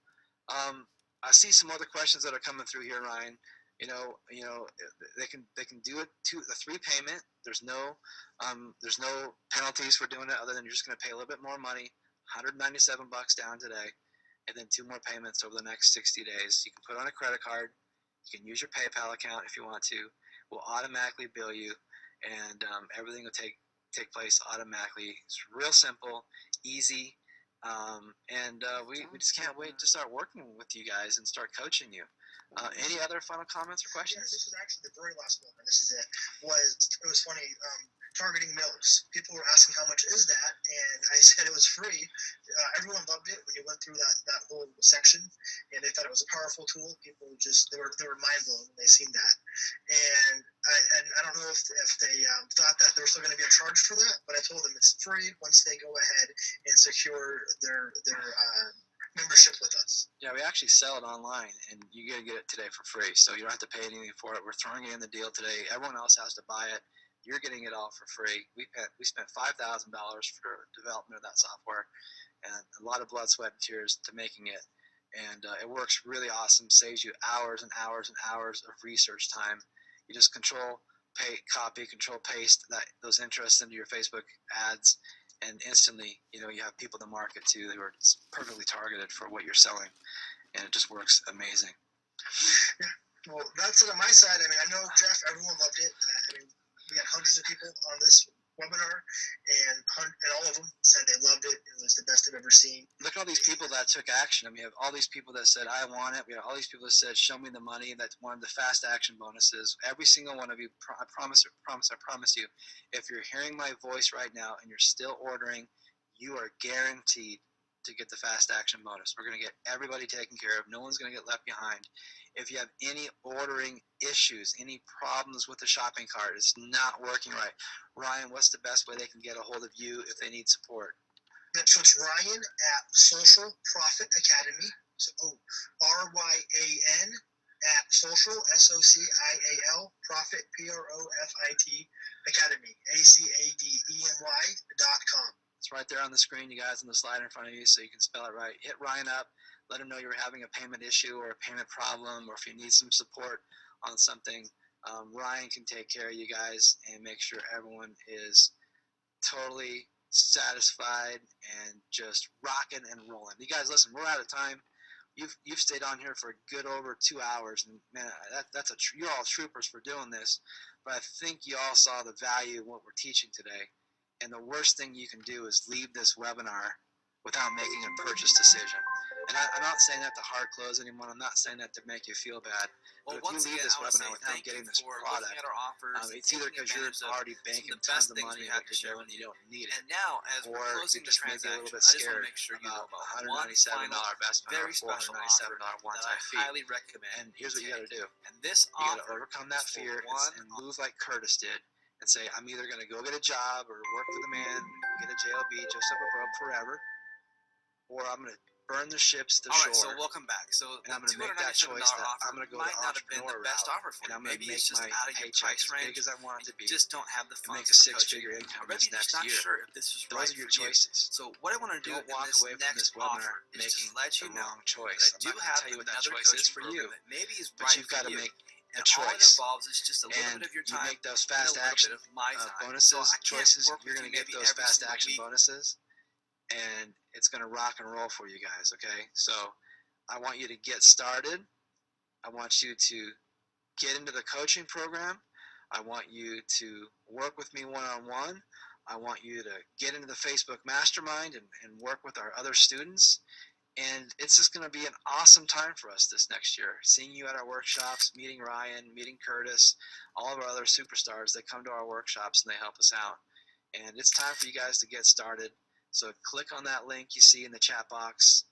I see some other questions that are coming through here, Ryan. They can do it the 3 payment. There's no penalties for doing it, other than you're just going to pay a little bit more money, $197 down today, and then 2 more payments over the next 60 days. You can put on a credit card. You can use your PayPal account if you want to. We'll automatically bill you, and everything will take place automatically. It's real simple, easy, and we just can't wait to start working with you guys and start coaching you. Any other final comments or questions? Yeah, this is actually the very last one, and this is it. It was funny. Targeting mills. People were asking how much is that, and I said it was free. Everyone loved it when you went through that whole section, and they thought it was a powerful tool. People they were mind blown when they seen that, and I don't know if they thought that there was still going to be a charge for that, but I told them it's free once they go ahead and secure their membership with us. Yeah, we actually sell it online, and you get it today for free, so you don't have to pay anything for it. We're throwing it in the deal today. Everyone else has to buy it. You're getting it all for free. We spent $5,000 for development of that software, and a lot of blood, sweat, and tears to making it. And it works really awesome. Saves you hours and hours and hours of research time. You just copy, control, paste those interests into your Facebook ads, and instantly, you have people to market to who are perfectly targeted for what you're selling, and it just works amazing. Yeah. Well, that's it on my side. I mean, I know, Jeff, everyone loved it. We got hundreds of people on this webinar, and all of them said they loved it. It was the best they've ever seen. Look at all these people that took action. I mean, we have all these people that said, I want it. We have all these people that said, show me the money. That's one of the fast action bonuses. Every single one of you, I promise you, if you're hearing my voice right now and you're still ordering, you are guaranteed to get the fast action bonus. We're going to get everybody taken care of. No one's going to get left behind. If you have any ordering issues, any problems with the shopping cart, it's not working right, Ryan, what's the best way they can get a hold of you if they need support? So it's Ryan at Social Profit Academy. So RYAN at Social SOCIAL Profit PROFIT Academy ACADEMY.com. It's right there on the screen, you guys, on the slide in front of you, so you can spell it right. Hit Ryan up. Let him know you're having a payment issue or a payment problem, or if you need some support on something. Ryan can take care of you guys and make sure everyone is totally satisfied and just rocking and rolling. You guys, listen, we're out of time. You've stayed on here for a good over 2 hours, and man, you're all troopers for doing this. But I think you all saw the value of what we're teaching today. And the worst thing you can do is leave this webinar without making a purchase decision. And I'm not saying that to hard close anyone. I'm not saying that to make you feel bad. Well, But if once you leave again, this I want to say webinar without thank getting you this for product, looking at our offers. and it's either taking because you're advantage of already some of banking the tons best of things money we have what to you're share doing, with you you. don't need it, And now, as we're or closing you're the just maybe a little transaction, bit I just want scared to make sure you know about about one $197 final, investment very or special $497 offer one-time that I fee. highly recommend. And here's what you got to do. And this You got to offer overcome that is for fear one and move like Curtis did and say, I'm either going to go get a job or work for the man, get a JLB, just up above forever, or I'm going to burn the ships to All right, shore. so welcome back. So And I'm the going to make that $297 choice that offer I'm going to go might the not have been the entrepreneur best route, offer for and you. I'm going to Maybe make it's just my out of your paycheck price as big range. as I want it to You be. just don't have the And make funds a for coaching. six-figure income Or maybe this you're just next not year. sure if this is right Those are your for you. choices. So what I want to do Don't in walk this away from next this webinar offer is making just let the you know wrong that choice. I I'm do not going to have tell you what that another choice is coaching for program you, that maybe is but right you've got for to you. make And a all it choice. involves is just a little And bit of your you time make those and a fast little action bit of my time. bonuses, So I can't choices. work You're with going you to get maybe those every fast single action week. bonuses, and it's going to rock and roll for you guys, okay? So I want you to get started. I want you to get into the coaching program. I want you to work with me one-on-one. I want you to get into the Facebook Mastermind and work with our other students. And it's just going to be an awesome time for us this next year. Seeing you at our workshops, meeting Ryan, meeting Curtis, all of our other superstars that come to our workshops and they help us out. And it's time for you guys to get started. So click on that link you see in the chat box.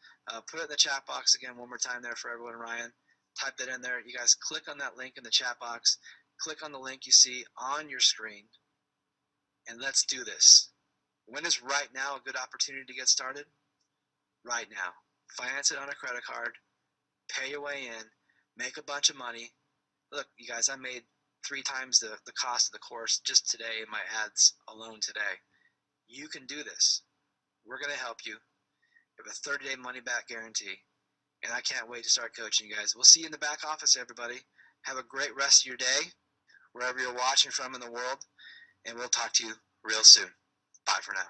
Put it in the chat box again one more time there for everyone, Ryan. Type that in there. You guys click on that link in the chat box. Click on the link you see on your screen. And let's do this. When is right now a good opportunity to get started? Right now. Finance it on a credit card. Pay your way in. Make a bunch of money. Look, you guys, I made 3 times the cost of the course just today in my ads alone today. You can do this. We're going to help you. We have a 30-day money-back guarantee. And I can't wait to start coaching you guys. We'll see you in the back office, everybody. Have a great rest of your day, wherever you're watching from in the world. And we'll talk to you real soon. Bye for now.